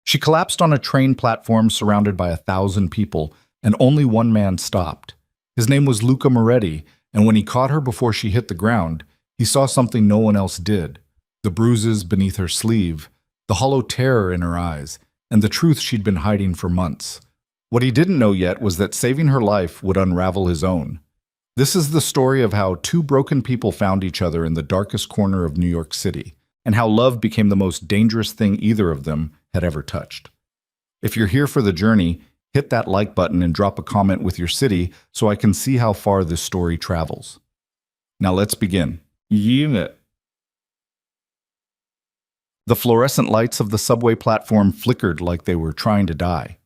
She collapsed on a train platform surrounded by 1,000 people, and only one man stopped. His name was Luca Moretti, and when he caught her before she hit the ground, he saw something no one else did: the bruises beneath her sleeve, the hollow terror in her eyes, and the truth she'd been hiding for months. What he didn't know yet was that saving her life would unravel his own. This is the story of how two broken people found each other in the darkest corner of New York City, and how love became the most dangerous thing either of them had ever touched. If you're here for the journey, hit that like button and drop a comment with your city so I can see how far this story travels. Now let's begin. Unit. The fluorescent lights of the subway platform flickered like they were trying to die.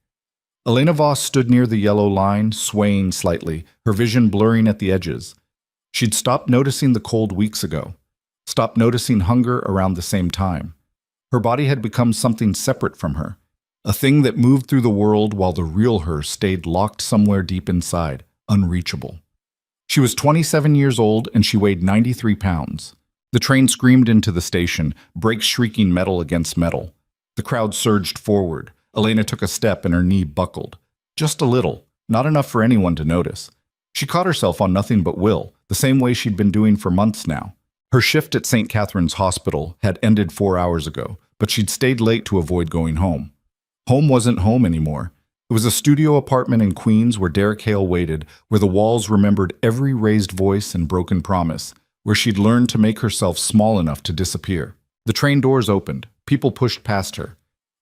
Elena Voss stood near the yellow line, swaying slightly, her vision blurring at the edges. She'd stopped noticing the cold weeks ago, stopped noticing hunger around the same time. Her body had become something separate from her, a thing that moved through the world while the real her stayed locked somewhere deep inside, unreachable. She was 27 years old and she weighed 93 pounds. The train screamed into the station, brakes shrieking metal against metal. The crowd surged forward. Elena took a step and her knee buckled. Just a little, not enough for anyone to notice. She caught herself on nothing but will, the same way she'd been doing for months now. Her shift at St. Catherine's Hospital had ended 4 hours ago, but she'd stayed late to avoid going home. Home wasn't home anymore. It was a studio apartment in Queens where Derek Hale waited, where the walls remembered every raised voice and broken promise, where she'd learned to make herself small enough to disappear. The train doors opened. People pushed past her.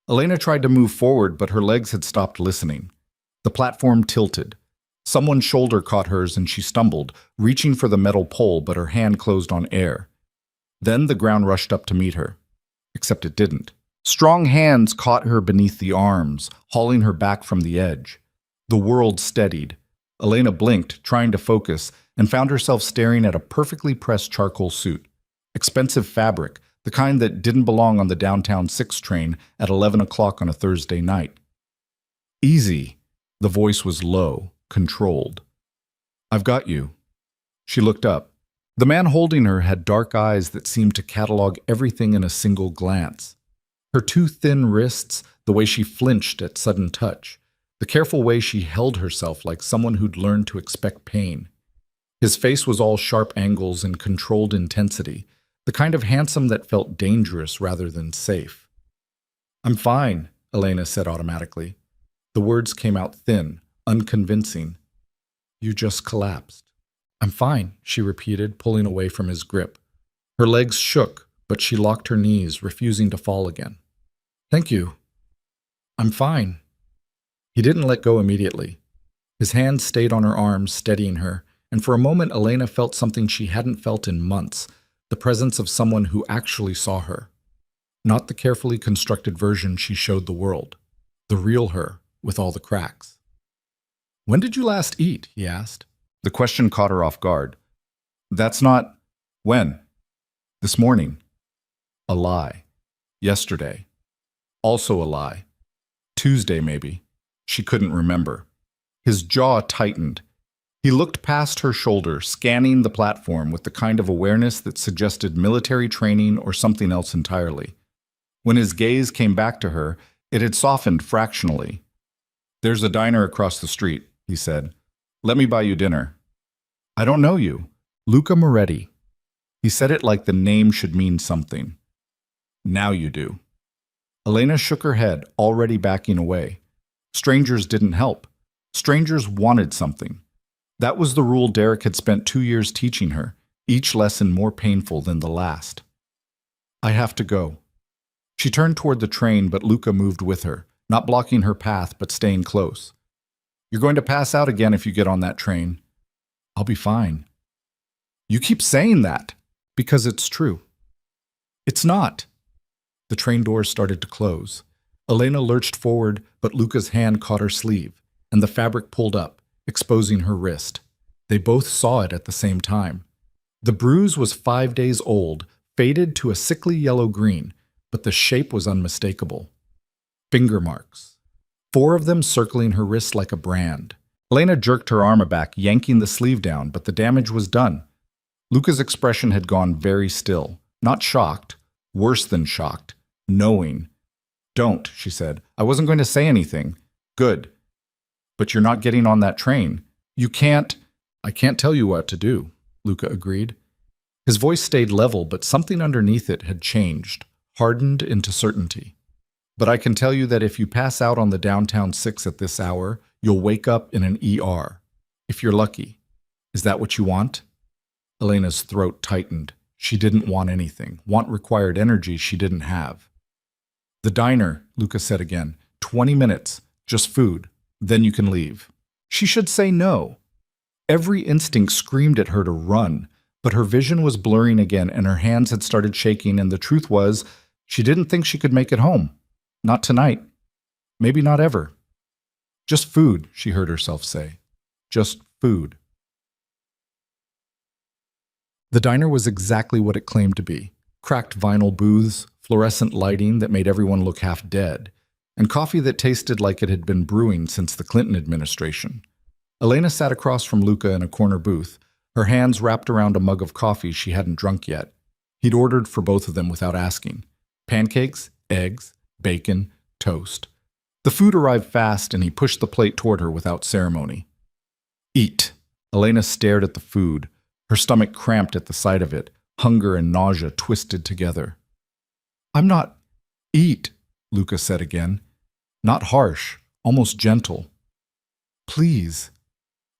Elena tried to move forward, but her legs had stopped listening. The platform tilted. Someone's shoulder caught hers and she stumbled, reaching for the metal pole, but her hand closed on air. Then the ground rushed up to meet her. Except it didn't. Strong hands caught her beneath the arms, hauling her back from the edge. The world steadied. Elena blinked, trying to focus, and found herself staring at a perfectly pressed charcoal suit. Expensive fabric, the kind that didn't belong on the downtown 6 train at 11 o'clock on a Thursday night. Easy. The voice was low, controlled. I've got you. She looked up. The man holding her had dark eyes that seemed to catalog everything in a single glance. Her two thin wrists, the way she flinched at sudden touch, the careful way she held herself like someone who'd learned to expect pain. His face was all sharp angles and controlled intensity, the kind of handsome that felt dangerous rather than safe. I'm fine, Elena said automatically. The words came out thin, unconvincing. You just collapsed. I'm fine, she repeated, pulling away from his grip. Her legs shook, but she locked her knees, refusing to fall again. Thank you. I'm fine. He didn't let go immediately. His hand stayed on her arms, steadying her, and for a moment Elena felt something she hadn't felt in months, the presence of someone who actually saw her. Not the carefully constructed version she showed the world. The real her, with all the cracks. When did you last eat? He asked. The question caught her off guard. That's not... When? This morning. A lie. Yesterday. Also a lie. Tuesday, maybe. She couldn't remember. His jaw tightened. He looked past her shoulder, scanning the platform with the kind of awareness that suggested military training or something else entirely. When his gaze came back to her, it had softened fractionally. There's a diner across the street, he said. Let me buy you dinner. I don't know you. Luca Moretti. He said it like the name should mean something. Now you do. Elena shook her head, already backing away. Strangers didn't help. Strangers wanted something. That was the rule Derek had spent 2 years teaching her, each lesson more painful than the last. I have to go. She turned toward the train, but Luca moved with her, not blocking her path, but staying close. You're going to pass out again if you get on that train. I'll be fine. You keep saying that. Because it's true. It's not. The train doors started to close. Elena lurched forward, but Luca's hand caught her sleeve, and the fabric pulled up, exposing her wrist. They both saw it at the same time. The bruise was 5 days old, faded to a sickly yellow green, but the shape was unmistakable. Finger marks. 4 of them circling her wrist like a brand. Elena jerked her arm back, yanking the sleeve down, but the damage was done. Luca's expression had gone very still, not shocked, worse than shocked, knowing. Don't, she said. I wasn't going to say anything. Good. But you're not getting on that train. You can't. I can't tell you what to do, Luca agreed. His voice stayed level, but something underneath it had changed, hardened into certainty. But I can tell you that if you pass out on the downtown 6 at this hour, you'll wake up in an ER. If you're lucky. Is that what you want? Elena's throat tightened. She didn't want anything. Want required energy she didn't have. The diner, Luca said again. 20 minutes. Just food. Then you can leave. She should say no. Every instinct screamed at her to run, but her vision was blurring again and her hands had started shaking, and the truth was, she didn't think she could make it home. Not tonight. Maybe not ever. Just food, she heard herself say. Just food. The diner was exactly what it claimed to be. Cracked vinyl booths, fluorescent lighting that made everyone look half dead, and coffee that tasted like it had been brewing since the Clinton administration. Elena sat across from Luca in a corner booth, her hands wrapped around a mug of coffee she hadn't drunk yet. He'd ordered for both of them without asking. Pancakes, eggs, bacon, toast. The food arrived fast and he pushed the plate toward her without ceremony. Eat. Elena stared at the food. Her stomach cramped at the sight of it, hunger and nausea twisted together. I'm not... Eat, Luca said again. Not harsh, almost gentle. Please.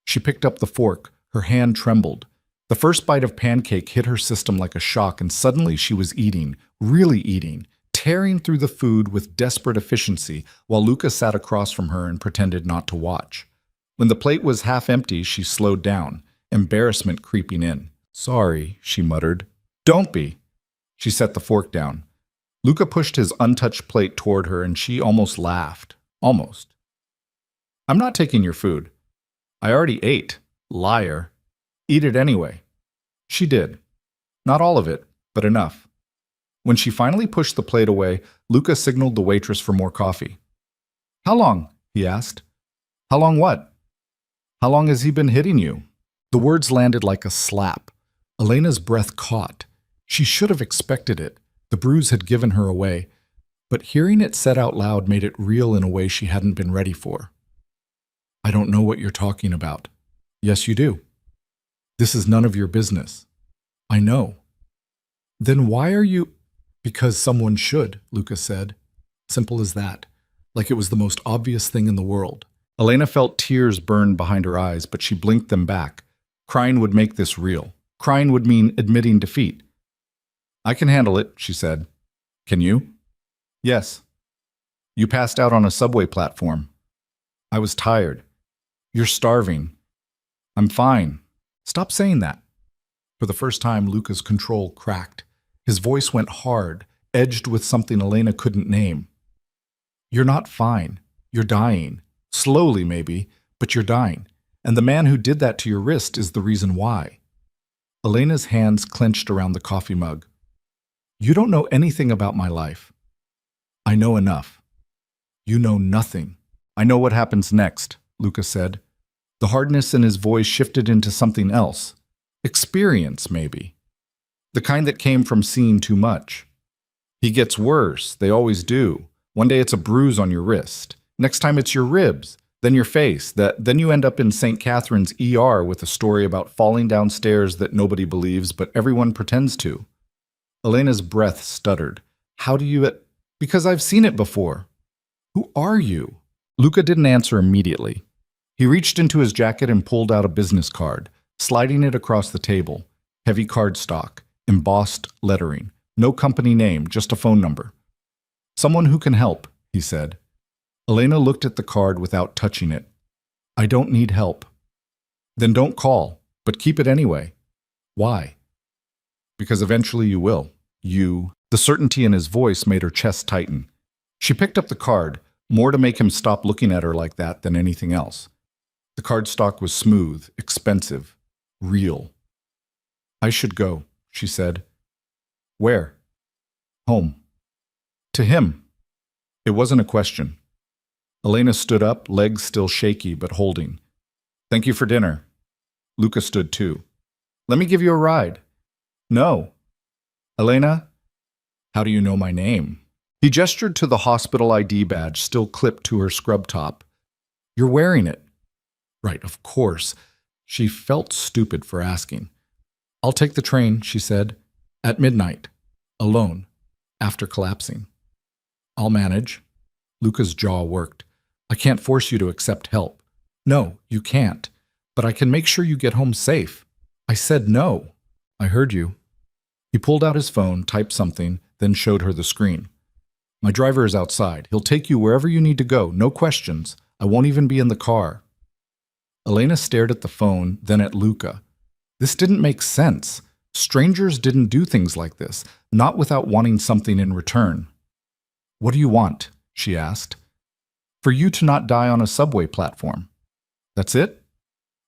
She picked up the fork. Her hand trembled. The first bite of pancake hit her system like a shock, and suddenly she was eating, really eating, tearing through the food with desperate efficiency, while Luca sat across from her and pretended not to watch. When the plate was half empty, she slowed down, embarrassment creeping in. Sorry, she muttered. Don't be. She set the fork down. Luca pushed his untouched plate toward her, and she almost laughed. Almost. I'm not taking your food. I already ate. Liar. Eat it anyway. She did. Not all of it, but enough. When she finally pushed the plate away, Luca signaled the waitress for more coffee. How long? He asked. How long what? How long has he been hitting you? The words landed like a slap. Elena's breath caught. She should have expected it. The bruise had given her away, but hearing it said out loud made it real in a way she hadn't been ready for. I don't know what you're talking about. Yes, you do. This is none of your business. I know. Then why are you... Because someone should, Luca said. Simple as that. Like it was the most obvious thing in the world. Elena felt tears burn behind her eyes, but she blinked them back. Crying would make this real. Crying would mean admitting defeat. I can handle it, she said. Can you? Yes. You passed out on a subway platform. I was tired. You're starving. I'm fine. Stop saying that. For the first time, Luca's control cracked. His voice went hard, edged with something Elena couldn't name. You're not fine. You're dying. Slowly, maybe, but you're dying. And the man who did that to your wrist is the reason why. Elena's hands clenched around the coffee mug. You don't know anything about my life. I know enough. You know nothing. I know what happens next, Luca said. The hardness in his voice shifted into something else. Experience, maybe. The kind that came from seeing too much. He gets worse. They always do. One day it's a bruise on your wrist. Next time it's your ribs. Then your face. Then you end up in St. Catherine's ER with a story about falling downstairs that nobody believes, but everyone pretends to. Elena's breath stuttered. How do you... Because I've seen it before. Who are you? Luca didn't answer immediately. He reached into his jacket and pulled out a business card, sliding it across the table. Heavy cardstock, embossed lettering. No company name, just a phone number. Someone who can help, he said. Elena looked at the card without touching it. I don't need help. Then don't call, but keep it anyway. Why? Because eventually you will. You. The certainty in his voice made her chest tighten. She picked up the card, more to make him stop looking at her like that than anything else. The cardstock was smooth, expensive, real. I should go, she said. Where? Home. To him. It wasn't a question. Elena stood up, legs still shaky but holding. Thank you for dinner. Luca stood too. Let me give you a ride. No. Elena? How do you know my name? He gestured to the hospital ID badge still clipped to her scrub top. You're wearing it. Right, of course. She felt stupid for asking. I'll take the train, she said. At midnight. Alone. After collapsing. I'll manage. Luca's jaw worked. I can't force you to accept help. No, you can't. But I can make sure you get home safe. I said no. I heard you. He pulled out his phone, typed something, then showed her the screen. My driver is outside. He'll take you wherever you need to go, no questions. I won't even be in the car. Elena stared at the phone, then at Luca. This didn't make sense. Strangers didn't do things like this, not without wanting something in return. What do you want? She asked. For you to not die on a subway platform. That's it?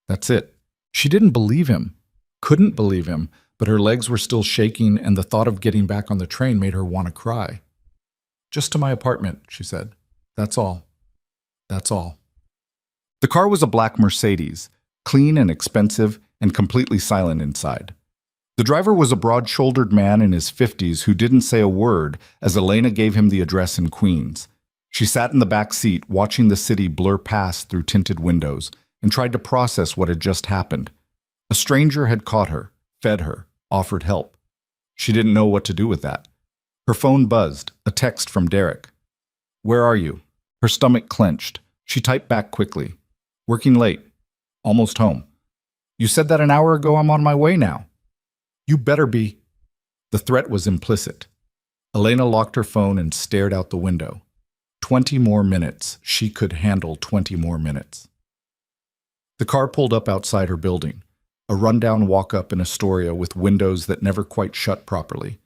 That's it. She didn't believe him, couldn't believe him, but her legs were still shaking and the thought of getting back on the train made her want to cry. Just to my apartment, she said. That's all. That's all. The car was a black Mercedes, clean and expensive and completely silent inside. The driver was a broad-shouldered man in his 50s who didn't say a word as Elena gave him the address in Queens. She sat in the back seat watching the city blur past through tinted windows and tried to process what had just happened. A stranger had caught her, fed her, offered help. She didn't know what to do with that. Her phone buzzed, a text from Derek. Where are you? Her stomach clenched. She typed back quickly. Working late. Almost home. You said that an hour ago. I'm on my way now. You better be. The threat was implicit. Elena locked her phone and stared out the window. 20 more minutes. She could handle 20 more minutes. The car pulled up outside her building, a rundown walk-up in Astoria with windows that never quite shut properly.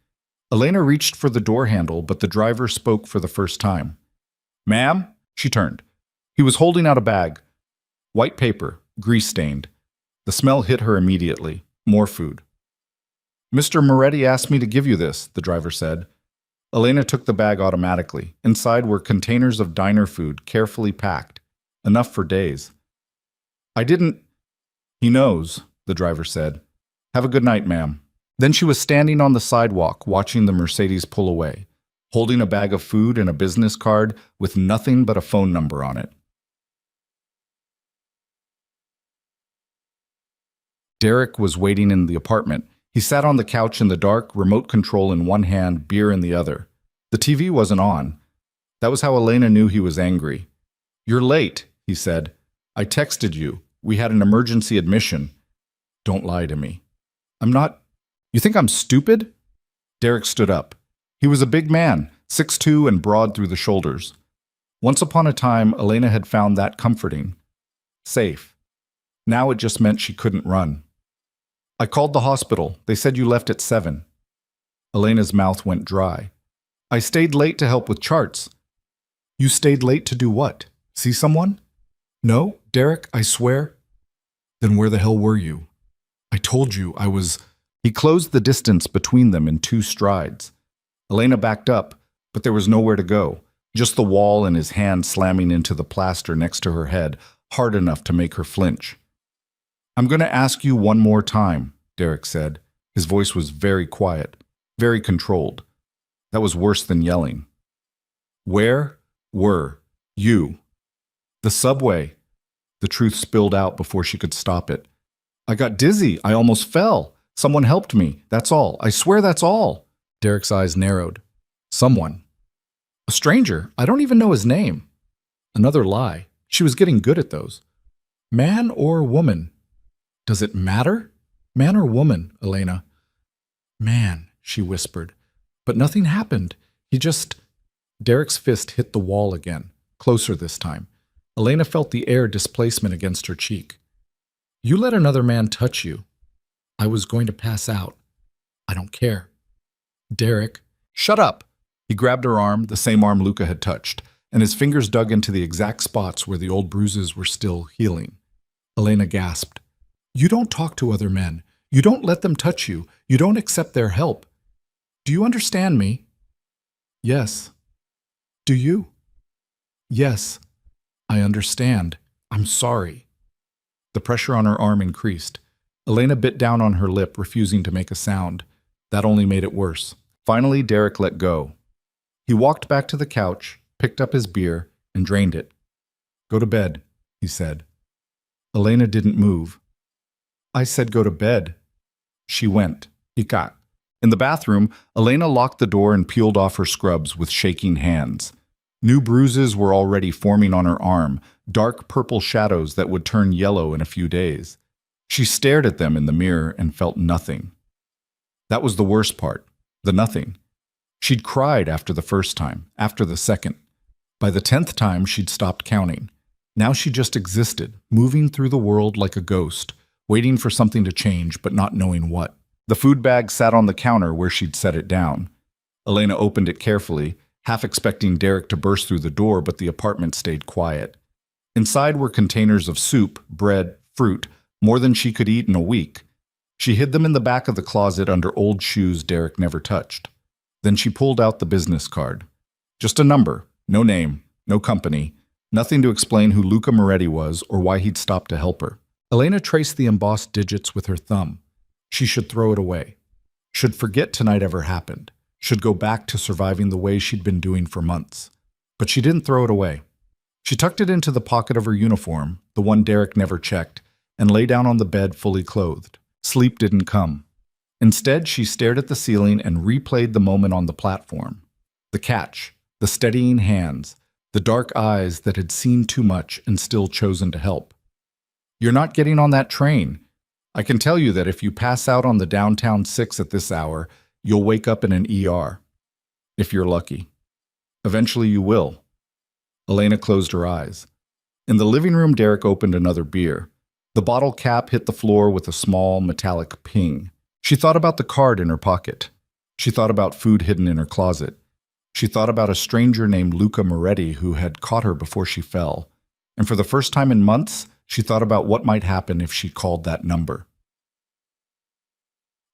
Elena reached for the door handle, but the driver spoke for the first time. Ma'am? She turned. He was holding out a bag. White paper, grease-stained. The smell hit her immediately. More food. Mr. Moretti asked me to give you this, the driver said. Elena took the bag automatically. Inside were containers of diner food, carefully packed. Enough for days. I didn't... He knows, the driver said. Have a good night, ma'am. Then she was standing on the sidewalk, watching the Mercedes pull away, holding a bag of food and a business card with nothing but a phone number on it. Derek was waiting in the apartment. He sat on the couch in the dark, remote control in one hand, beer in the other. The TV wasn't on. That was how Elena knew he was angry. You're late, he said. I texted you. We had an emergency admission. Don't lie to me. I'm not... You think I'm stupid? Derek stood up. He was a big man, 6'2" and broad through the shoulders. Once upon a time, Elena had found that comforting. Safe. Now it just meant she couldn't run. I called the hospital. They said you left at 7. Elena's mouth went dry. I stayed late to help with charts. You stayed late to do what? See someone? No, Derek, I swear. Then where the hell were you? I told you I was... He closed the distance between them in 2 strides. Elena backed up, but there was nowhere to go, just the wall and his hand slamming into the plaster next to her head, hard enough to make her flinch. I'm going to ask you one more time, Derek said. His voice was very quiet, very controlled. That was worse than yelling. Where were you? The subway. The truth spilled out before she could stop it. I got dizzy. I almost fell. Someone helped me. That's all. I swear that's all. Derek's eyes narrowed. Someone. A stranger. I don't even know his name. Another lie. She was getting good at those. Man or woman? Does it matter? Man or woman, Elena? Man, she whispered. But nothing happened. He just... Derek's fist hit the wall again, closer this time. Elena felt the air displacement against her cheek. You let another man touch you. I was going to pass out. I don't care. Derek, shut up. He grabbed her arm, the same arm Luca had touched, and his fingers dug into the exact spots where the old bruises were still healing. Elena gasped. You don't talk to other men. You don't let them touch you. You don't accept their help. Do you understand me? Yes. Do you? Yes. I understand. I'm sorry. The pressure on her arm increased. Elena bit down on her lip, refusing to make a sound. That only made it worse. Finally, Derek let go. He walked back to the couch, picked up his beer, and drained it. "Go to bed," he said. Elena didn't move. "I said go to bed." She went. He got. In the bathroom, Elena locked the door and peeled off her scrubs with shaking hands. New bruises were already forming on her arm, dark purple shadows that would turn yellow in a few days. She stared at them in the mirror and felt nothing. That was the worst part, the nothing. She'd cried after the first time, after the second. By the 10th time, she'd stopped counting. Now she just existed, moving through the world like a ghost, waiting for something to change but not knowing what. The food bag sat on the counter where she'd set it down. Elena opened it carefully, half expecting Derek to burst through the door, but the apartment stayed quiet. Inside were containers of soup, bread, fruit, more than she could eat in a week. She hid them in the back of the closet under old shoes Derek never touched. Then she pulled out the business card. Just a number, no name, no company, nothing to explain who Luca Moretti was or why he'd stopped to help her. Elena traced the embossed digits with her thumb. She should throw it away. Should forget tonight ever happened. Should go back to surviving the way she'd been doing for months. But she didn't throw it away. She tucked it into the pocket of her uniform, the one Derek never checked, and lay down on the bed fully clothed. Sleep didn't come. Instead, she stared at the ceiling and replayed the moment on the platform. The catch, the steadying hands, the dark eyes that had seen too much and still chosen to help. "You're not getting on that train. I can tell you that if you pass out on the downtown 6 at this hour, you'll wake up in an ER. If you're lucky. Eventually you will." Elena closed her eyes. In the living room, Derek opened another beer. The bottle cap hit the floor with a small, metallic ping. She thought about the card in her pocket. She thought about food hidden in her closet. She thought about a stranger named Luca Moretti who had caught her before she fell. And for the first time in months, she thought about what might happen if she called that number.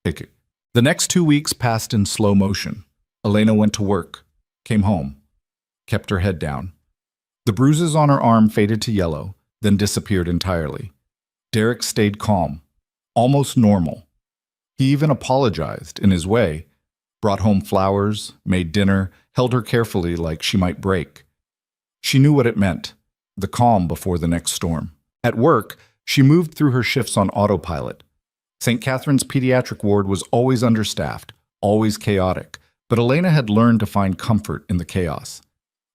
The next 2 weeks passed in slow motion. Elena went to work, came home, kept her head down. The bruises on her arm faded to yellow, then disappeared entirely. Derek stayed calm, almost normal. He even apologized, in his way, brought home flowers, made dinner, held her carefully like she might break. She knew what it meant, the calm before the next storm. At work, she moved through her shifts on autopilot. St. Catherine's pediatric ward was always understaffed, always chaotic, but Elena had learned to find comfort in the chaos.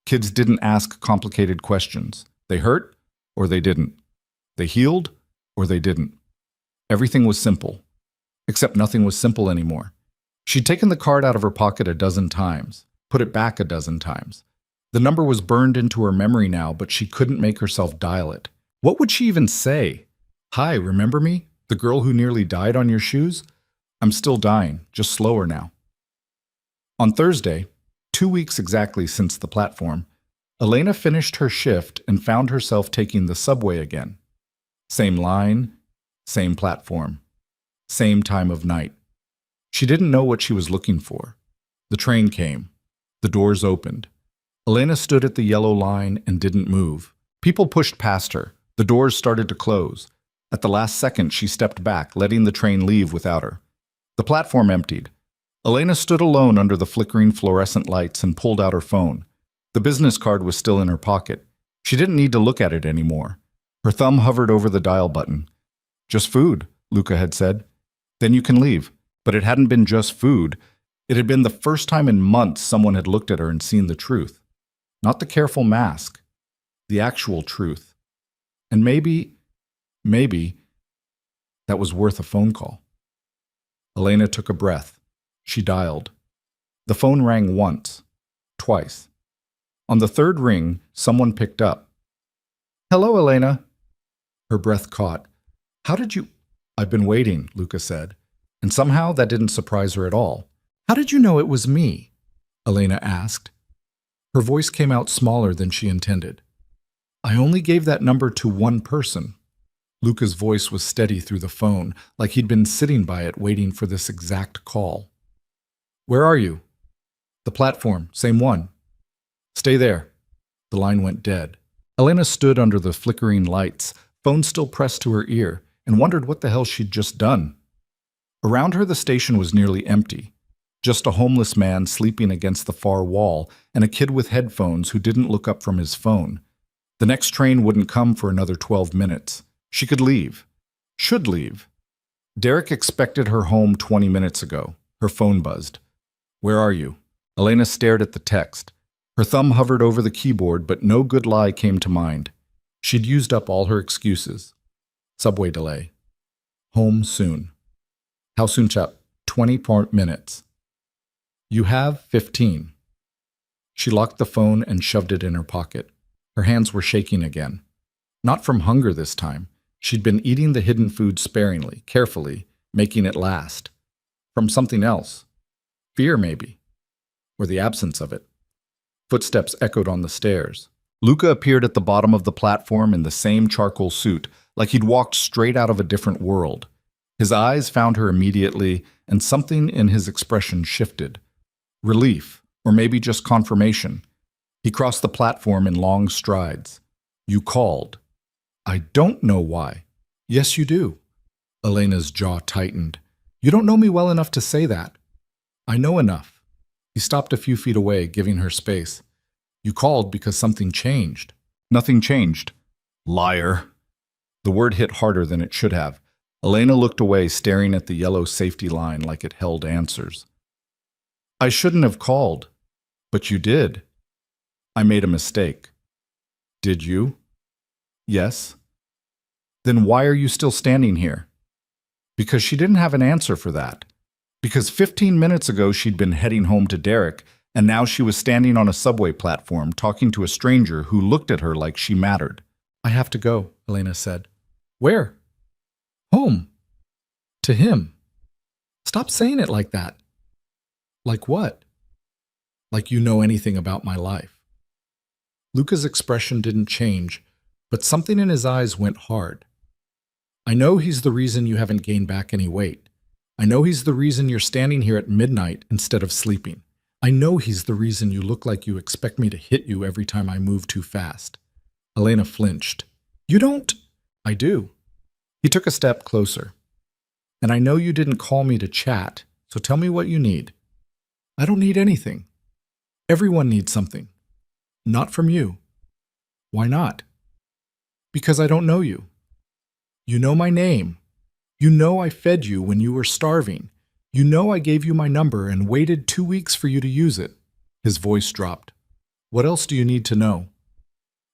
Kids didn't ask complicated questions. They hurt, or they didn't. They healed, or they didn't. Everything was simple. Except nothing was simple anymore. She'd taken the card out of her pocket a dozen times, put it back a dozen times. The number was burned into her memory now, but she couldn't make herself dial it. What would she even say? "Hi, remember me? The girl who nearly died on your shoes? I'm still dying, just slower now." On Thursday, 2 weeks exactly since the platform, Elena finished her shift and found herself taking the subway again. Same line, same platform, same time of night. She didn't know what she was looking for. The train came. The doors opened. Elena stood at the yellow line and didn't move. People pushed past her. The doors started to close. At the last second, she stepped back, letting the train leave without her. The platform emptied. Elena stood alone under the flickering fluorescent lights and pulled out her phone. The business card was still in her pocket. She didn't need to look at it anymore. Her thumb hovered over the dial button. "Just food," Luca had said. "Then you can leave." But it hadn't been just food. It had been the first time in months someone had looked at her and seen the truth. Not the careful mask. The actual truth. And maybe, that was worth a phone call. Elena took a breath. She dialed. The phone rang once, twice. On the third ring, someone picked up. "Hello, Elena." Her breath caught. "How did you—" "I've been waiting," Luca said. And somehow that didn't surprise her at all. "How did you know it was me?" Elena asked. Her voice came out smaller than she intended. "I only gave that number to one person." Luca's voice was steady through the phone, like he'd been sitting by it waiting for this exact call. "Where are you?" "The platform, same one." "Stay there." The line went dead. Elena stood under the flickering lights, phone still pressed to her ear, and wondered what the hell she'd just done. Around her, the station was nearly empty. Just a homeless man sleeping against the far wall and a kid with headphones who didn't look up from his phone. The next train wouldn't come for another 12 minutes. She could leave. Should leave. Derek expected her home 20 minutes ago. Her phone buzzed. "Where are you?" Elena stared at the text. Her thumb hovered over the keyboard, but no good lie came to mind. She'd used up all her excuses. Subway delay. Home soon. How soon, chap? 20 minutes. You have 15. She locked the phone and shoved it in her pocket. Her hands were shaking again. Not from hunger this time. She'd been eating the hidden food sparingly, carefully, making it last. From something else. Fear, maybe. Or the absence of it. Footsteps echoed on the stairs. Luca appeared at the bottom of the platform in the same charcoal suit, like he'd walked straight out of a different world. His eyes found her immediately, and something in his expression shifted. Relief, or maybe just confirmation. He crossed the platform in long strides. "You called." "I don't know why." "Yes, you do." Elena's jaw tightened. "You don't know me well enough to say that." "I know enough." He stopped a few feet away, giving her space. "You called because something changed." "Nothing changed." "Liar." The word hit harder than it should have. Elena looked away, staring at the yellow safety line like it held answers. "I shouldn't have called." "But you did." "I made a mistake." "Did you?" "Yes." "Then why are you still standing here?" Because she didn't have an answer for that. Because 15 minutes ago she'd been heading home to Derek, and now she was standing on a subway platform talking to a stranger who looked at her like she mattered. "I have to go," Elena said. "Where?" "Home. To him." "Stop saying it like that." "Like what?" "Like you know anything about my life." Luca's expression didn't change, but something in his eyes went hard. "I know he's the reason you haven't gained back any weight. I know he's the reason you're standing here at midnight instead of sleeping. I know he's the reason you look like you expect me to hit you every time I move too fast." Elena flinched. "You don't—" "I do." He took a step closer. "And I know you didn't call me to chat, so tell me what you need." "I don't need anything." "Everyone needs something." "Not from you." "Why not?" "Because I don't know you." "You know my name. You know I fed you when you were starving. You know I gave you my number and waited 2 weeks for you to use it." His voice dropped. "What else do you need to know?"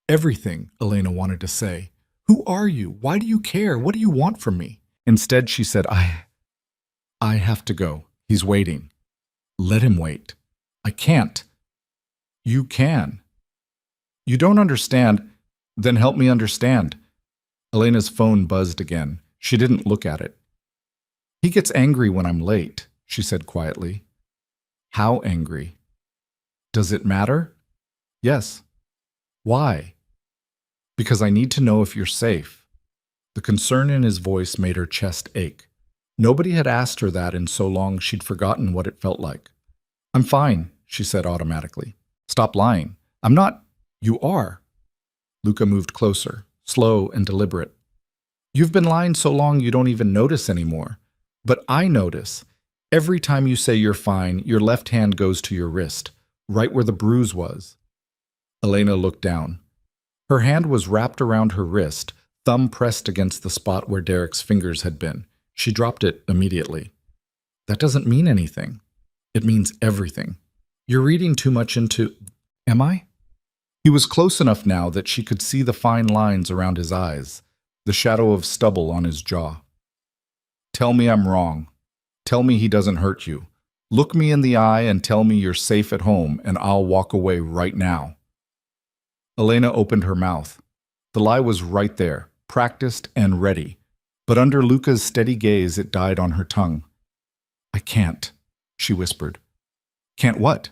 "Everything," Elena wanted to say. "Who are you? Why do you care? What do you want from me?" Instead, she said, I have to go. He's waiting." "Let him wait." "I can't." "You can." "You don't understand." "Then help me understand." Elena's phone buzzed again. She didn't look at it. "He gets angry when I'm late," she said quietly. "How angry?" "Does it matter?" "Yes." "Why?" "Because I need to know if you're safe." The concern in his voice made her chest ache. Nobody had asked her that in so long she'd forgotten what it felt like. "I'm fine," she said automatically. "Stop lying." "I'm not—" "You are." Luca moved closer, slow and deliberate. "You've been lying so long you don't even notice anymore. But I notice. Every time you say you're fine, your left hand goes to your wrist, right where the bruise was." Elena looked down. Her hand was wrapped around her wrist, thumb pressed against the spot where Derek's fingers had been. She dropped it immediately. "That doesn't mean anything." "It means everything. You're reading too much into—" "Am I?" He was close enough now that she could see the fine lines around his eyes, the shadow of stubble on his jaw. "Tell me I'm wrong. Tell me he doesn't hurt you. Look me in the eye and tell me you're safe at home, and I'll walk away right now." Elena opened her mouth. The lie was right there, practiced and ready. But under Luca's steady gaze, it died on her tongue. "I can't," she whispered. "Can't what?"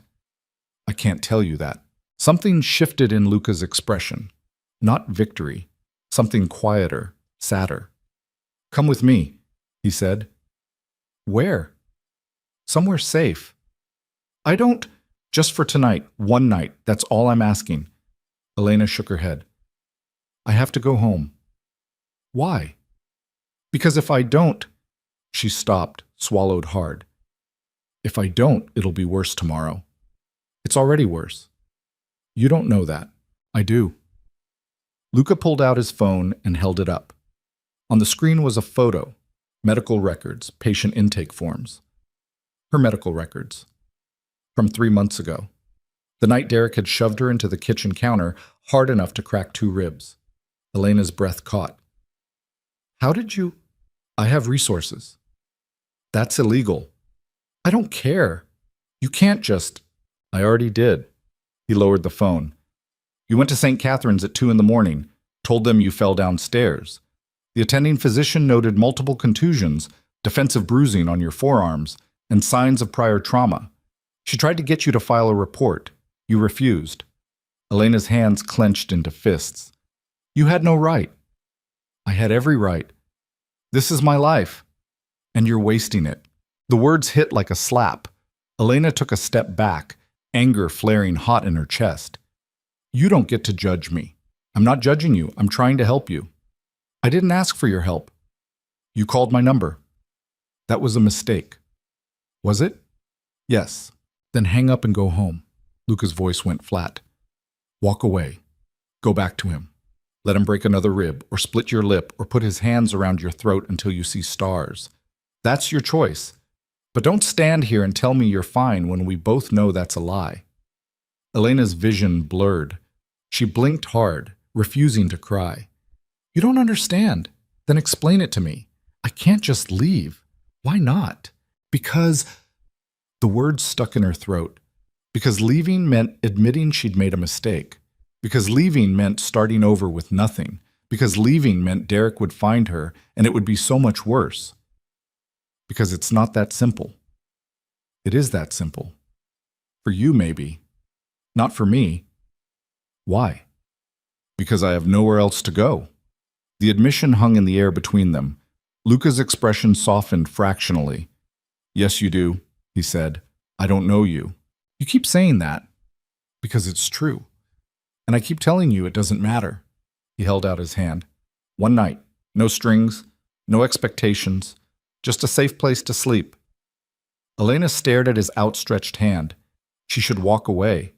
"I can't tell you that." Something shifted in Luca's expression. Not victory. Something quieter, sadder. "Come with me," he said. "Where?" "Somewhere safe." "I don't—" "Just for tonight, one night, that's all I'm asking." Elena shook her head. "I have to go home." "Why?" "Because if I don't—" She stopped, swallowed hard. If I don't, it'll be worse tomorrow. It's already worse. You don't know that. I do. Luca pulled out his phone and held it up. On the screen was a photo, medical records, patient intake forms. Her medical records. From 3 months ago. The night Derek had shoved her into the kitchen counter hard enough to crack 2 ribs. Elena's breath caught. How did you? I have resources. That's illegal. I don't care. You can't just. I already did. He lowered the phone. You went to St. Catherine's at 2 in the morning, told them you fell downstairs. The attending physician noted multiple contusions, defensive bruising on your forearms, and signs of prior trauma. She tried to get you to file a report. You refused. Elena's hands clenched into fists. You had no right. I had every right. This is my life. And you're wasting it. The words hit like a slap. Elena took a step back, anger flaring hot in her chest. You don't get to judge me. I'm not judging you. I'm trying to help you. I didn't ask for your help. You called my number. That was a mistake. Was it? Yes. Then hang up and go home. Luca's voice went flat. Walk away. Go back to him. Let him break another rib, or split your lip, or put his hands around your throat until you see stars. That's your choice. But don't stand here and tell me you're fine when we both know that's a lie. Elena's vision blurred. She blinked hard, refusing to cry. You don't understand. Then explain it to me. I can't just leave. Why not? Because... The words stuck in her throat. Because leaving meant admitting she'd made a mistake. Because leaving meant starting over with nothing. Because leaving meant Derek would find her, and it would be so much worse. Because it's not that simple. It is that simple. For you, maybe. Not for me. Why? Because I have nowhere else to go. The admission hung in the air between them. Luca's expression softened fractionally. Yes, you do, he said. I don't know you. You keep saying that. Because it's true. And I keep telling you it doesn't matter. He held out his hand. One night. No strings. No expectations. Just a safe place to sleep. Elena stared at his outstretched hand. She should walk away.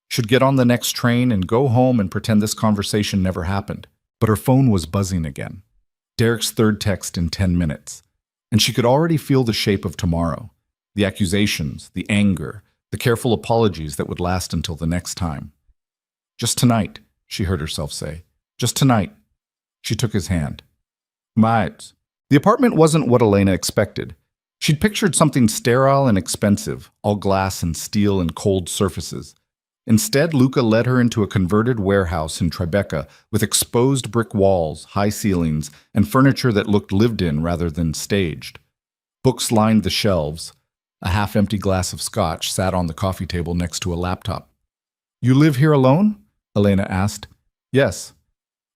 Should get on the next train and go home and pretend this conversation never happened. But her phone was buzzing again. Derek's third text in 10 minutes. And she could already feel the shape of tomorrow. The accusations, the anger, the careful apologies that would last until the next time. Just tonight, she heard herself say. Just tonight. She took his hand. Might. The apartment wasn't what Elena expected. She'd pictured something sterile and expensive, all glass and steel and cold surfaces. Instead, Luca led her into a converted warehouse in Tribeca with exposed brick walls, high ceilings, and furniture that looked lived in rather than staged. Books lined the shelves. A half-empty glass of scotch sat on the coffee table next to a laptop. You live here alone? Elena asked. Yes.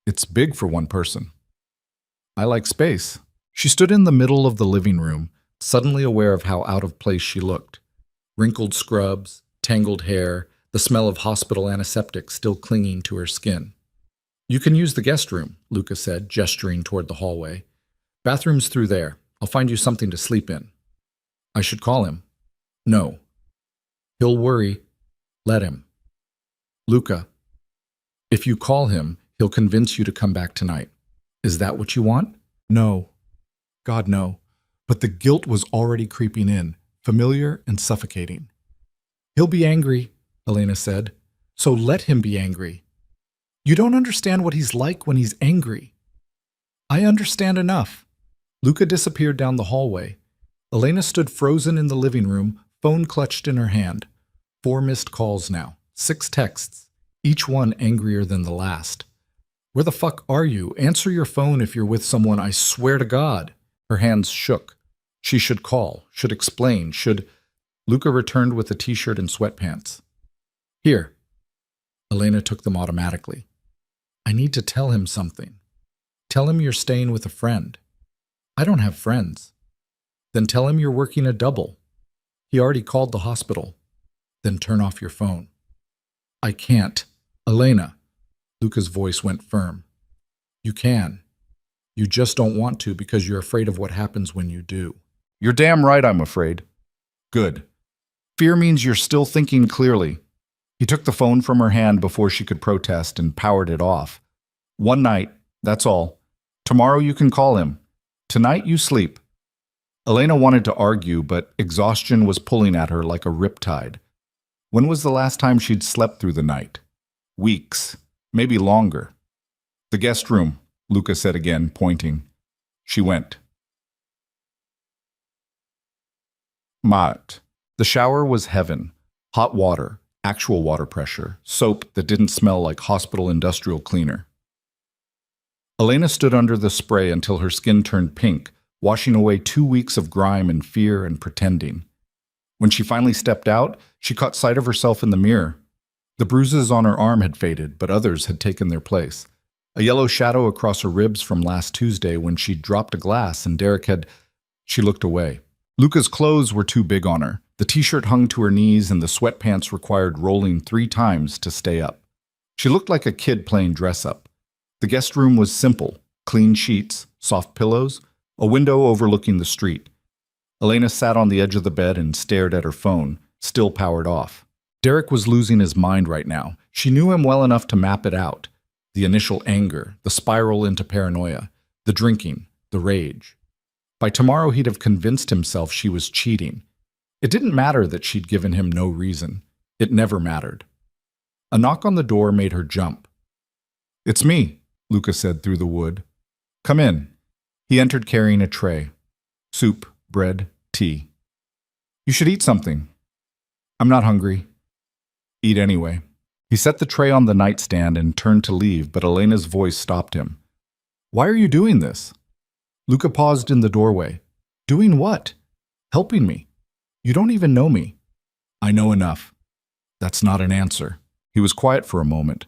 It's big for one person. I like space. She stood in the middle of the living room, suddenly aware of how out of place she looked. Wrinkled scrubs, tangled hair, the smell of hospital antiseptic still clinging to her skin. You can use the guest room, Luca said, gesturing toward the hallway. Bathroom's through there. I'll find you something to sleep in. I should call him. No. He'll worry. Let him. Luca, if you call him, he'll convince you to come back tonight. Is that what you want? No. God, no. But the guilt was already creeping in, familiar and suffocating. He'll be angry, Elena said. So let him be angry. You don't understand what he's like when he's angry. I understand enough. Luca disappeared down the hallway. Elena stood frozen in the living room, phone clutched in her hand. 4 missed calls now, 6 texts, each one angrier than the last. Where the fuck are you? Answer your phone if you're with someone, I swear to God. Her hands shook. She should call, should explain, should... Luca returned with a t-shirt and sweatpants. Here. Elena took them automatically. I need to tell him something. Tell him you're staying with a friend. I don't have friends. Then tell him you're working a double. He already called the hospital. Then turn off your phone. I can't. Elena. Luca's voice went firm. You can. You just don't want to because you're afraid of what happens when you do. You're damn right I'm afraid. Good. Fear means you're still thinking clearly. He took the phone from her hand before she could protest and powered it off. One night, that's all. Tomorrow you can call him. Tonight you sleep. Elena wanted to argue, but exhaustion was pulling at her like a riptide. When was the last time she'd slept through the night? Weeks, maybe longer. The guest room, Luca said again, pointing. She went. Mat. The shower was heaven. Hot water, actual water pressure, soap that didn't smell like hospital industrial cleaner. Elena stood under the spray until her skin turned pink, washing away 2 weeks of grime and fear and pretending. When she finally stepped out, she caught sight of herself in the mirror. The bruises on her arm had faded, but others had taken their place. A yellow shadow across her ribs from last Tuesday when she dropped a glass and Derek had... She looked away. Luca's clothes were too big on her. The t-shirt hung to her knees and the sweatpants required rolling 3 times to stay up. She looked like a kid playing dress-up. The guest room was simple. Clean sheets, soft pillows, a window overlooking the street. Elena sat on the edge of the bed and stared at her phone, still powered off. Derek was losing his mind right now. She knew him well enough to map it out. The initial anger, the spiral into paranoia, the drinking, the rage. By tomorrow he'd have convinced himself she was cheating. It didn't matter that she'd given him no reason. It never mattered. A knock on the door made her jump. "It's me," Luca said through the wood. "Come in." He entered carrying a tray. Soup, bread, tea. "You should eat something." "I'm not hungry." "Eat anyway." He set the tray on the nightstand and turned to leave, but Elena's voice stopped him. "Why are you doing this?" Luca paused in the doorway. "Doing what?" "Helping me. You don't even know me." "I know enough." That's not an answer. He was quiet for a moment.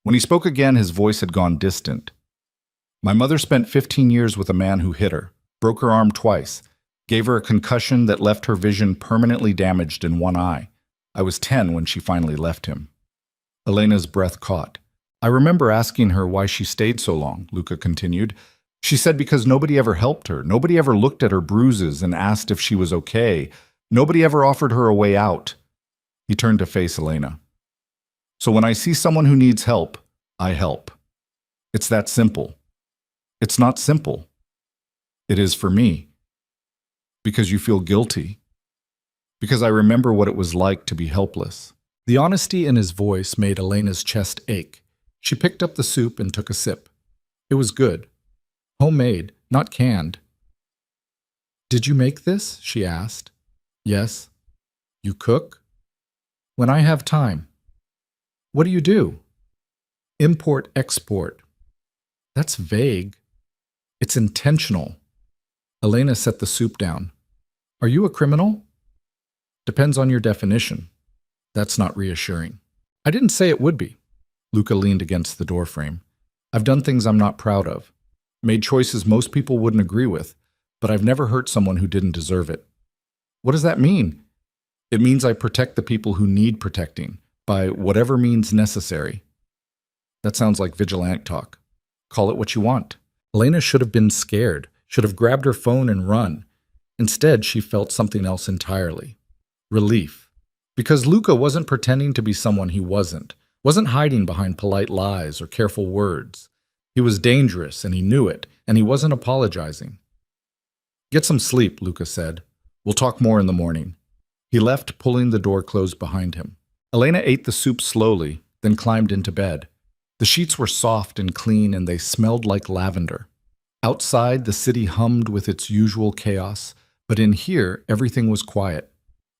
When he spoke again, his voice had gone distant. "My mother spent 15 years with a man who hit her, broke her arm twice, gave her a concussion that left her vision permanently damaged in one eye. I was 10 when she finally left him." Elena's breath caught. "I remember asking her why she stayed so long," Luca continued. "She said because nobody ever helped her. Nobody ever looked at her bruises and asked if she was okay. Nobody ever offered her a way out." He turned to face Elena. "So when I see someone who needs help, I help. It's that simple." "It's not simple." "It is for me." "Because you feel guilty." "Because I remember what it was like to be helpless." The honesty in his voice made Elena's chest ache. She picked up the soup and took a sip. It was good. Homemade, not canned. "Did you make this?" she asked. "Yes." "You cook?" "When I have time." "What do you do?" "Import-export." "That's vague." "It's intentional." Elena set the soup down. "Are you a criminal?" "Depends on your definition." "That's not reassuring." "I didn't say it would be." Luca leaned against the doorframe. "I've done things I'm not proud of. Made choices most people wouldn't agree with, but I've never hurt someone who didn't deserve it." "What does that mean?" "It means I protect the people who need protecting, by whatever means necessary." "That sounds like vigilante talk." "Call it what you want." Elena should have been scared, should have grabbed her phone and run. Instead, she felt something else entirely. Relief. Because Luca wasn't pretending to be someone he wasn't hiding behind polite lies or careful words. He was dangerous, and he knew it, and he wasn't apologizing. "Get some sleep," Luca said. "We'll talk more in the morning." He left, pulling the door closed behind him. Elena ate the soup slowly, then climbed into bed. The sheets were soft and clean, and they smelled like lavender. Outside, the city hummed with its usual chaos, but in here, everything was quiet.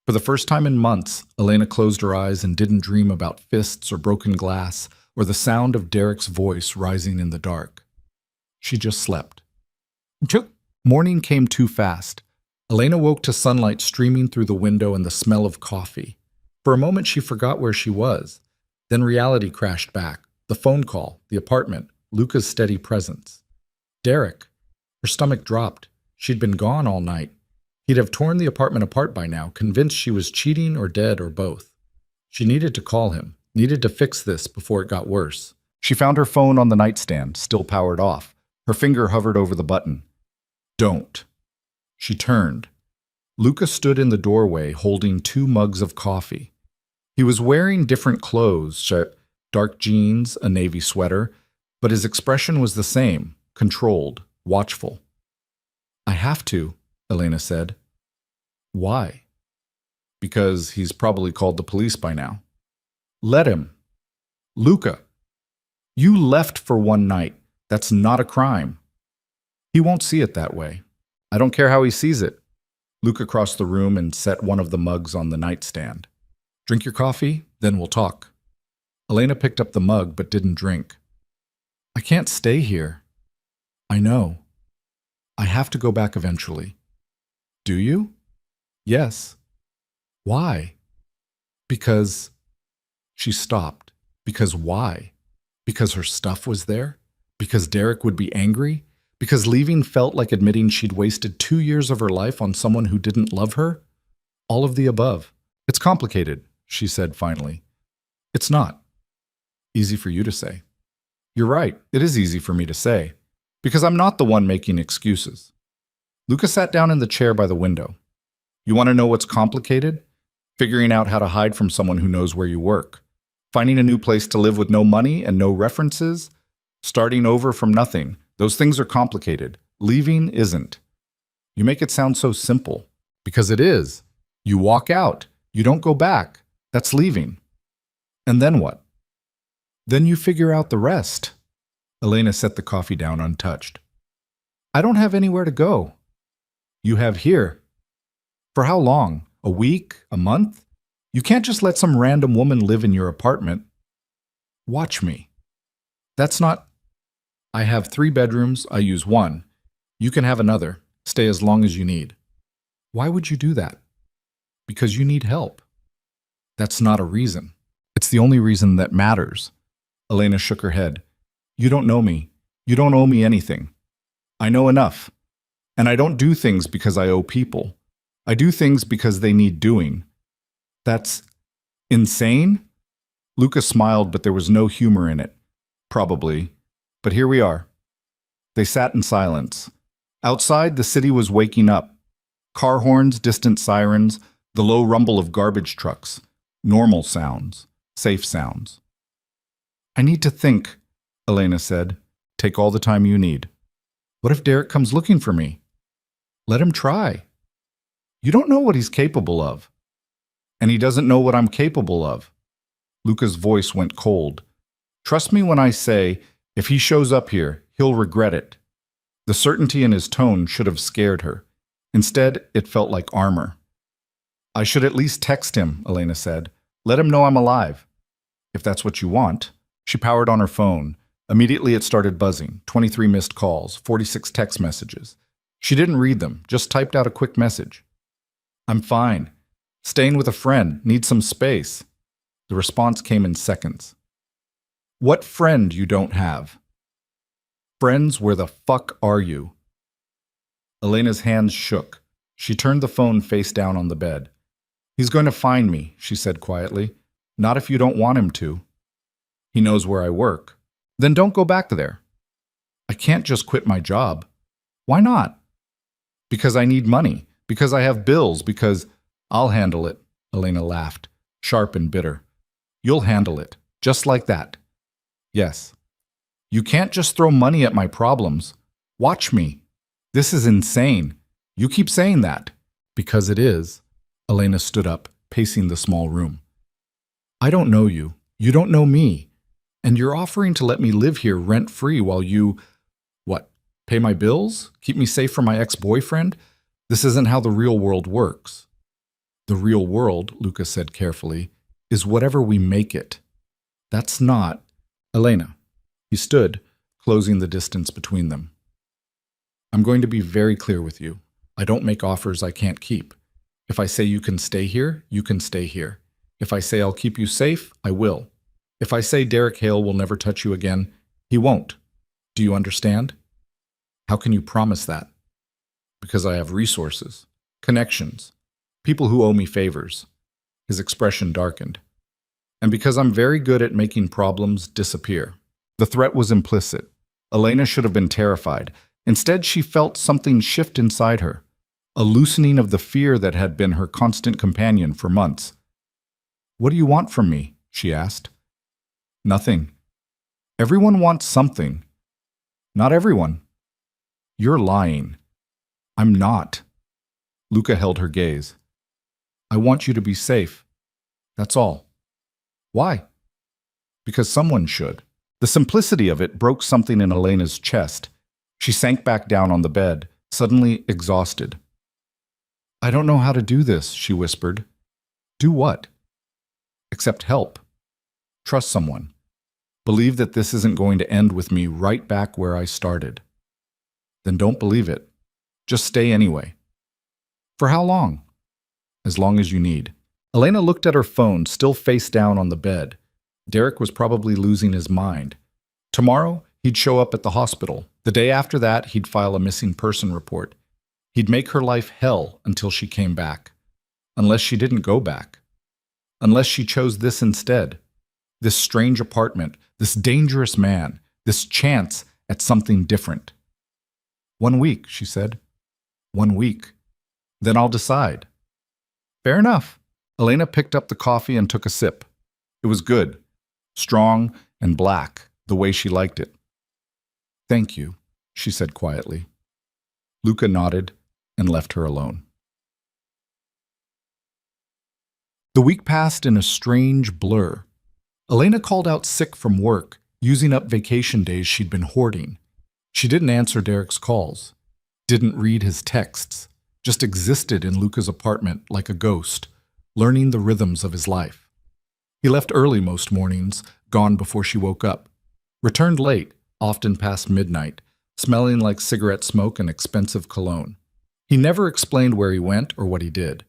For the first time in months, Elena closed her eyes and didn't dream about fists or broken glass or the sound of Derek's voice rising in the dark. She just slept. Morning came too fast. Elena woke to sunlight streaming through the window and the smell of coffee. For a moment, she forgot where she was. Then reality crashed back. The phone call, the apartment, Luca's steady presence. Derek. Her stomach dropped. She'd been gone all night. He'd have torn the apartment apart by now, convinced she was cheating or dead or both. She needed to call him, needed to fix this before it got worse. She found her phone on the nightstand, still powered off. Her finger hovered over the button. Don't. She turned. Luca stood in the doorway holding 2 mugs of coffee. He was wearing different clothes, dark jeans, a navy sweater, but his expression was the same, controlled, watchful. I have to, Elena said. Why? Because he's probably called the police by now. Let him. Luca, you left for one night. That's not a crime. He won't see it that way. I don't care how he sees it. Luca crossed the room and set one of the mugs on the nightstand. Drink your coffee, then we'll talk. Elena picked up the mug but didn't drink. I can't stay here. I know. I have to go back eventually. Do you? Yes. Why? Because... She stopped. Because why? Because her stuff was there? Because Derek would be angry? Because leaving felt like admitting she'd wasted 2 years of her life on someone who didn't love her? All of the above. It's complicated, she said finally. It's not. Easy for you to say. You're right, it is easy for me to say. Because I'm not the one making excuses. Luca sat down in the chair by the window. You want to know what's complicated? Figuring out how to hide from someone who knows where you work. Finding a new place to live with no money and no references. Starting over from nothing. Those things are complicated. Leaving isn't. You make it sound so simple. Because it is. You walk out. You don't go back. That's leaving. And then what? Then you figure out the rest. Elena set the coffee down untouched. I don't have anywhere to go. You have here. For how long? A week? A month? You can't just let some random woman live in your apartment. Watch me. That's not... I have 3 bedrooms. I use 1. You can have another. Stay as long as you need. Why would you do that? Because you need help. That's not a reason. It's the only reason that matters. Elena shook her head. You don't know me. You don't owe me anything. I know enough. And I don't do things because I owe people. I do things because they need doing. That's insane? Luca smiled, but there was no humor in it. Probably. But here we are. They sat in silence. Outside, the city was waking up. Car horns, distant sirens, the low rumble of garbage trucks. Normal sounds. Safe sounds. I need to think, Elena said. Take all the time you need. What if Derek comes looking for me? Let him try. You don't know what he's capable of. And he doesn't know what I'm capable of. Luca's voice went cold. Trust me when I say, if he shows up here, he'll regret it. The certainty in his tone should have scared her. Instead, it felt like armor. I should at least text him, Elena said. Let him know I'm alive. If that's what you want. She powered on her phone. Immediately it started buzzing. 23 missed calls, 46 text messages. She didn't read them, just typed out a quick message. I'm fine. Staying with a friend. Need some space. The response came in seconds. What friend you don't have? Friends, where the fuck are you? Elena's hands shook. She turned the phone face down on the bed. He's going to find me, she said quietly. Not if you don't want him to. He knows where I work. Then don't go back there. I can't just quit my job. Why not? Because I need money. Because I have bills. Because I'll handle it, Elena laughed, sharp and bitter. You'll handle it, just like that. Yes. You can't just throw money at my problems. Watch me. This is insane. You keep saying that. Because it is. Elena stood up, pacing the small room. I don't know you. You don't know me. And you're offering to let me live here rent-free while you... What? Pay my bills? Keep me safe from my ex-boyfriend? This isn't how the real world works. The real world, Luca said carefully, is whatever we make it. That's not... Elena. He stood, closing the distance between them. I'm going to be very clear with you. I don't make offers I can't keep. If I say you can stay here, you can stay here. If I say I'll keep you safe, I will. If I say Derek Hale will never touch you again, he won't. Do you understand? How can you promise that? Because I have resources, connections, people who owe me favors. His expression darkened. And because I'm very good at making problems disappear. The threat was implicit. Elena should have been terrified. Instead, she felt something shift inside her. a loosening of the fear that had been her constant companion for months. "What do you want from me?" she asked. "Nothing. Everyone wants something." "Not everyone." "You're lying." "I'm not." Luca held her gaze. "I want you to be safe. That's all." "Why?" "Because someone should." The simplicity of it broke something in Elena's chest. She sank back down on the bed, suddenly exhausted. "I don't know how to do this," she whispered. "Do what?" "Accept help. Trust someone. Believe that this isn't going to end with me right back where I started." "Then don't believe it. Just stay anyway." "For how long?" "As long as you need." Elena looked at her phone, still face down on the bed. Derek was probably losing his mind. Tomorrow, he'd show up at the hospital. The day after that, he'd file a missing person report. He'd make her life hell until she came back. Unless she didn't go back. Unless she chose this instead. This strange apartment, this dangerous man, this chance at something different. "1 week," she said. 1 week. Then I'll decide." "Fair enough." Elena picked up the coffee and took a sip. It was good. Strong and black, the way she liked it. "Thank you," she said quietly. Luca nodded and left her alone. The week passed in a strange blur. Elena called out sick from work, using up vacation days she'd been hoarding. She didn't answer Derek's calls, didn't read his texts, just existed in Luca's apartment like a ghost, learning the rhythms of his life. He left early most mornings, gone before she woke up. Returned late, often past midnight, smelling like cigarette smoke and expensive cologne. He never explained where he went or what he did.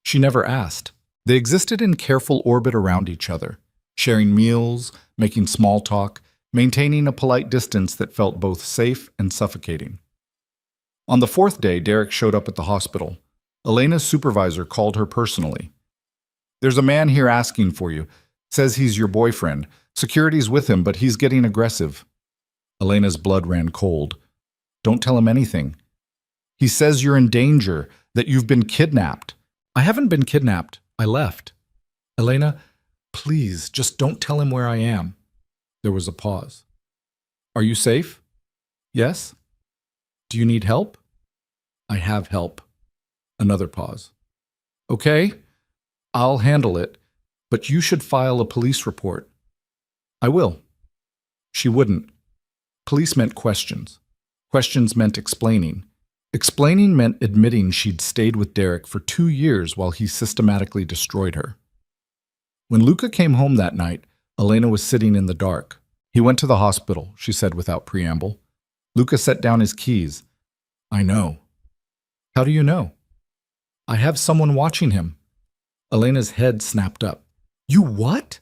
She never asked. They existed in careful orbit around each other, sharing meals, making small talk, maintaining a polite distance that felt both safe and suffocating. On the 4th day, Derek showed up at the hospital. Elena's supervisor called her personally. "There's a man here asking for you. Says he's your boyfriend. Security's with him, but he's getting aggressive." Elena's blood ran cold. "Don't tell him anything. He says you're in danger, that you've been kidnapped." "I haven't been kidnapped. I left." "Elena, please, just don't tell him where I am." There was a pause. "Are you safe?" "Yes." "Do you need help?" "I have help." Another pause. "Okay, I'll handle it, but you should file a police report." "I will." She wouldn't. Police meant questions. Questions meant explaining. Explaining meant admitting she'd stayed with Derek for 2 years while he systematically destroyed her. When Luca came home that night, Elena was sitting in the dark. "He went to the hospital," she said without preamble. Luca set down his keys. "I know." "How do you know?" "I have someone watching him." Elena's head snapped up. "You what?"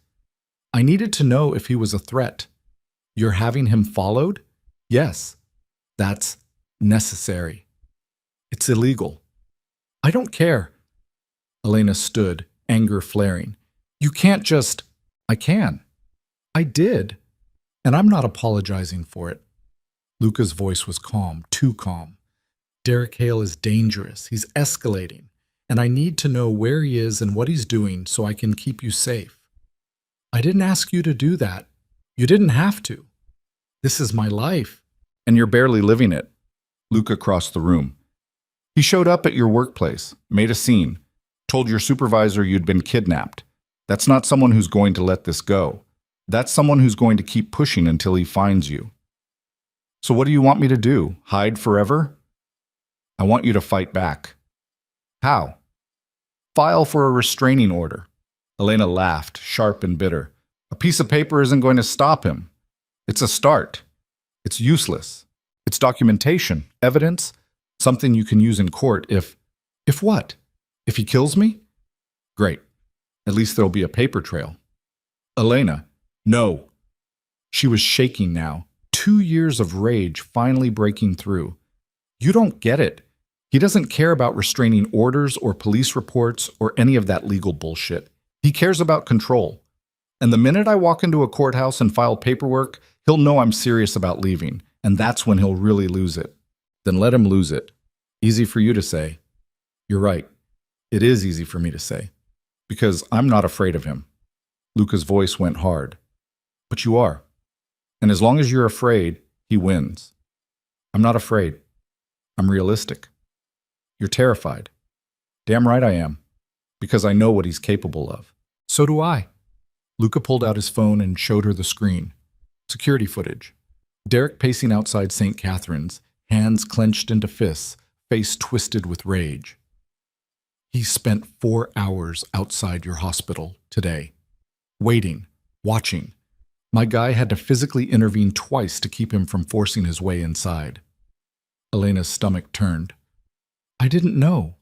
"I needed to know if he was a threat." "You're having him followed?" "Yes." "That's necessary." "It's illegal." "I don't care." Elena stood, anger flaring. "You can't just—" "I can. I did. And I'm not apologizing for it." Luca's voice was calm, too calm. "Derek Hale is dangerous. He's escalating. And I need to know where he is and what he's doing so I can keep you safe." "I didn't ask you to do that. You didn't have to. This is my life." "And you're barely living it." Luca crossed the room. "He showed up at your workplace, made a scene, told your supervisor you'd been kidnapped. That's not someone who's going to let this go. That's someone who's going to keep pushing until he finds you." "So what do you want me to do? Hide forever?" "I want you to fight back." "How?" "File for a restraining order." Elena laughed, sharp and bitter. "A piece of paper isn't going to stop him. It's a start. It's useless. It's documentation, evidence, something you can use in court if— If what? If he kills me? Great. At least there'll be a paper trail." "Elena, no." She was shaking now, 2 years of rage finally breaking through. "You don't get it. He doesn't care about restraining orders or police reports or any of that legal bullshit. He cares about control. And the minute I walk into a courthouse and file paperwork, he'll know I'm serious about leaving, and that's when he'll really lose it. Then let him lose it. Easy for you to say. You're right. It is easy for me to say. Because I'm not afraid of him. Luca's voice went hard. But you are. And as long as you're afraid, he wins. I'm not afraid. I'm realistic. You're terrified. Damn right I am. Because I know what he's capable of. So do I. Luca pulled out his phone and showed her the screen. Security footage. Derek pacing outside St. Catherine's, hands clenched into fists, face twisted with rage. He spent 4 hours outside your hospital today. Waiting. Watching. My guy had to physically intervene twice to keep him from forcing his way inside. Elena's stomach turned. I didn't know.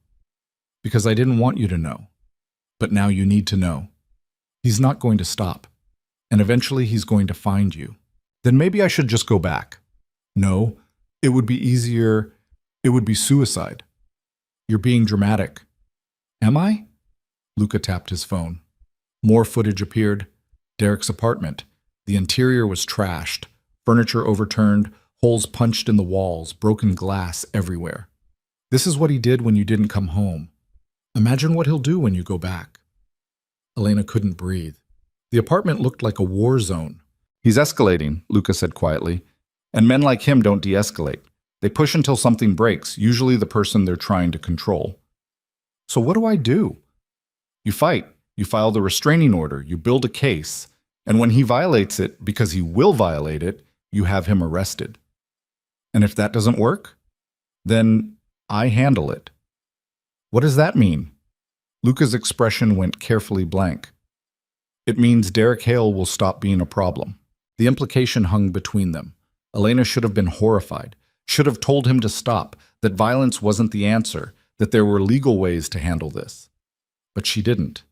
Because I didn't want you to know. But now you need to know. He's not going to stop. And eventually he's going to find you. Then maybe I should just go back. No, it would be easier. It would be suicide. You're being dramatic. Am I? Luca tapped his phone. More footage appeared. Derek's apartment. The interior was trashed. Furniture overturned. Holes punched in the walls. Broken glass everywhere. This is what he did when you didn't come home. Imagine what he'll do when you go back. Elena couldn't breathe. The apartment looked like a war zone. He's escalating, Luca said quietly. And men like him don't de-escalate. They push until something breaks, usually the person they're trying to control. So what do I do? You fight. You file the restraining order. You build a case. And when he violates it, because he will violate it, you have him arrested. And if that doesn't work, then I handle it. What does that mean? Luca's expression went carefully blank. It means Derek Hale will stop being a problem. The implication hung between them. Elena should have been horrified, should have told him to stop, that violence wasn't the answer, that there were legal ways to handle this. But she didn't.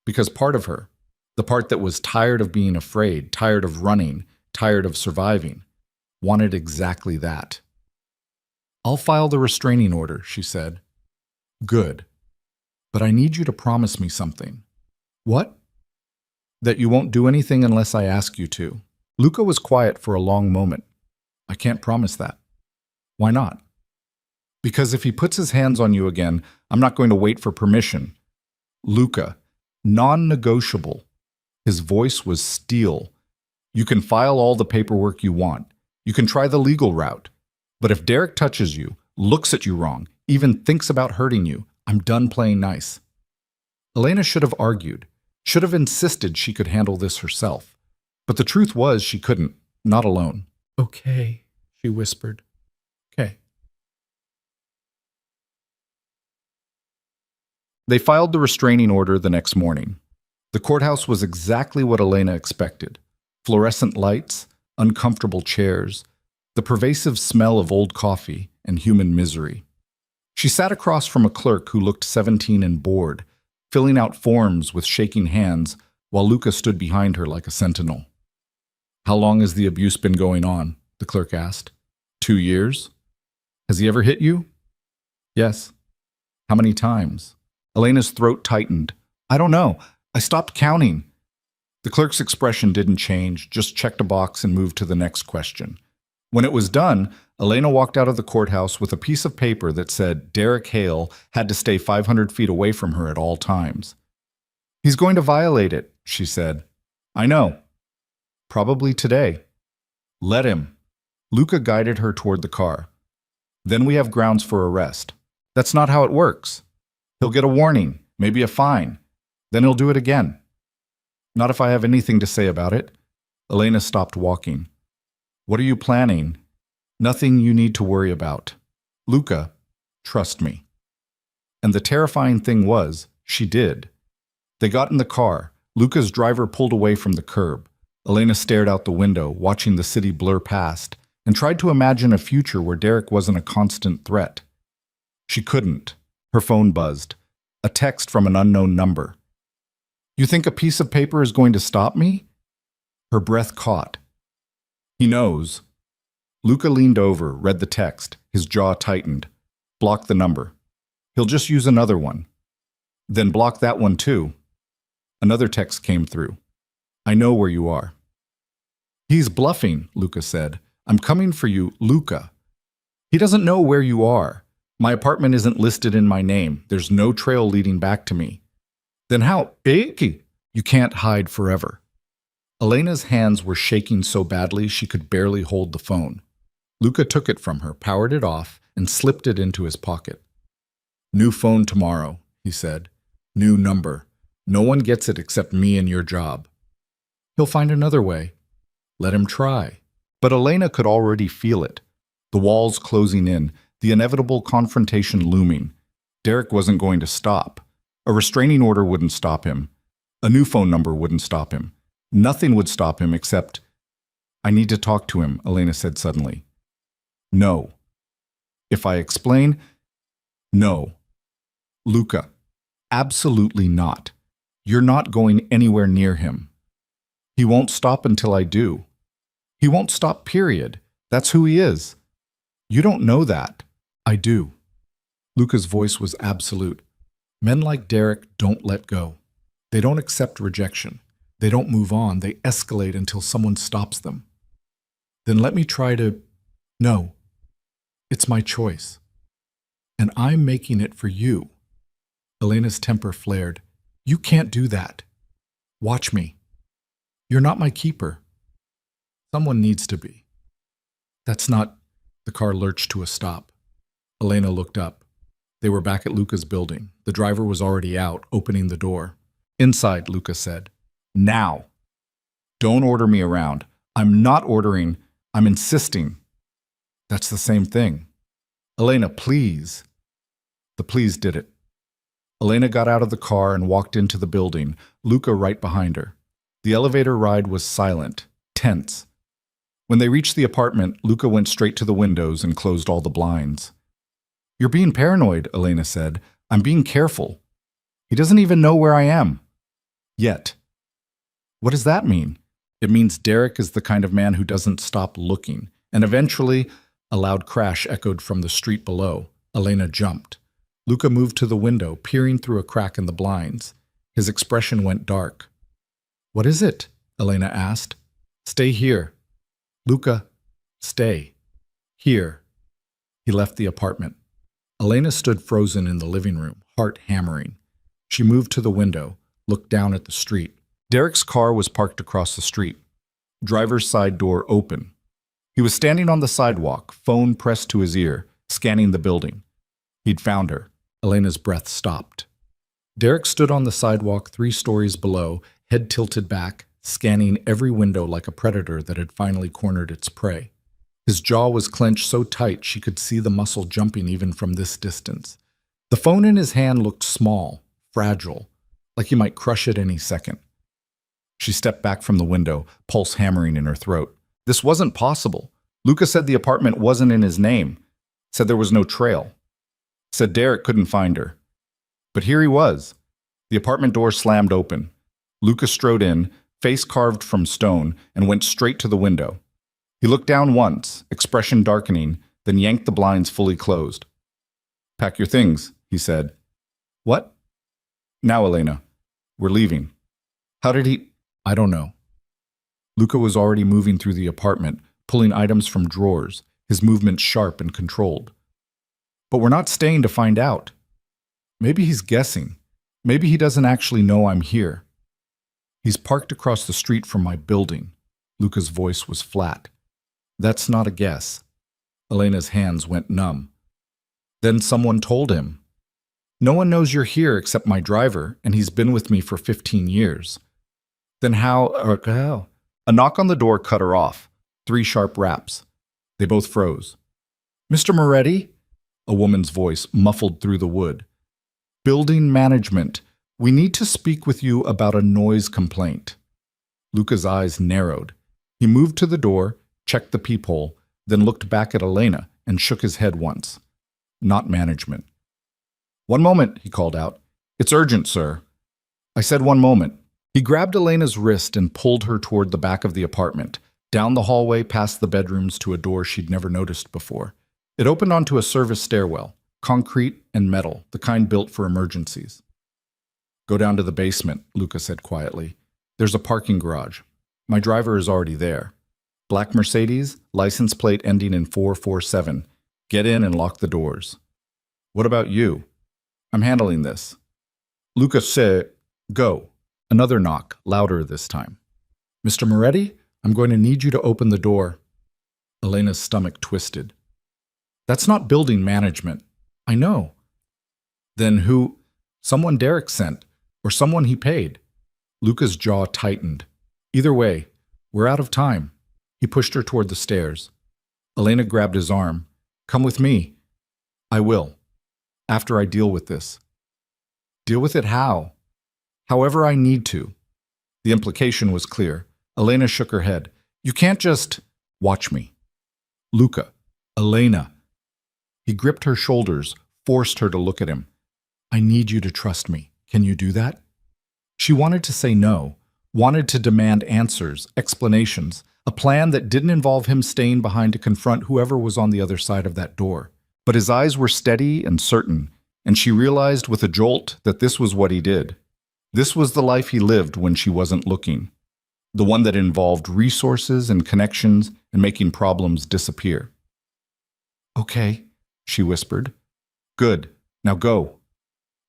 Because part of her, the part that was tired of being afraid, tired of running, tired of surviving, wanted exactly that. I'll file the restraining order, she said. Good. But I need you to promise me something. What? That you won't do anything unless I ask you to. Luca was quiet for a long moment. I can't promise that. Why not? Because if he puts his hands on you again, I'm not going to wait for permission. Luca, non-negotiable. His voice was steel. You can file all the paperwork you want. You can try the legal route. But if Derek touches you, looks at you wrong, even thinks about hurting you, I'm done playing nice. Elena should have argued, should have insisted she could handle this herself. But the truth was she couldn't, not alone. Okay, she whispered. Okay. They filed the restraining order the next morning. The courthouse was exactly what Elena expected. Fluorescent lights, uncomfortable chairs, the pervasive smell of old coffee and human misery. She sat across from a clerk who looked 17 and bored, filling out forms with shaking hands while Luca stood behind her like a sentinel. How long has the abuse been going on? The clerk asked. 2 years? Has he ever hit you? Yes. How many times? Elena's throat tightened. I don't know. I stopped counting. The clerk's expression didn't change, just checked a box and moved to the next question. When it was done, Elena walked out of the courthouse with a piece of paper that said Derek Hale had to stay 500 feet away from her at all times. He's going to violate it, she said. I know. Probably today. Let him. Luca guided her toward the car. Then we have grounds for arrest. That's not how it works. He'll get a warning, maybe a fine. Then he'll do it again. Not if I have anything to say about it. Elena stopped walking. What are you planning? Nothing you need to worry about. Luca, trust me. And the terrifying thing was, she did. They got in the car. Luca's driver pulled away from the curb. Elena stared out the window, watching the city blur past, and tried to imagine a future where Derek wasn't a constant threat. She couldn't. Her phone buzzed. A text from an unknown number. You think a piece of paper is going to stop me? Her breath caught. He knows. Luca leaned over, read the text. His jaw tightened. Block the number. He'll just use another one. Then block that one too. Another text came through. I know where you are. He's bluffing, Luca said. I'm coming for you, Luca. He doesn't know where you are. My apartment isn't listed in my name. There's no trail leading back to me. Then how? Icky. You can't hide forever. Elena's hands were shaking so badly she could barely hold the phone. Luca took it from her, powered it off, and slipped it into his pocket. New phone tomorrow, he said. New number. No one gets it except me and your job. He'll find another way. Let him try. But Elena could already feel it. The walls closing in, the inevitable confrontation looming. Derek wasn't going to stop. A restraining order wouldn't stop him. A new phone number wouldn't stop him. Nothing would stop him except... I need to talk to him, Elena said suddenly. No. If I explain... No. Luca, absolutely not. You're not going anywhere near him. He won't stop until I do. He won't stop, period. That's who he is. You don't know that. I do. Luca's voice was absolute. Men like Derek don't let go. They don't accept rejection. They don't move on. They escalate until someone stops them. Then let me try to... No. It's my choice. And I'm making it for you. Elena's temper flared. You can't do that. Watch me. You're not my keeper. Someone needs to be. That's not... The car lurched to a stop. Elena looked up. They were back at Luca's building. The driver was already out, opening the door. Inside, Luca said. Now. Don't order me around. I'm not ordering. I'm insisting. That's the same thing. Elena, please. The please did it. Elena got out of the car and walked into the building, Luca right behind her. The elevator ride was silent, tense. When they reached the apartment, Luca went straight to the windows and closed all the blinds. You're being paranoid, Elena said. I'm being careful. He doesn't even know where I am. Yet. What does that mean? It means Derek is the kind of man who doesn't stop looking. And eventually, a loud crash echoed from the street below. Elena jumped. Luca moved to the window, peering through a crack in the blinds. His expression went dark. What is it? Elena asked. Stay here. Luca, stay. Here. He left the apartment. Elena stood frozen in the living room, heart hammering. She moved to the window, looked down at the street. Derek's car was parked across the street. Driver's side door open. He was standing on the sidewalk, phone pressed to his ear, scanning the building. He'd found her. Elena's breath stopped. Derek stood on the sidewalk 3 stories below, head tilted back, scanning every window like a predator that had finally cornered its prey. His jaw was clenched so tight she could see the muscle jumping even from this distance. The phone in his hand looked small, fragile, like he might crush it any second. She stepped back from the window, pulse hammering in her throat. This wasn't possible. Luca said the apartment wasn't in his name, said there was no trail, said Derek couldn't find her. But here he was. The apartment door slammed open. Luca strode in, face carved from stone, and went straight to the window. He looked down once, expression darkening, then yanked the blinds fully closed. Pack your things, he said. What? Now, Elena. We're leaving. How did he... I don't know. Luca was already moving through the apartment, pulling items from drawers, his movements sharp and controlled. But we're not staying to find out. Maybe he's guessing. Maybe he doesn't actually know I'm here. He's parked across the street from my building. Luca's voice was flat. That's not a guess. Elena's hands went numb. Then someone told him. No one knows you're here except my driver, and he's been with me for 15 years. Then how? A knock on the door cut her off. 3 sharp raps. They both froze. Mr. Moretti? A woman's voice muffled through the wood. Building management. We need to speak with you about a noise complaint. Luca's eyes narrowed. He moved to the door, checked the peephole, then looked back at Elena and shook his head once. Not management. 1 moment, he called out. It's urgent, sir. I said 1 moment. He grabbed Elena's wrist and pulled her toward the back of the apartment, down the hallway past the bedrooms to a door she'd never noticed before. It opened onto a service stairwell, concrete and metal, the kind built for emergencies. Go down to the basement, Luca said quietly. There's a parking garage. My driver is already there. Black Mercedes, license plate ending in 447. Get in and lock the doors. What about you? I'm handling this. Luca said, go. Another knock, louder this time. Mr. Moretti, I'm going to need you to open the door. Elena's stomach twisted. That's not building management. I know. Then who? Someone Derek sent, or someone he paid. Luca's jaw tightened. Either way, we're out of time. He pushed her toward the stairs. Elena grabbed his arm. Come with me. I will. After I deal with this. Deal with it how? However I need to. The implication was clear. Elena shook her head. You can't just watch me. Luca. Elena. He gripped her shoulders, forced her to look at him. I need you to trust me. Can you do that? She wanted to say no, wanted to demand answers, explanations, a plan that didn't involve him staying behind to confront whoever was on the other side of that door. But his eyes were steady and certain, and she realized with a jolt that this was what he did. This was the life he lived when she wasn't looking. The one that involved resources and connections and making problems disappear. Okay, she whispered. Good, now go.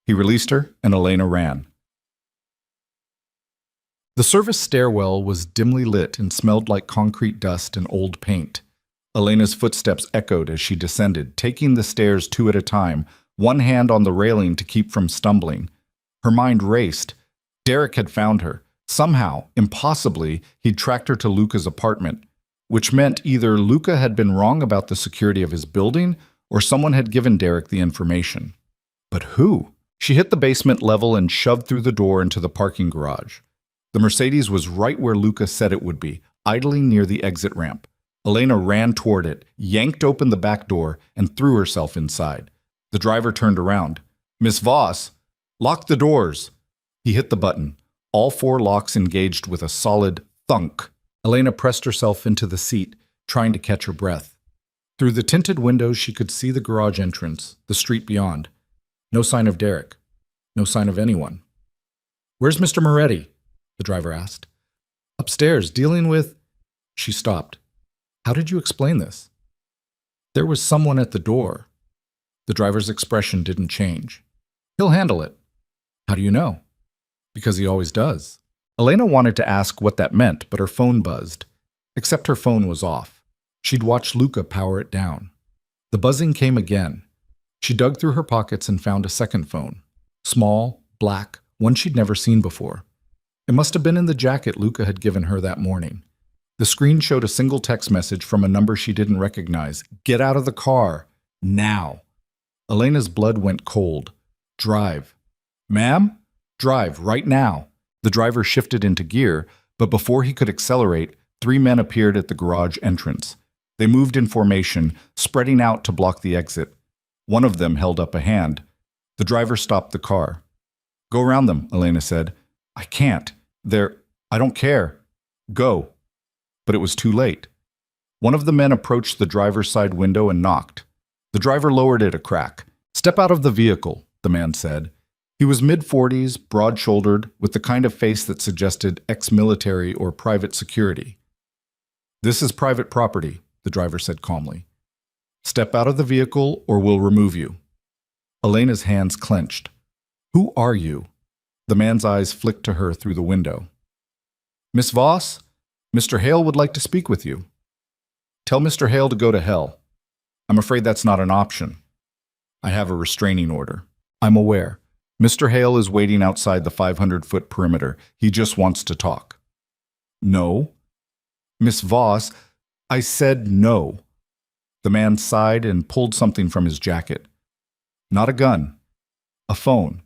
He released her, and Elena ran. The service stairwell was dimly lit and smelled like concrete dust and old paint. Elena's footsteps echoed as she descended, taking the stairs two at a time, one hand on the railing to keep from stumbling. Her mind raced. Derek had found her. Somehow, impossibly, he'd tracked her to Luca's apartment, which meant either Luca had been wrong about the security of his building or someone had given Derek the information. But who? She hit the basement level and shoved through the door into the parking garage. The Mercedes was right where Luca said it would be, idling near the exit ramp. Elena ran toward it, yanked open the back door, and threw herself inside. The driver turned around. Miss Voss, lock the doors. He hit the button. All four locks engaged with a solid thunk. Elena pressed herself into the seat, trying to catch her breath. Through the tinted windows, she could see the garage entrance, the street beyond. No sign of Derek. No sign of anyone. Where's Mr. Moretti? The driver asked. Upstairs, dealing with... She stopped. How did you explain this? There was someone at the door. The driver's expression didn't change. He'll handle it. How do you know? Because he always does. Elena wanted to ask what that meant, but her phone buzzed. Except her phone was off. She'd watched Luca power it down. The buzzing came again. She dug through her pockets and found a second phone. Small, black, one she'd never seen before. It must have been in the jacket Luca had given her that morning. The screen showed a single text message from a number she didn't recognize. Get out of the car. Now. Elena's blood went cold. Drive. Ma'am? Drive, right now. The driver shifted into gear, but before he could accelerate, 3 men appeared at the garage entrance. They moved in formation, spreading out to block the exit. One of them held up a hand. The driver stopped the car. Go around them, Elena said. I can't. I don't care. Go. But it was too late. One of the men approached the driver's side window and knocked. The driver lowered it a crack. Step out of the vehicle, the man said. He was mid-40s, broad-shouldered, with the kind of face that suggested ex-military or private security. This is private property, the driver said calmly. Step out of the vehicle or we'll remove you. Elena's hands clenched. Who are you? The man's eyes flicked to her through the window. Miss Voss, Mr. Hale would like to speak with you. Tell Mr. Hale to go to hell. I'm afraid that's not an option. I have a restraining order. I'm aware. Mr. Hale is waiting outside the 500-foot perimeter. He just wants to talk. No. Miss Voss, I said no. The man sighed and pulled something from his jacket. Not a gun. A phone.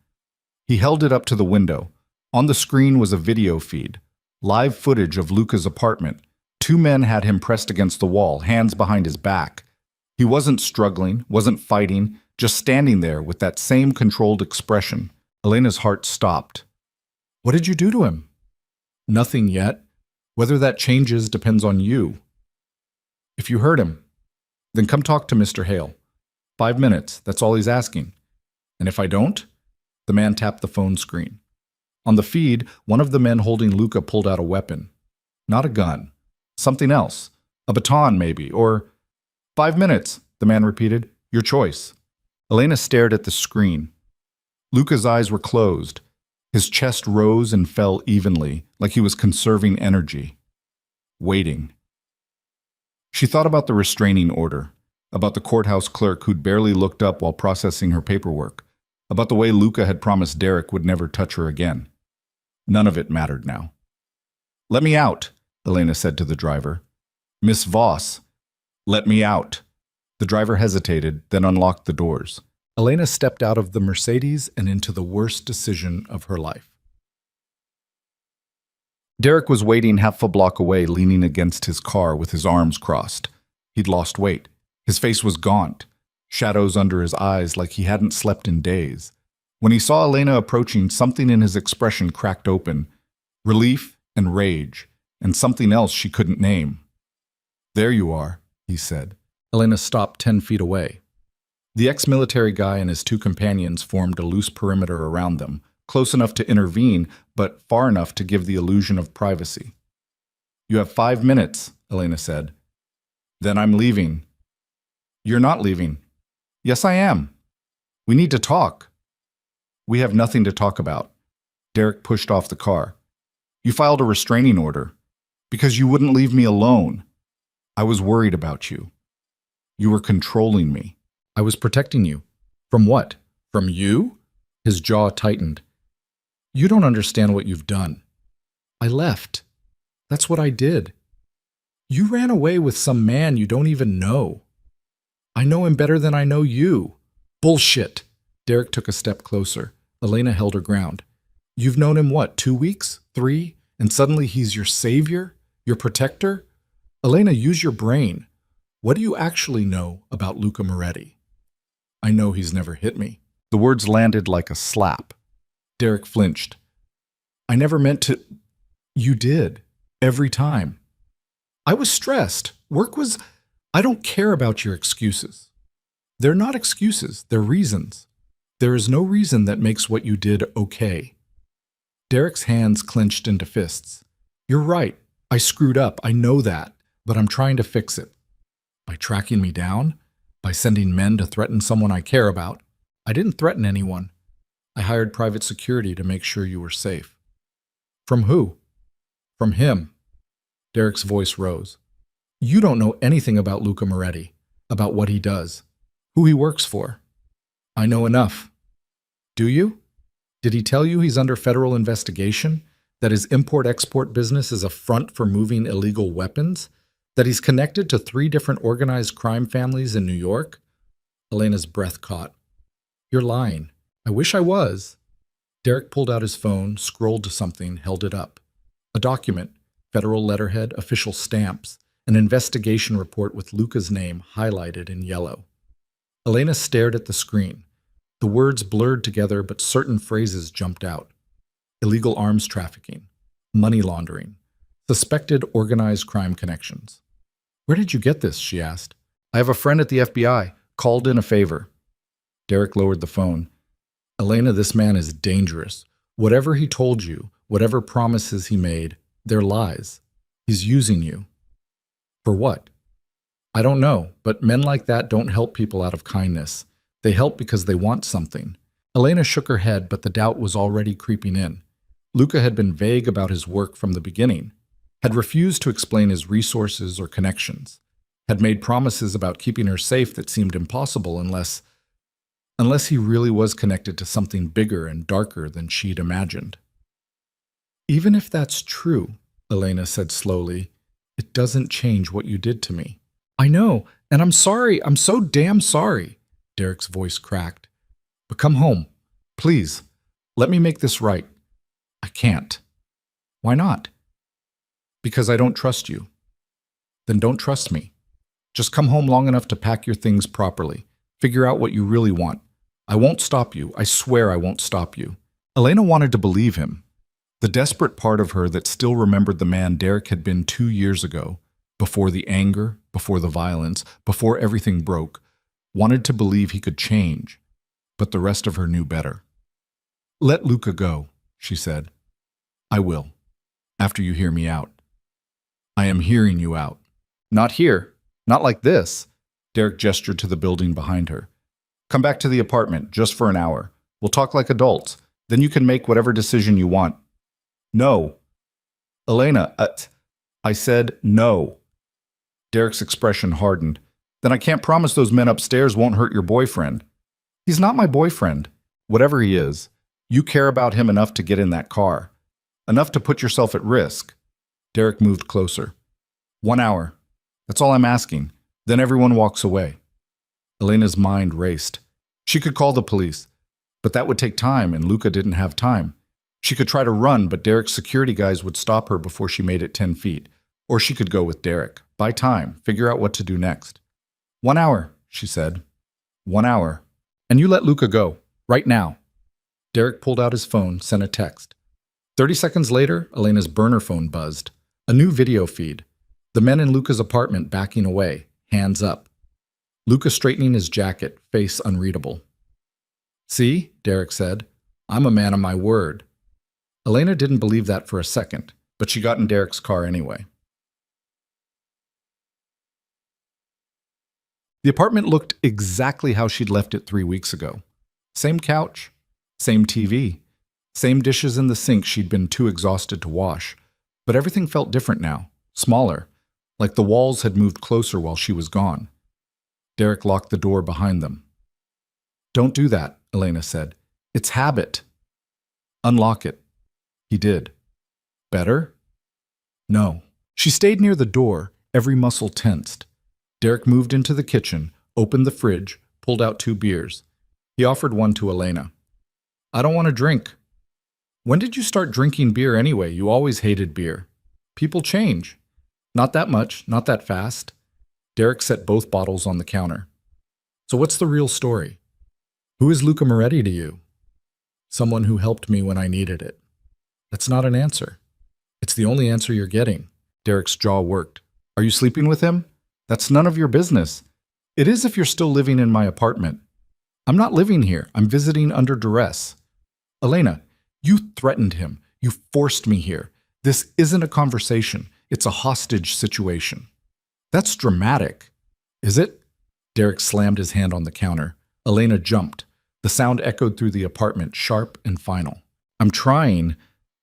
He held it up to the window. On the screen was a video feed. Live footage of Luca's apartment. 2 men had him pressed against the wall, hands behind his back. He wasn't struggling, wasn't fighting, just standing there with that same controlled expression. Elena's heart stopped. What did you do to him? Nothing yet. Whether that changes depends on you. If you hurt him, then come talk to Mr. Hale. 5 minutes, that's all he's asking. And if I don't? The man tapped the phone screen. On the feed, one of the men holding Luca pulled out a weapon. Not a gun. Something else. A baton, maybe, or... 5 minutes, the man repeated. Your choice. Elena stared at the screen. Luca's eyes were closed. His chest rose and fell evenly, like he was conserving energy. Waiting. She thought about the restraining order, about the courthouse clerk who'd barely looked up while processing her paperwork, about the way Luca had promised Derek would never touch her again. None of it mattered now. "Let me out," Elena said to the driver. "Miss Voss, let me out." The driver hesitated, then unlocked the doors. Elena stepped out of the Mercedes and into the worst decision of her life. Derek was waiting half a block away, leaning against his car with his arms crossed. He'd lost weight. His face was gaunt, shadows under his eyes like he hadn't slept in days. When he saw Elena approaching, something in his expression cracked open. Relief and rage, and something else she couldn't name. "There you are," he said. Elena stopped 10 feet away. The ex-military guy and his two companions formed a loose perimeter around them, close enough to intervene, but far enough to give the illusion of privacy. "You have 5 minutes," Elena said. "Then I'm leaving." "You're not leaving." "Yes, I am. We need to talk." "We have nothing to talk about." Derek pushed off the car. "You filed a restraining order because you wouldn't leave me alone. I was worried about you. You were controlling me." "I was protecting you. From what? From you?" His jaw tightened. "You don't understand what you've done. I left. That's what I did. You ran away with some man you don't even know. I know him better than I know you." "Bullshit." Derek took a step closer. Elena held her ground. "You've known him what, 2 weeks? 3? And suddenly he's your savior? Your protector? Elena, use your brain. What do you actually know about Luca Moretti?" "I know he's never hit me." The words landed like a slap. Derek flinched. "I never meant to." "You did. Every time. I was stressed. Work was. I don't care about your excuses. They're not excuses, they're reasons. There is no reason that makes what you did okay." Derek's hands clenched into fists. "You're right. I screwed up. I know that. But I'm trying to fix it. By tracking me down? By sending men to threaten someone I care about? I didn't threaten anyone. I hired private security to make sure you were safe." "From who?" "From him." Derek's voice rose. "You don't know anything about Luca Moretti, about what he does, who he works for." "I know enough." "Do you? Did he tell you he's under federal investigation? That his import-export business is a front for moving illegal weapons? That he's connected to 3 different organized crime families in New York?" Elena's breath caught. "You're lying." "I wish I was." Derek pulled out his phone, scrolled to something, held it up. A document, federal letterhead, official stamps, an investigation report with Luca's name highlighted in yellow. Elena stared at the screen. The words blurred together, but certain phrases jumped out. Illegal arms trafficking, money laundering, suspected organized crime connections. "Where did you get this?" she asked. "I have a friend at the FBI. Called in a favor." Derek lowered the phone. "Elena, this man is dangerous. Whatever he told you, whatever promises he made, they're lies. He's using you." "For what?" "I don't know, but men like that don't help people out of kindness. They help because they want something." Elena shook her head, but the doubt was already creeping in. Luca had been vague about his work from the beginning, had refused to explain his resources or connections, had made promises about keeping her safe that seemed impossible unless he really was connected to something bigger and darker than she'd imagined. "Even if that's true," Elena said slowly, "it doesn't change what you did to me." "I know, and I'm sorry. I'm so damn sorry." Derek's voice cracked. "But come home. Please. Let me make this right." "I can't." "Why not?" "Because I don't trust you." "Then don't trust me. Just come home long enough to pack your things properly. Figure out what you really want. I won't stop you. I swear I won't stop you." Elena wanted to believe him. The desperate part of her that still remembered the man Derek had been 2 years ago, before the anger, before the violence, before everything broke, wanted to believe he could change, but the rest of her knew better. "Let Luca go," she said. "I will, after you hear me out." "I am hearing you out." "Not here. Not like this." Derek gestured to the building behind her. Come back to the apartment, just for an hour. We'll talk like adults. Then you can make whatever decision you want. No. Elena, I said no. Derek's expression hardened. Then I can't promise those men upstairs won't hurt your boyfriend. He's not my boyfriend. Whatever he is, you care about him enough to get in that car. Enough to put yourself at risk. Derek moved closer. 1 hour. That's all I'm asking. Then everyone walks away. Elena's mind raced. She could call the police, but that would take time, and Luca didn't have time. She could try to run, but Derek's security guys would stop her before she made it 10 feet. Or she could go with Derek. Buy time. Figure out what to do next. 1 hour, she said. 1 hour. And you let Luca go. Right now. Derek pulled out his phone, sent a text. 30 seconds later, Elena's burner phone buzzed. A new video feed. The men in Luca's apartment backing away, hands up. Luca straightening his jacket, face unreadable. See, Derek said. I'm a man of my word. Elena didn't believe that for a second, but she got in Derek's car anyway. The apartment looked exactly how she'd left it 3 weeks ago. Same couch, same TV, same dishes in the sink she'd been too exhausted to wash. But everything felt different now, smaller, like the walls had moved closer while she was gone. Derek locked the door behind them. Don't do that, Elena said. It's habit. Unlock it. He did. Better? No. She stayed near the door, every muscle tensed. Derek moved into the kitchen, opened the fridge, pulled out 2 beers. He offered one to Elena. I don't want to drink. When did you start drinking beer anyway? You always hated beer. People change. Not that much, not that fast. Derek set both bottles on the counter. So what's the real story? Who is Luca Moretti to you? Someone who helped me when I needed it. That's not an answer. It's the only answer you're getting. Derek's jaw worked. Are you sleeping with him? That's none of your business. It is if you're still living in my apartment. I'm not living here. I'm visiting under duress. Elena, you threatened him. You forced me here. This isn't a conversation. It's a hostage situation. That's dramatic. Is it? Derek slammed his hand on the counter. Elena jumped. The sound echoed through the apartment, sharp and final. I'm trying,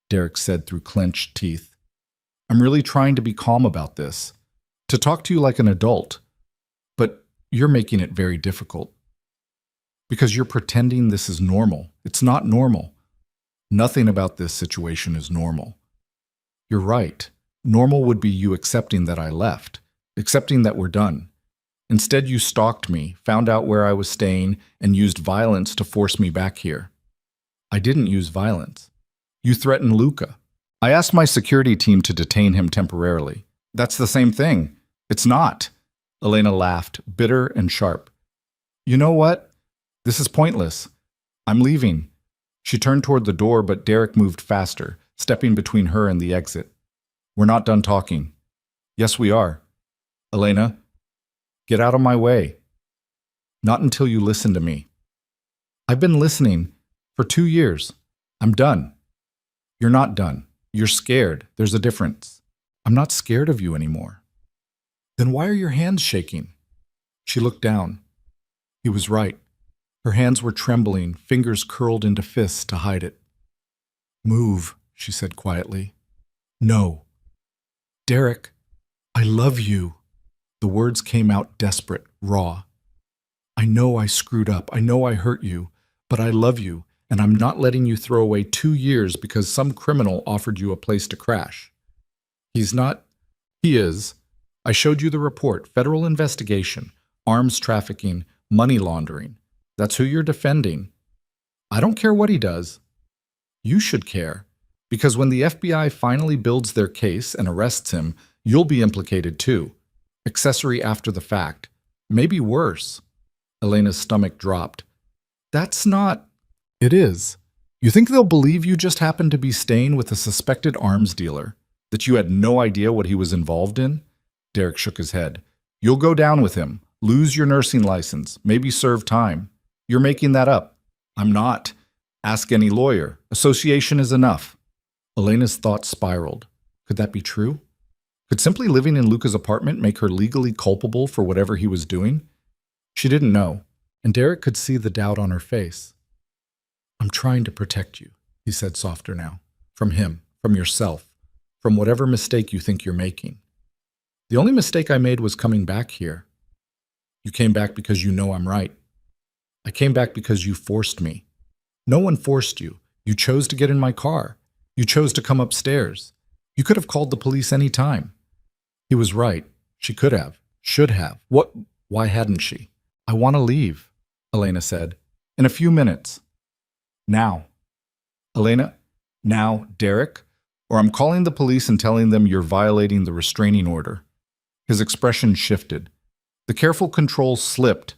Derek said through clenched teeth. I'm really trying to be calm about this. To talk to you like an adult. But you're making it very difficult. Because you're pretending this is normal. It's not normal. Nothing about this situation is normal. You're right. Normal would be you accepting that I left. Accepting that we're done. Instead, you stalked me, found out where I was staying, and used violence to force me back here. I didn't use violence. You threatened Luca. I asked my security team to detain him temporarily. That's the same thing. It's not. Elena laughed, bitter and sharp. You know what? This is pointless. I'm leaving. She turned toward the door, but Derek moved faster, stepping between her and the exit. We're not done talking. Yes, we are. Elena, get out of my way. Not until you listen to me. I've been listening for 2 years. I'm done. You're not done. You're scared. There's a difference. I'm not scared of you anymore. Then why are your hands shaking? She looked down. He was right. Her hands were trembling, fingers curled into fists to hide it. Move, she said quietly. No. Derek, I love you. The words came out desperate, raw. I know I screwed up. I know I hurt you, but I love you, and I'm not letting you throw away 2 years because some criminal offered you a place to crash. He's not. He is. I showed you the report, federal investigation, arms trafficking, money laundering. That's who you're defending. I don't care what he does. You should care, because when the FBI finally builds their case and arrests him, you'll be implicated too. Accessory after the fact. Maybe worse. Elena's stomach dropped. That's not. It is. You think they'll believe you just happened to be staying with a suspected arms dealer? That you had no idea what he was involved in? Derek shook his head. You'll go down with him, lose your nursing license, maybe serve time. You're making that up. I'm not. Ask any lawyer. Association is enough. Elena's thoughts spiraled. Could that be true? Could simply living in Luca's apartment make her legally culpable for whatever he was doing? She didn't know. and Derek could see the doubt on her face. "I'm trying to protect you," he said softer now. "From him, from yourself, from whatever mistake you think you're making. The only mistake I made was coming back here. You came back because you know I'm right. I came back because you forced me. No one forced you. You chose to get in my car. You chose to come upstairs. You could have called the police any time." He was right. She could have. Should have. What? Why hadn't she? "I want to leave," Elena said. "In a few minutes. Now." "Elena, now, Derek, or I'm calling the police and telling them you're violating the restraining order." His expression shifted. The careful control slipped,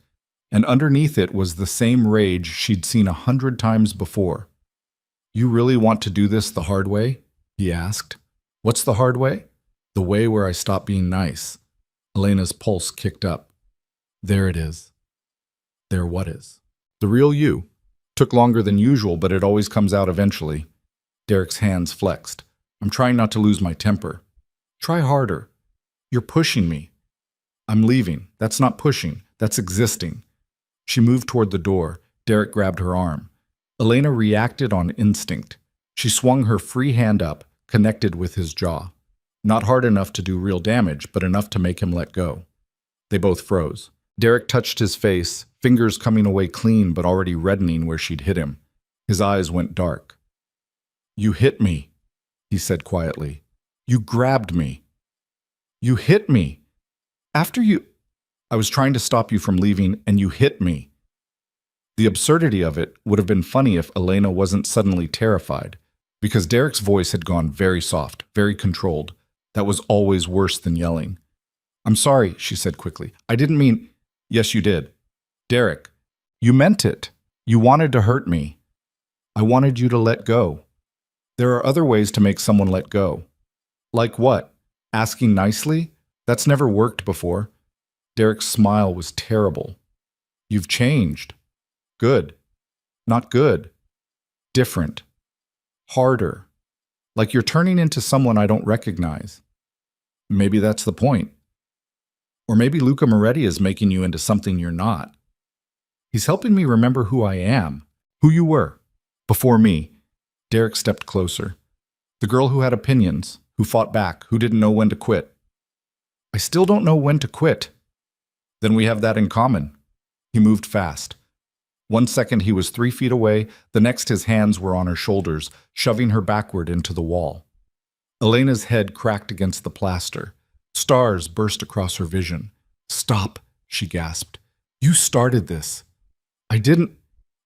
and underneath it was the same rage she'd seen 100 times before. "You really want to do this the hard way?" he asked. "What's the hard way?" "The way where I stop being nice." Elena's pulse kicked up. There it is. There what is? The real you. Took longer than usual, but it always comes out eventually. Derek's hands flexed. "I'm trying not to lose my temper." "Try harder. You're pushing me." "I'm leaving. That's not pushing. That's existing." She moved toward the door. Derek grabbed her arm. Elena reacted on instinct. She swung her free hand up, connected with his jaw. Not hard enough to do real damage, but enough to make him let go. They both froze. Derek touched his face, fingers coming away clean but already reddening where she'd hit him. His eyes went dark. "You hit me," he said quietly. "You grabbed me. You hit me. After you... I was trying to stop you from leaving, and you hit me." The absurdity of it would have been funny if Elena wasn't suddenly terrified, because Derek's voice had gone very soft, very controlled. That was always worse than yelling. "I'm sorry," she said quickly. "I didn't mean..." "Yes, you did. Derek, you meant it. You wanted to hurt me. I wanted you to let go. There are other ways to make someone let go." "Like what? Asking nicely? That's never worked before." Derek's smile was terrible. "You've changed. Good. Not good. Different. Harder. Like you're turning into someone I don't recognize." "Maybe that's the point. Or maybe Luca Moretti is making you into something you're not. He's helping me remember who I am, who you were, before me." Derek stepped closer. "The girl who had opinions, who fought back, who didn't know when to quit." "I still don't know when to quit." "Then we have that in common." He moved fast. 1 second he was 3 feet away, the next his hands were on her shoulders, shoving her backward into the wall. Elena's head cracked against the plaster. Stars burst across her vision. "Stop," she gasped. "You started this." "I didn't."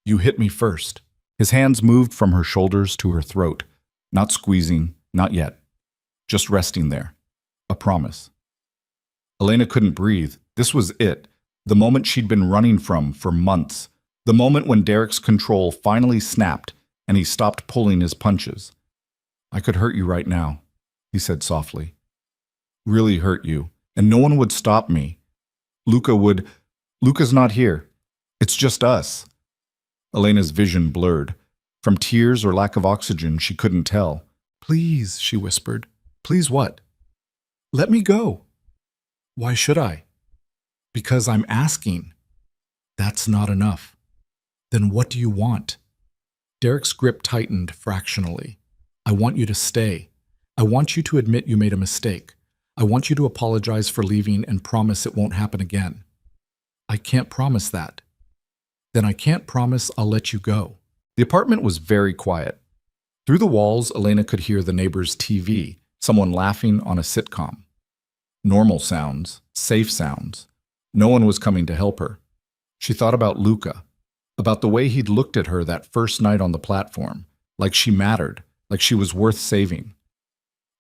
"You hit me first." His hands moved from her shoulders to her throat, not squeezing, not yet. Just resting there. A promise. Elena couldn't breathe. This was it. The moment she'd been running from for months. The moment when Derek's control finally snapped and he stopped pulling his punches. "I could hurt you right now," he said softly. "Really hurt you. And no one would stop me. Luca would. Luca's not here. It's just us." Elena's vision blurred. From tears or lack of oxygen, she couldn't tell. "Please," she whispered. "Please what?" "Let me go." "Why should I?" "Because I'm asking." "That's not enough." "Then what do you want?" Derek's grip tightened fractionally. "I want you to stay. I want you to admit you made a mistake. I want you to apologize for leaving and promise it won't happen again." "I can't promise that." "Then I can't promise I'll let you go." The apartment was very quiet. Through the walls, Elena could hear the neighbor's TV, someone laughing on a sitcom. Normal sounds, safe sounds. No one was coming to help her. She thought about Luca, about the way he'd looked at her that first night on the platform, like she mattered, like she was worth saving.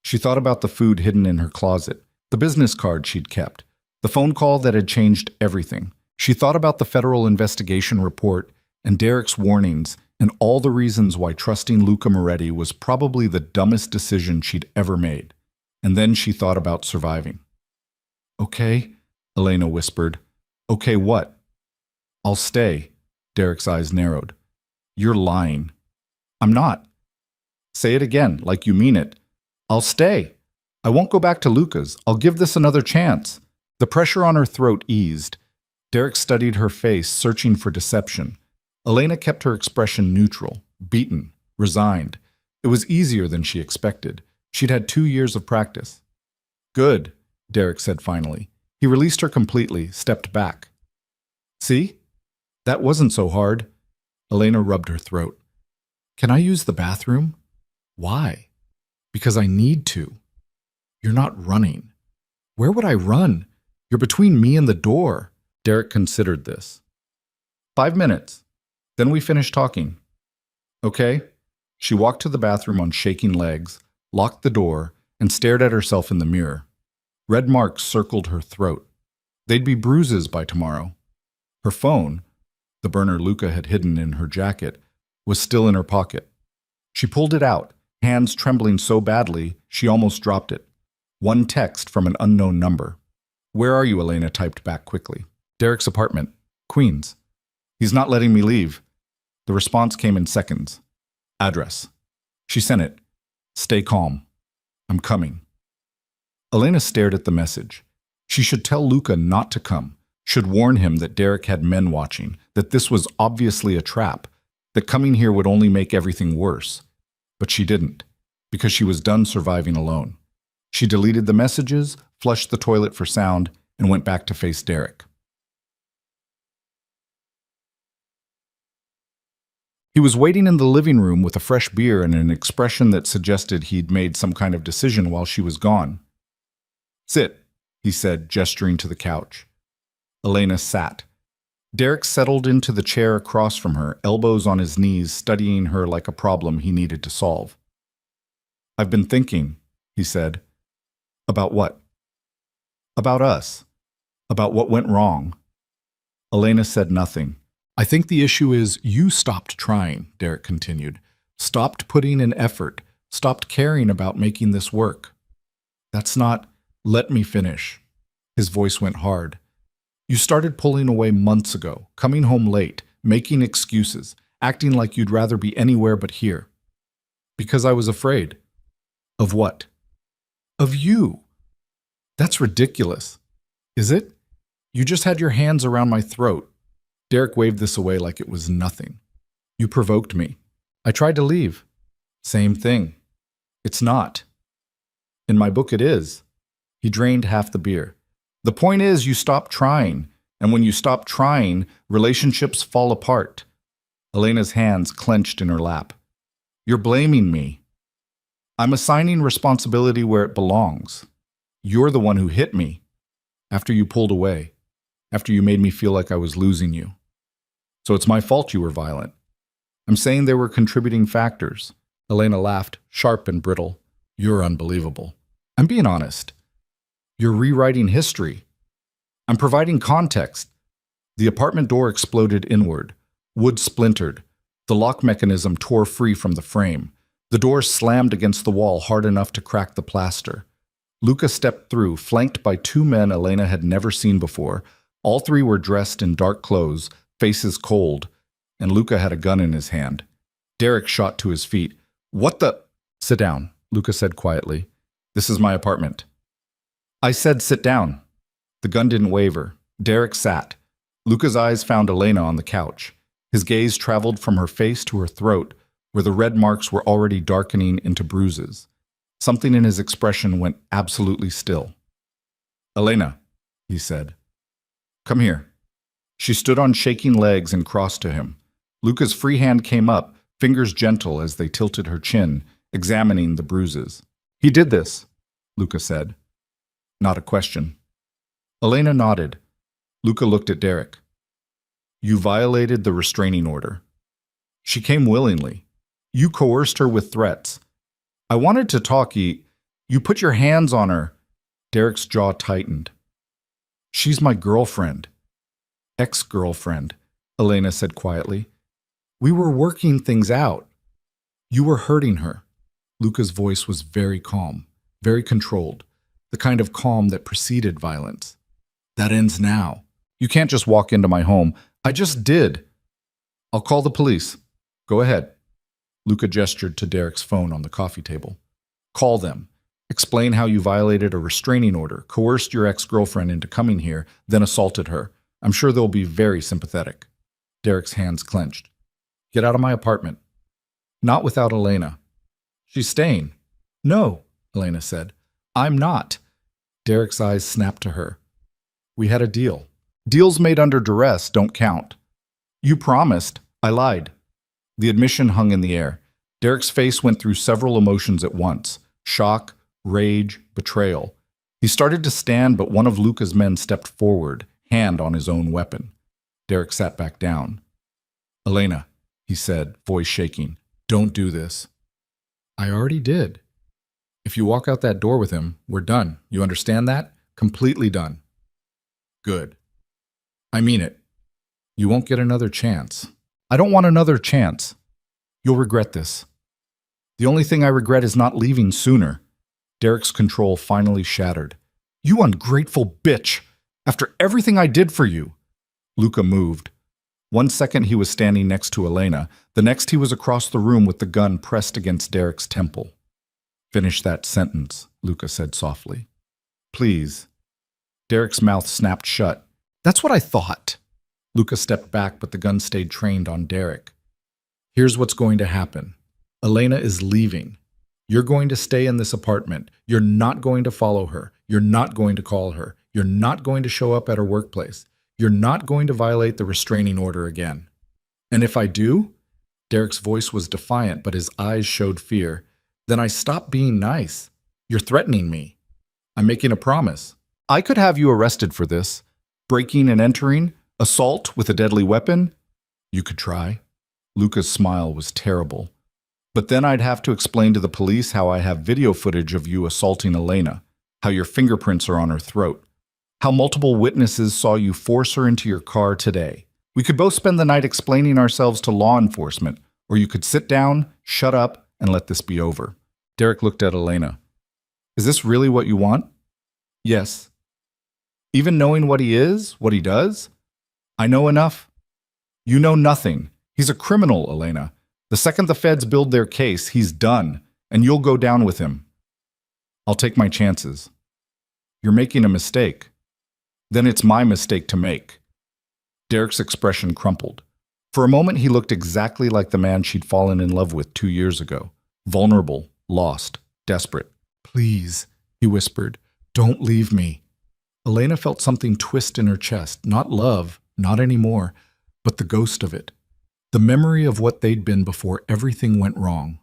She thought about the food hidden in her closet, the business card she'd kept, the phone call that had changed everything. She thought about the federal investigation report and Derek's warnings and all the reasons why trusting Luca Moretti was probably the dumbest decision she'd ever made. And then she thought about surviving. "Okay," Elena whispered. "Okay, what?" "I'll stay." Derek's eyes narrowed. "You're lying." "I'm not." "Say it again, like you mean it." "I'll stay. I won't go back to Luca's. I'll give this another chance." The pressure on her throat eased. Derek studied her face, searching for deception. Elena kept her expression neutral, beaten, resigned. It was easier than she expected. She'd had 2 years of practice. Good, Derek said finally. He released her completely, stepped back. See? That wasn't so hard. Elena rubbed her throat. Can I use the bathroom? Why? Because I need to. You're not running. Where would I run? You're between me and the door. Derek considered this. 5 minutes. Then we finish talking. Okay? She walked to the bathroom on shaking legs, locked the door, and stared at herself in the mirror. Red marks circled her throat. They'd be bruises by tomorrow. Her phone, the burner Luca had hidden in her jacket, was still in her pocket. She pulled it out, hands trembling so badly she almost dropped it. One text from an unknown number. Where are you? Elena typed back quickly. Derek's apartment, Queens. He's not letting me leave. The response came in seconds. Address. She sent it. Stay calm. I'm coming. Elena stared at the message. She should tell Luca not to come, should warn him that Derek had men watching, that this was obviously a trap, that coming here would only make everything worse. But she didn't, because she was done surviving alone. She deleted the messages, flushed the toilet for sound, and went back to face Derek. He was waiting in the living room with a fresh beer and an expression that suggested he'd made some kind of decision while she was gone. Sit, he said, gesturing to the couch. Elena sat. Derek settled into the chair across from her, elbows on his knees, studying her like a problem he needed to solve. I've been thinking, he said. About what? About us. About what went wrong. Elena said nothing. I think the issue is you stopped trying, Derek continued. Stopped putting in effort. Stopped caring about making this work. That's not... Let me finish. His voice went hard. You started pulling away months ago, coming home late, making excuses, acting like you'd rather be anywhere but here. Because I was afraid. Of what? Of you. That's ridiculous. Is it? You just had your hands around my throat. Derek waved this away like it was nothing. You provoked me. I tried to leave. Same thing. It's not. In my book it is. He drained half the beer. The point is you stop trying, and when you stop trying, relationships fall apart. Elena's hands clenched in her lap. You're blaming me. I'm assigning responsibility where it belongs. You're the one who hit me. After you pulled away. After you made me feel like I was losing you. So it's my fault you were violent. I'm saying there were contributing factors. Elena laughed, sharp and brittle. You're unbelievable. I'm being honest. You're rewriting history. I'm providing context. The apartment door exploded inward. Wood splintered. The lock mechanism tore free from the frame. The door slammed against the wall hard enough to crack the plaster. Luca stepped through, flanked by 2 men Elena had never seen before. All 3 were dressed in dark clothes, faces cold, and Luca had a gun in his hand. Derek shot to his feet. What the? Sit down, Luca said quietly. This is my apartment. I said sit down. The gun didn't waver. Derek sat. Luca's eyes found Elena on the couch. His gaze traveled from her face to her throat, where the red marks were already darkening into bruises. Something in his expression went absolutely still. Elena, he said. Come here. She stood on shaking legs and crossed to him. Luca's free hand came up, fingers gentle as they tilted her chin, examining the bruises. He did this, Luca said. Not a question. Elena nodded. Luca looked at Derek. You violated the restraining order. She came willingly. You coerced her with threats. I wanted to talk. You put your hands on her. Derek's jaw tightened. She's my girlfriend. Ex-girlfriend, Elena said quietly. We were working things out. You were hurting her. Luca's voice was very calm, very controlled, the kind of calm that preceded violence. That ends now. You can't just walk into my home. I just did. I'll call the police. Go ahead. Luca gestured to Derek's phone on the coffee table. Call them. Explain how you violated a restraining order, coerced your ex-girlfriend into coming here, then assaulted her. I'm sure they'll be very sympathetic. Derek's hands clenched. Get out of my apartment. Not without Elena. She's staying. No, Elena said. I'm not. Derek's eyes snapped to her. We had a deal. Deals made under duress don't count. You promised. I lied. The admission hung in the air. Derek's face went through several emotions at once. Shock, rage, betrayal. He started to stand, but one of Luca's men stepped forward, hand on his own weapon. Derek sat back down. Elena, he said, voice shaking, don't do this. I already did. If you walk out that door with him, we're done. You understand that? Completely done. Good. I mean it. You won't get another chance. I don't want another chance. You'll regret this. The only thing I regret is not leaving sooner. Derek's control finally shattered. You ungrateful bitch! After everything I did for you! Luca moved. 1 second he was standing next to Elena. The next he was across the room with the gun pressed against Derek's temple. Finish that sentence, Luca said softly. Please. Derek's mouth snapped shut. That's what I thought. Luca stepped back, but the gun stayed trained on Derek. Here's what's going to happen. Elena is leaving. You're going to stay in this apartment. You're not going to follow her. You're not going to call her. You're not going to show up at her workplace. You're not going to violate the restraining order again. And if I do? Derek's voice was defiant, but his eyes showed fear. Then I stop being nice. You're threatening me. I'm making a promise. I could have you arrested for this. Breaking and entering, assault with a deadly weapon. You could try. Luca's smile was terrible. But then I'd have to explain to the police how I have video footage of you assaulting Elena, how your fingerprints are on her throat, how multiple witnesses saw you force her into your car today. We could both spend the night explaining ourselves to law enforcement, or you could sit down, shut up, and let this be over. Derek looked at Elena. Is this really what you want? Yes. Even knowing what he is, what he does? I know enough. You know nothing. He's a criminal, Elena. The second the feds build their case, he's done, and you'll go down with him. I'll take my chances. You're making a mistake. Then it's my mistake to make. Derek's expression crumpled. For a moment, he looked exactly like the man she'd fallen in love with 2 years ago. Vulnerable, lost, desperate. Please, he whispered, don't leave me. Elena felt something twist in her chest. Not love, not anymore, but the ghost of it. The memory of what they'd been before everything went wrong.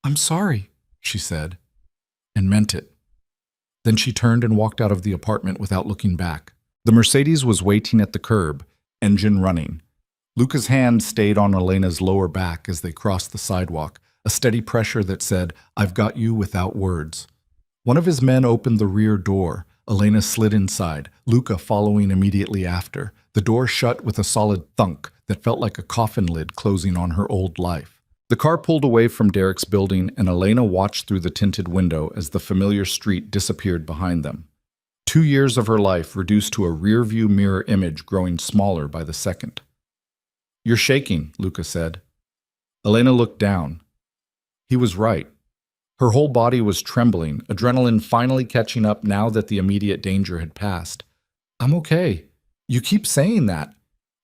I'm sorry, she said, and meant it. Then she turned and walked out of the apartment without looking back. The Mercedes was waiting at the curb, engine running. Luca's hand stayed on Elena's lower back as they crossed the sidewalk, a steady pressure that said, I've got you without words. One of his men opened the rear door. Elena slid inside, Luca following immediately after. The door shut with a solid thunk that felt like a coffin lid closing on her old life. The car pulled away from Derek's building, and Elena watched through the tinted window as the familiar street disappeared behind them. 2 years of her life reduced to a rearview mirror image growing smaller by the second. You're shaking, Luca said. Elena looked down. He was right. Her whole body was trembling, adrenaline finally catching up now that the immediate danger had passed. I'm okay. You keep saying that,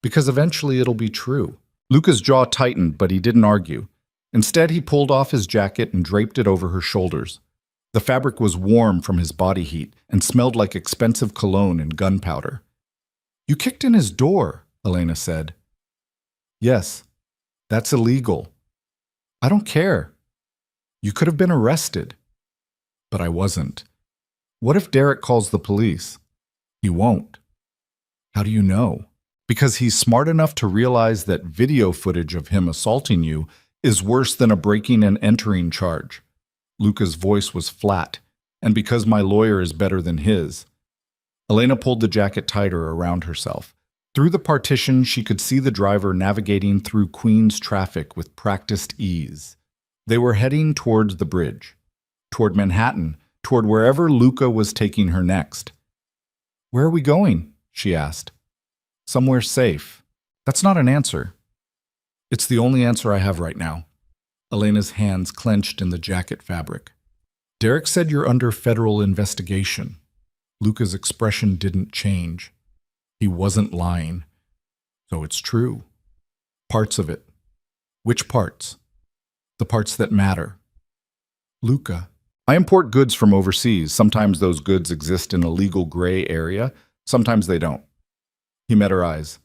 because eventually it'll be true. Luca's jaw tightened, but he didn't argue. Instead, he pulled off his jacket and draped it over her shoulders. The fabric was warm from his body heat and smelled like expensive cologne and gunpowder. You kicked in his door, Elena said. Yes, that's illegal. I don't care. You could have been arrested. But I wasn't. What if Derek calls the police? He won't. How do you know? Because he's smart enough to realize that video footage of him assaulting you is worse than a breaking and entering charge. Luca's voice was flat, and because my lawyer is better than his. Elena pulled the jacket tighter around herself. Through the partition, she could see the driver navigating through Queens traffic with practiced ease. They were heading towards the bridge, toward Manhattan, toward wherever Luca was taking her next. Where are we going? She asked. Somewhere safe. That's not an answer. It's the only answer I have right now. Elena's hands clenched in the jacket fabric. Derek said you're under federal investigation. Luca's expression didn't change. He wasn't lying. So it's true. Parts of it. Which parts? The parts that matter. Luca. I import goods from overseas. Sometimes those goods exist in a legal gray area. Sometimes they don't. He met her eyes.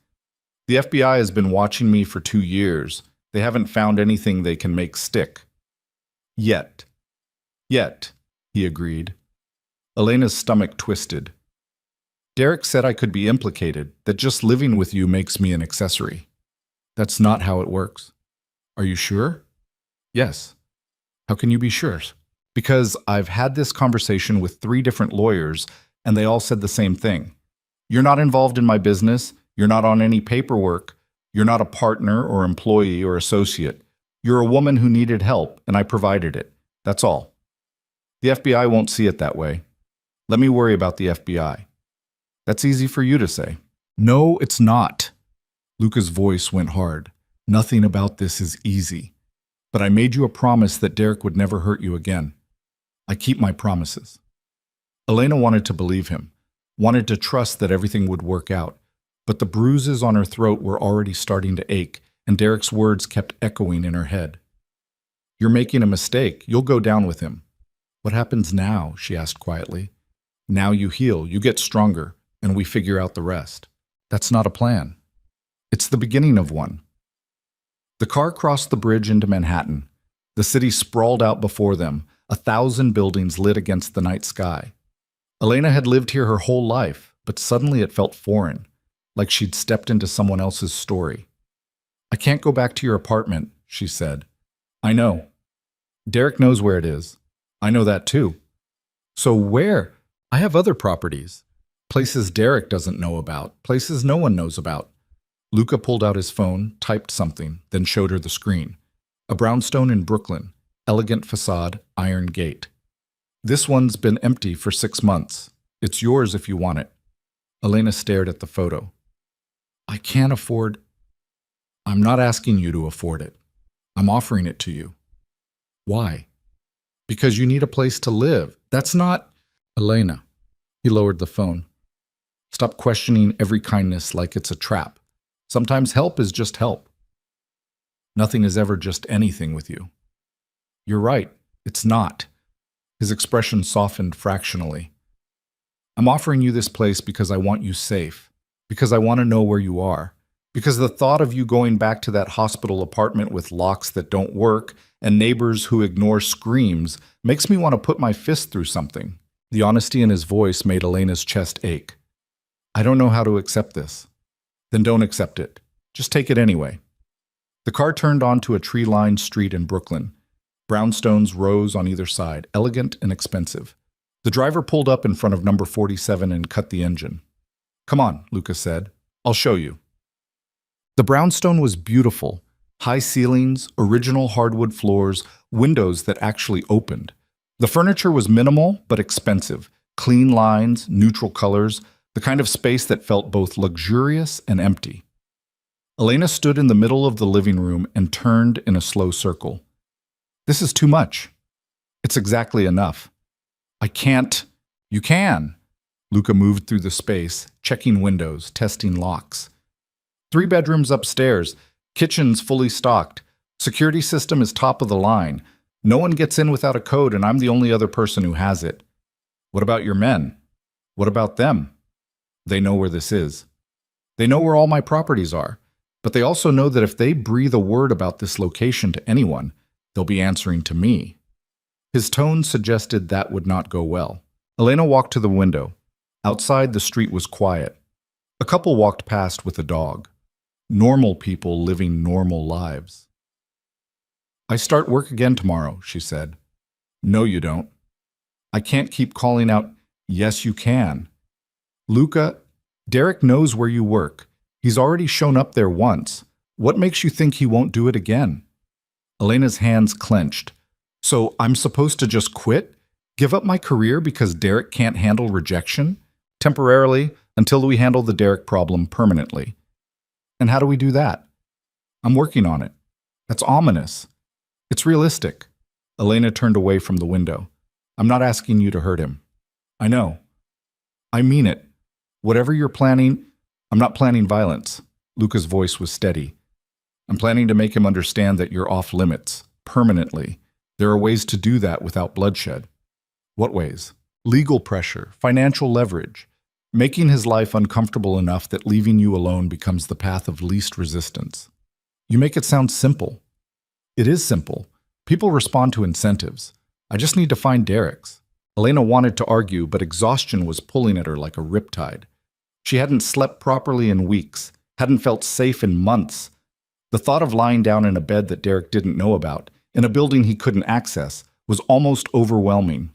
The FBI has been watching me for 2 years. They haven't found anything they can make stick. Yet. Yet, he agreed. Elena's stomach twisted. Derek said I could be implicated, that just living with you makes me an accessory. That's not how it works. Are you sure? Yes. How can you be sure? Because I've had this conversation with 3 different lawyers, and they all said the same thing. You're not involved in my business. You're not on any paperwork. You're not a partner or employee or associate. You're a woman who needed help, and I provided it. That's all. The FBI won't see it that way. Let me worry about the FBI. That's easy for you to say. No, it's not. Luca's voice went hard. Nothing about this is easy. But I made you a promise that Derek would never hurt you again. I keep my promises. Elena wanted to believe him, wanted to trust that everything would work out, but the bruises on her throat were already starting to ache, and Derek's words kept echoing in her head. You're making a mistake. You'll go down with him. What happens now? She asked quietly. Now you heal, you get stronger, and we figure out the rest. That's not a plan. It's the beginning of one. The car crossed the bridge into Manhattan. The city sprawled out before them, 1,000 buildings lit against the night sky. Elena had lived here her whole life, but suddenly it felt foreign, like she'd stepped into someone else's story. I can't go back to your apartment, she said. I know. Derek knows where it is. I know that too. So where? I have other properties. Places Derek doesn't know about, places no one knows about. Luca pulled out his phone, typed something, then showed her the screen. A brownstone in Brooklyn, elegant facade, iron gate. This one's been empty for 6 months. It's yours if you want it. Elena stared at the photo. I can't afford. I'm not asking you to afford it. I'm offering it to you. Why? Because you need a place to live. That's not. Elena. He lowered the phone. Stop questioning every kindness like it's a trap. Sometimes help is just help. Nothing is ever just anything with you. You're right. It's not. His expression softened fractionally. I'm offering you this place because I want you safe, because I want to know where you are, because the thought of you going back to that hospital apartment with locks that don't work and neighbors who ignore screams makes me want to put my fist through something. The honesty in his voice made Elena's chest ache. I don't know how to accept this. Then don't accept it. Just take it anyway. The car turned onto a tree-lined street in Brooklyn. Brownstones rose on either side, elegant and expensive. The driver pulled up in front of number 47 and cut the engine. Come on, Luca said. I'll show you. The brownstone was beautiful. High ceilings, original hardwood floors, windows that actually opened. The furniture was minimal but expensive. Clean lines, neutral colors, the kind of space that felt both luxurious and empty. Elena stood in the middle of the living room and turned in a slow circle. This is too much. It's exactly enough. I can't. You can. Luca moved through the space, checking windows, testing locks. 3 bedrooms upstairs, kitchens fully stocked. Security system is top of the line. No one gets in without a code, and I'm the only other person who has it. What about your men? What about them? They know where this is. They know where all my properties are. But they also know that if they breathe a word about this location to anyone, they'll be answering to me. His tone suggested that would not go well. Elena walked to the window. Outside, the street was quiet. A couple walked past with a dog. Normal people living normal lives. I start work again tomorrow, she said. No, you don't. I can't keep calling out, yes, you can. Luca, Derek knows where you work. He's already shown up there once. What makes you think he won't do it again? Elena's hands clenched. So I'm supposed to just quit? Give up my career because Derek can't handle rejection? Temporarily, until we handle the Derek problem permanently. And how do we do that? I'm working on it. That's ominous. It's realistic. Elena turned away from the window. I'm not asking you to hurt him. I know. I mean it. Whatever you're planning, I'm not planning violence. Luca's voice was steady. I'm planning to make him understand that you're off limits, permanently. There are ways to do that without bloodshed. What ways? Legal pressure, financial leverage, making his life uncomfortable enough that leaving you alone becomes the path of least resistance. You make it sound simple. It is simple. People respond to incentives. I just need to find Derek's. Elena wanted to argue, but exhaustion was pulling at her like a riptide. She hadn't slept properly in weeks, hadn't felt safe in months. The thought of lying down in a bed that Derek didn't know about, in a building he couldn't access, was almost overwhelming.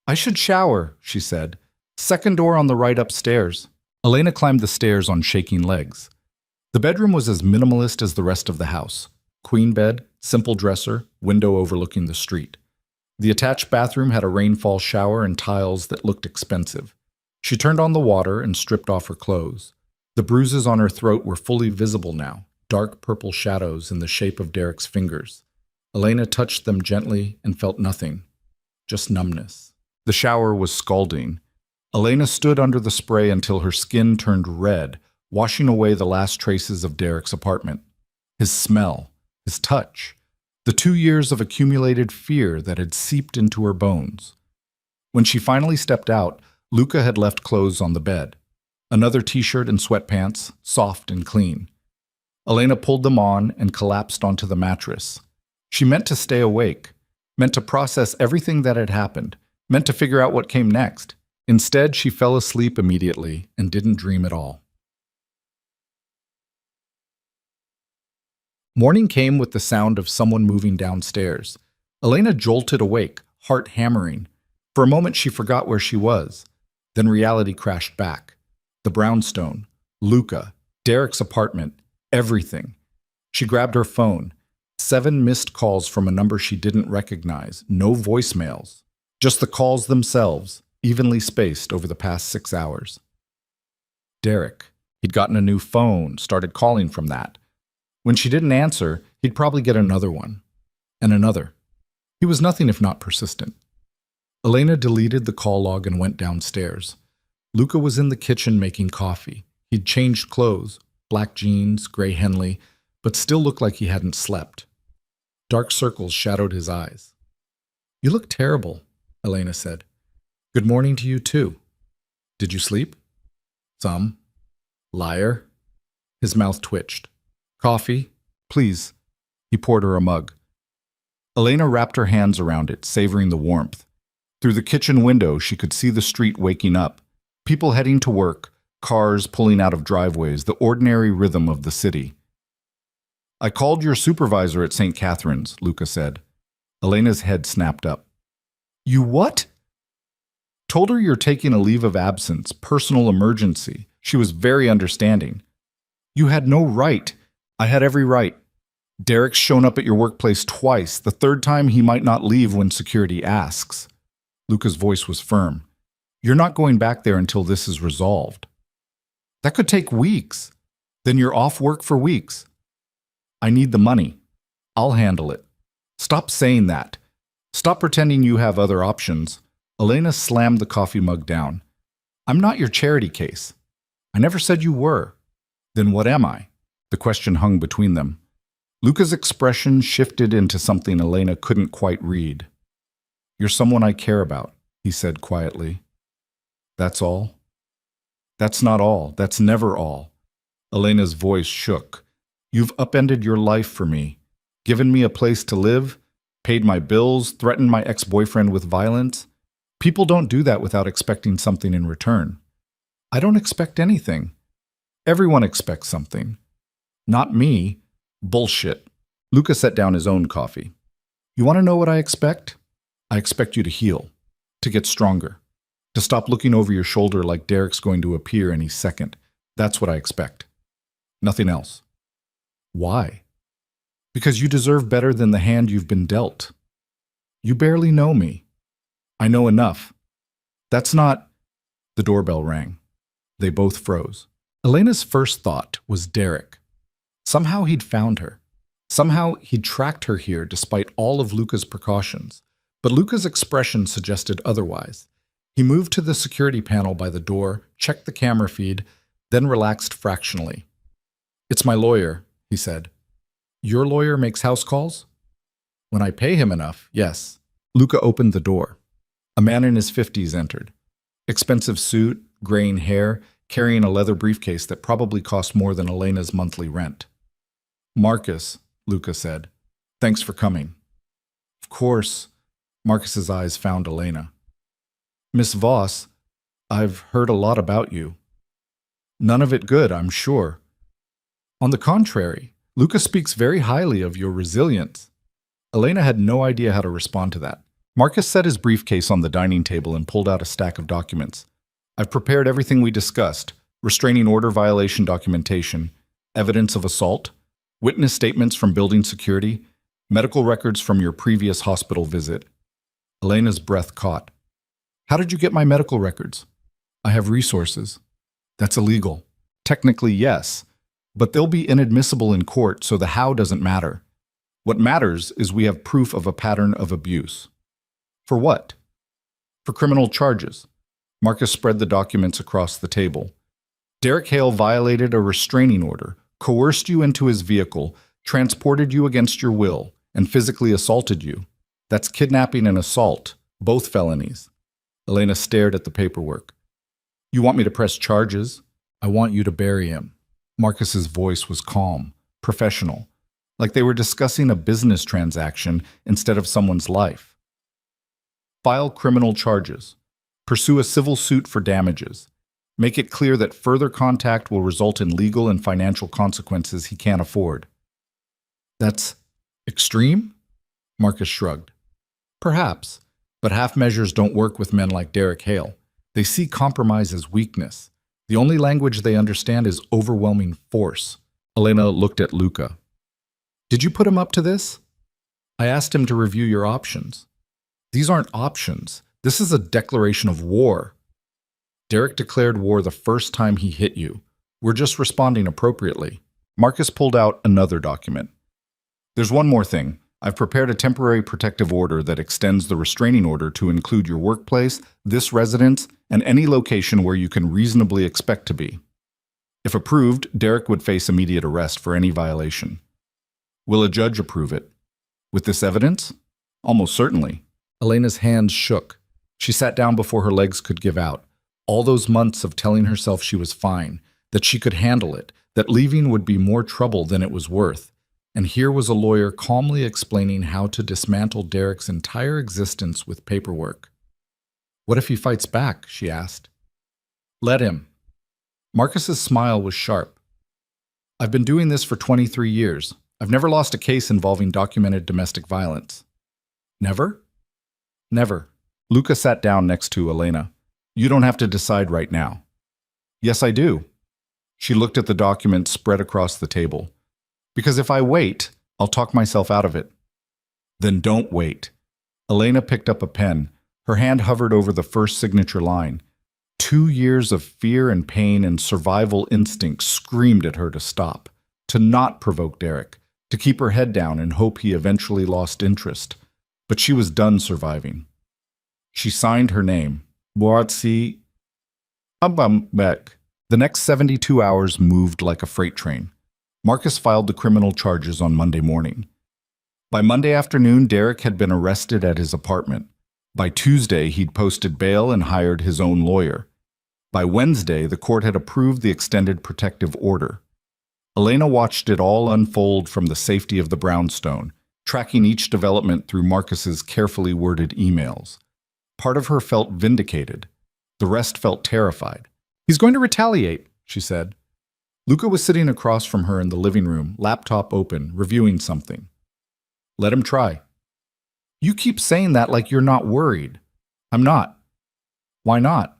I should shower, she said. Second door on the right upstairs. Elena climbed the stairs on shaking legs. The bedroom was as minimalist as the rest of the house. Queen bed, simple dresser, window overlooking the street. The attached bathroom had a rainfall shower and tiles that looked expensive. She turned on the water and stripped off her clothes. The bruises on her throat were fully visible now, dark purple shadows in the shape of Derek's fingers. Elena touched them gently and felt nothing, just numbness. The shower was scalding. Elena stood under the spray until her skin turned red, washing away the last traces of Derek's apartment. His smell, his touch, the 2 years of accumulated fear that had seeped into her bones. When she finally stepped out, Luca had left clothes on the bed. Another t-shirt and sweatpants, soft and clean. Elena pulled them on and collapsed onto the mattress. She meant to stay awake, meant to process everything that had happened, meant to figure out what came next. Instead, she fell asleep immediately and didn't dream at all. Morning came with the sound of someone moving downstairs. Elena jolted awake, heart hammering. For a moment, she forgot where she was. Then reality crashed back. The brownstone, Luca, Derek's apartment, everything. She grabbed her phone. 7 missed calls from a number she didn't recognize. No voicemails. Just the calls themselves, evenly spaced over the past 6 hours. Derek. He'd gotten a new phone, started calling from that. When she didn't answer, he'd probably get another one. And another. He was nothing if not persistent. Elena deleted the call log and went downstairs. Luca was in the kitchen making coffee. He'd changed clothes, black jeans, gray Henley, but still looked like he hadn't slept. Dark circles shadowed his eyes. You look terrible, Elena said. Good morning to you too. Did you sleep? Some. Liar. His mouth twitched. Coffee, please. He poured her a mug. Elena wrapped her hands around it, savoring the warmth. Through the kitchen window, she could see the street waking up. People heading to work, cars pulling out of driveways, the ordinary rhythm of the city. I called your supervisor at St. Catherine's, Luca said. Elena's head snapped up. You what? Told her you're taking a leave of absence, personal emergency. She was very understanding. You had no right. I had every right. Derek's shown up at your workplace twice. The third time he might not leave when security asks. Luca's voice was firm. You're not going back there until this is resolved. That could take weeks. Then you're off work for weeks. I need the money. I'll handle it. Stop saying that. Stop pretending you have other options. Elena slammed the coffee mug down. I'm not your charity case. I never said you were. Then what am I? The question hung between them. Luca's expression shifted into something Elena couldn't quite read. You're someone I care about, he said quietly. That's all? That's not all. That's never all. Elena's voice shook. You've upended your life for me, given me a place to live, paid my bills, threatened my ex-boyfriend with violence. People don't do that without expecting something in return. I don't expect anything. Everyone expects something. Not me. Bullshit. Luca set down his own coffee. You want to know what I expect? I expect you to heal, to get stronger, to stop looking over your shoulder like Derek's going to appear any second. That's what I expect. Nothing else. Why? Because you deserve better than the hand you've been dealt. You barely know me. I know enough. That's not... The doorbell rang. They both froze. Elena's first thought was Derek. Somehow he'd found her. Somehow he'd tracked her here despite all of Luca's precautions. But Luca's expression suggested otherwise. He moved to the security panel by the door, checked the camera feed, then relaxed fractionally. "It's my lawyer," he said. "Your lawyer makes house calls?" "When I pay him enough, yes." Luca opened the door. A man in his 50s entered. Expensive suit, graying hair, carrying a leather briefcase that probably cost more than Elena's monthly rent. "Marcus," Luca said. "Thanks for coming." "Of course." Marcus's eyes found Elena. "Miss Voss, I've heard a lot about you." "None of it good, I'm sure." "On the contrary, Luca speaks very highly of your resilience." Elena had no idea how to respond to that. Marcus set his briefcase on the dining table and pulled out a stack of documents. "I've prepared everything we discussed: restraining order violation documentation, evidence of assault, witness statements from building security, medical records from your previous hospital visit." Elena's breath caught. "How did you get my medical records?" "I have resources." "That's illegal." "Technically, yes, but they'll be inadmissible in court, so the how doesn't matter. What matters is we have proof of a pattern of abuse." "For what?" "For criminal charges." Marcus spread the documents across the table. "Derek Hale violated a restraining order, coerced you into his vehicle, transported you against your will, and physically assaulted you. That's kidnapping and assault, both felonies." Elena stared at the paperwork. "You want me to press charges?" "I want you to bury him." Marcus's voice was calm, professional, like they were discussing a business transaction instead of someone's life. "File criminal charges. Pursue a civil suit for damages. Make it clear that further contact will result in legal and financial consequences he can't afford." "That's extreme?" Marcus shrugged. "Perhaps, but half measures don't work with men like Derek Hale. They see compromise as weakness. The only language they understand is overwhelming force." Elena looked at Luca. "Did you put him up to this?" "I asked him to review your options." "These aren't options. This is a declaration of war." "Derek declared war the first time he hit you. We're just responding appropriately." Marcus pulled out another document. "There's one more thing. I've prepared a temporary protective order that extends the restraining order to include your workplace, this residence, and any location where you can reasonably expect to be. If approved, Derek would face immediate arrest for any violation." "Will a judge approve it?" "With this evidence?" "Almost certainly." Elena's hands shook. She sat down before her legs could give out. All those months of telling herself she was fine, that she could handle it, that leaving would be more trouble than it was worth. And here was a lawyer calmly explaining how to dismantle Derek's entire existence with paperwork. "What if he fights back?" she asked. "Let him." Marcus's smile was sharp. "I've been doing this for 23 years. I've never lost a case involving documented domestic violence." "Never?" "Never." Luca sat down next to Elena. "You don't have to decide right now." "Yes, I do." She looked at the document spread across the table. "Because if I wait, I'll talk myself out of it." "Then don't wait." Elena picked up a pen. Her hand hovered over the first signature line. 2 years of fear and pain and survival instinct screamed at her to stop, to not provoke Derek, to keep her head down and hope he eventually lost interest. But she was done surviving. She signed her name. Boatsi Abambek. The next 72 hours moved like a freight train. Marcus filed the criminal charges on Monday morning. By Monday afternoon, Derek had been arrested at his apartment. By Tuesday, he'd posted bail and hired his own lawyer. By Wednesday, the court had approved the extended protective order. Elena watched it all unfold from the safety of the brownstone, tracking each development through Marcus's carefully worded emails. Part of her felt vindicated. The rest felt terrified. "He's going to retaliate," she said. Luca was sitting across from her in the living room, laptop open, reviewing something. "Let him try." "You keep saying that like you're not worried." "I'm not." "Why not?"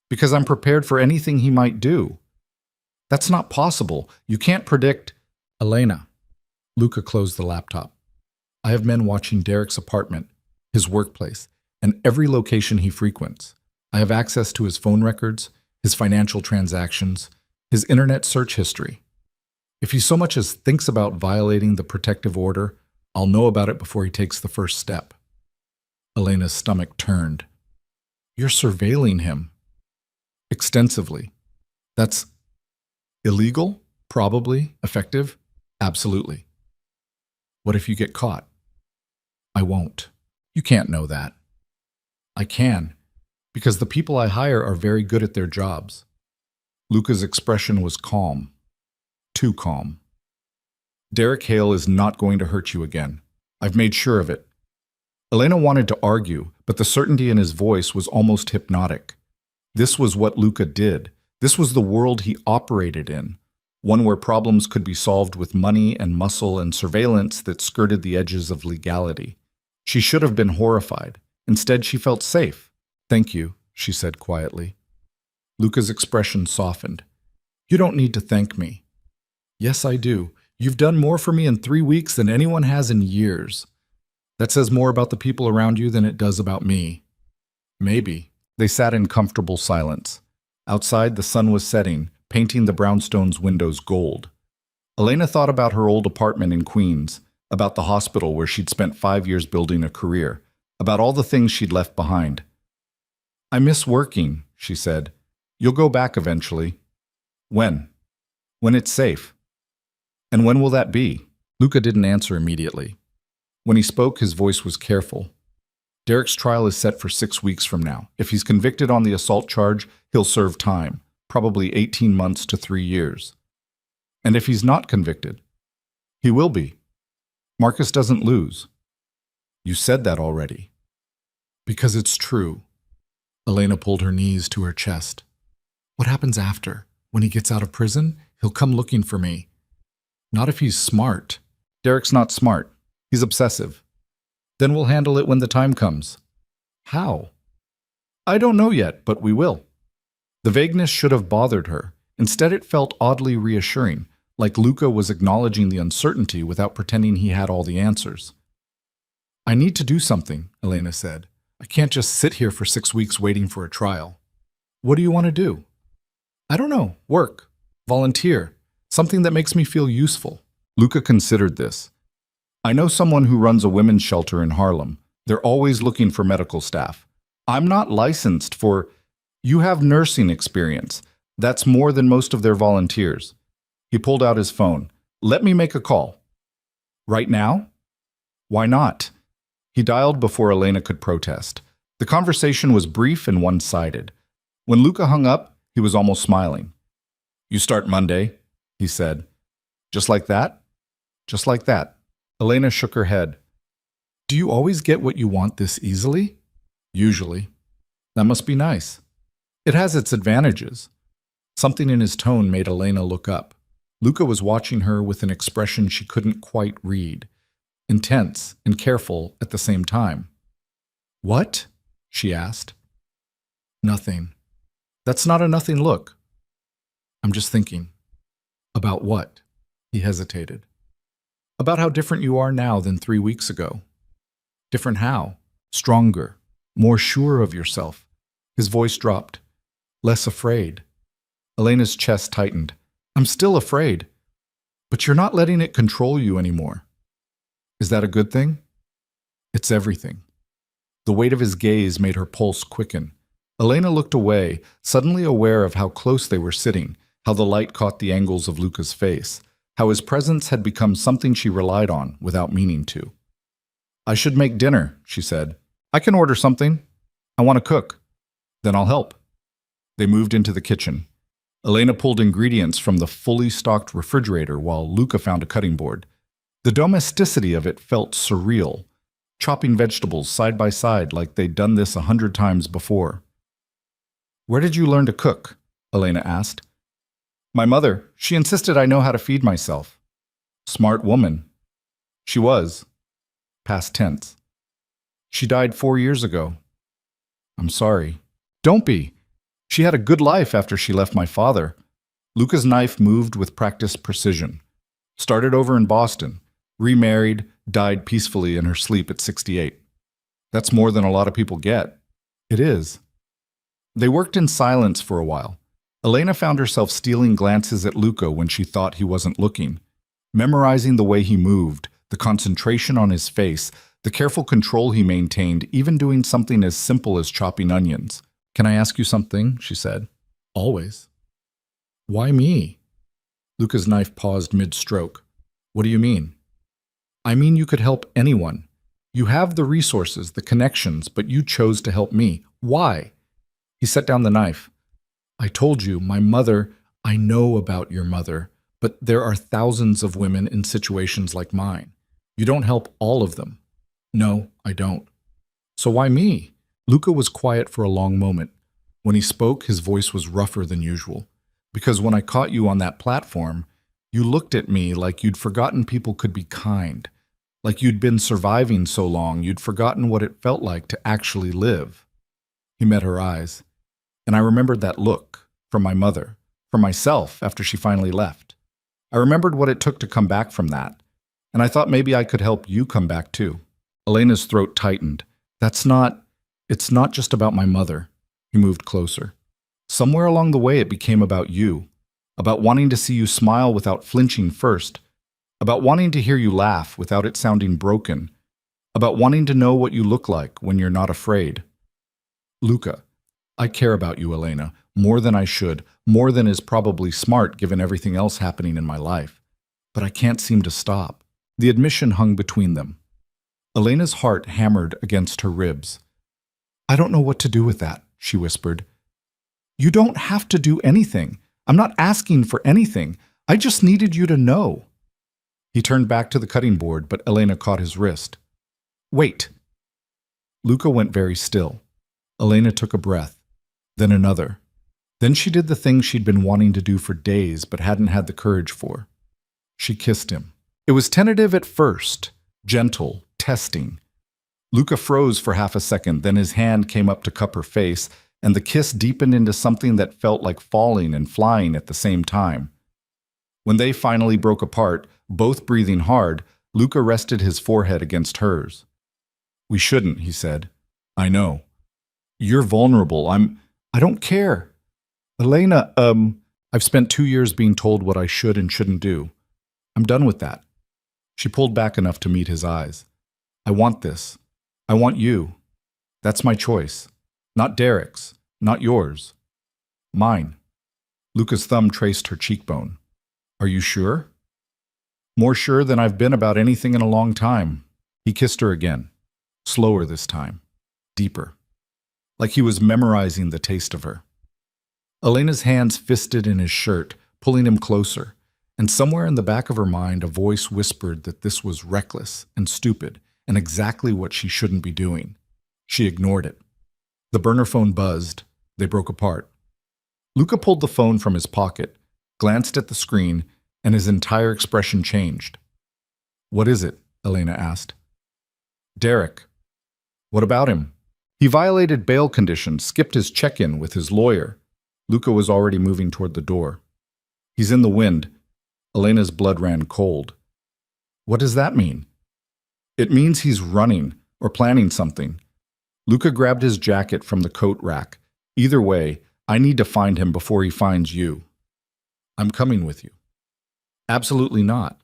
"Because I'm prepared for anything he might do." "That's not possible. You can't predict—" "Elena." Luca closed the laptop. "I have men watching Derek's apartment, his workplace, and every location he frequents. I have access to his phone records, his financial transactions, his internet search history. If he so much as thinks about violating the protective order, I'll know about it before he takes the first step." Elena's stomach turned. "You're surveilling him." "Extensively. That's Illegal? Probably. Effective? Absolutely. What if you get caught? I won't. You can't know that. I can, because the people I hire are very good at their jobs. Luca's expression was calm. Too calm. Derek Hale is not going to hurt you again. I've made sure of it. Elena wanted to argue, but the certainty in his voice was almost hypnotic. This was what Luca did. This was the world he operated in, one where problems could be solved with money and muscle and surveillance that skirted the edges of legality. She should have been horrified. Instead, she felt safe. Thank you, she said quietly. Luca's expression softened. You don't need to thank me. Yes, I do. You've done more for me in 3 weeks than anyone has in years. That says more about the people around you than it does about me. Maybe. They sat in comfortable silence. Outside, the sun was setting, painting the brownstone's windows gold. Elena thought about her old apartment in Queens, about the hospital where she'd spent 5 years building a career, about all the things she'd left behind. I miss working, she said. You'll go back eventually. When? When it's safe. And when will that be? Luca didn't answer immediately. When he spoke, his voice was careful. Derek's trial is set for 6 weeks from now. If he's convicted on the assault charge, he'll serve time, probably 18 months to 3 years. And if he's not convicted, he will be. Marcus doesn't lose. You said that already. Because it's true. Elena pulled her knees to her chest. What happens after? When he gets out of prison, he'll come looking for me. Not if he's smart. Derek's not smart. He's obsessive. Then we'll handle it when the time comes. How? I don't know yet, but we will. The vagueness should have bothered her. Instead, it felt oddly reassuring, like Luca was acknowledging the uncertainty without pretending he had all the answers. I need to do something, Elena said. I can't just sit here for 6 weeks waiting for a trial. What do you want to do? I don't know. Work. Volunteer. Something that makes me feel useful. Luca considered this. I know someone who runs a women's shelter in Harlem. They're always looking for medical staff. I'm not licensed for... You have nursing experience. That's more than most of their volunteers. He pulled out his phone. Let me make a call. Right now? Why not? He dialed before Elena could protest. The conversation was brief and one-sided. When Luca hung up, he was almost smiling. You start Monday, he said. Just like that? Just like that. Elena shook her head. Do you always get what you want this easily? Usually. That must be nice. It has its advantages. Something in his tone made Elena look up. Luca was watching her with an expression she couldn't quite read. Intense and careful at the same time. What? She asked. Nothing. That's not a nothing look. I'm just thinking. About what? He hesitated. About how different you are now than 3 weeks ago. Different how? Stronger. More sure of yourself. His voice dropped. Less afraid. Elena's chest tightened. I'm still afraid. But you're not letting it control you anymore. Is that a good thing? It's everything. The weight of his gaze made her pulse quicken. Elena looked away, suddenly aware of how close they were sitting, how the light caught the angles of Luca's face, how his presence had become something she relied on without meaning to. I should make dinner, she said. I can order something. I want to cook. Then I'll help. They moved into the kitchen. Elena pulled ingredients from the fully stocked refrigerator while Luca found a cutting board. The domesticity of it felt surreal, chopping vegetables side by side like they'd done this 100 times before. Where did you learn to cook? Elena asked. My mother. She insisted I know how to feed myself. Smart woman. She was. Past tense. She died 4 years ago. I'm sorry. Don't be. She had a good life after she left my father. Luca's knife moved with practiced precision. Started over in Boston. Remarried, died peacefully in her sleep at 68. That's more than a lot of people get. It is. They worked in silence for a while. Elena found herself stealing glances at Luca when she thought he wasn't looking, memorizing the way he moved, the concentration on his face, the careful control he maintained, even doing something as simple as chopping onions. Can I ask you something? She said. Always. Why me? Luca's knife paused mid-stroke. What do you mean? I mean you could help anyone. You have the resources, the connections, but you chose to help me. Why? He set down the knife. I told you, my mother, I know about your mother, but there are thousands of women in situations like mine. You don't help all of them. No, I don't. So why me? Luca was quiet for a long moment. When he spoke, his voice was rougher than usual. Because when I caught you on that platform, you looked at me like you'd forgotten people could be kind. Like you'd been surviving so long, you'd forgotten what it felt like to actually live. He met her eyes. And I remembered that look, from my mother, from myself after she finally left. I remembered what it took to come back from that. And I thought maybe I could help you come back too. Elena's throat tightened. It's not just about my mother. He moved closer. Somewhere along the way it became about you. About wanting to see you smile without flinching first. About wanting to hear you laugh without it sounding broken. About wanting to know what you look like when you're not afraid. Luca, I care about you, Elena, more than I should, more than is probably smart given everything else happening in my life. But I can't seem to stop. The admission hung between them. Elena's heart hammered against her ribs. I don't know what to do with that, she whispered. You don't have to do anything. I'm not asking for anything. I just needed you to know. He turned back to the cutting board, but Elena caught his wrist. Wait. Luca went very still. Elena took a breath, then another. Then she did the thing she'd been wanting to do for days but hadn't had the courage for. She kissed him. It was tentative at first, gentle, testing. Luca froze for half a second, then his hand came up to cup her face, and the kiss deepened into something that felt like falling and flying at the same time. When they finally broke apart, both breathing hard, Luca rested his forehead against hers. We shouldn't, he said. I know. You're vulnerable. I don't care. Elena, I've spent 2 years being told what I should and shouldn't do. I'm done with that. She pulled back enough to meet his eyes. I want this. I want you. That's my choice. Not Derek's. Not yours. Mine. Luca's thumb traced her cheekbone. Are you sure? More sure than I've been about anything in a long time. He kissed her again. Slower this time. Deeper. Like he was memorizing the taste of her. Elena's hands fisted in his shirt, pulling him closer, and somewhere in the back of her mind a voice whispered that this was reckless and stupid and exactly what she shouldn't be doing. She ignored it. The burner phone buzzed. They broke apart. Luca pulled the phone from his pocket, glanced at the screen, and his entire expression changed. What is it? Elena asked. Derek. What about him? He violated bail conditions, skipped his check-in with his lawyer. Luca was already moving toward the door. He's in the wind. Elena's blood ran cold. What does that mean? It means he's running or planning something. Luca grabbed his jacket from the coat rack. Either way, I need to find him before he finds you. I'm coming with you. Absolutely not.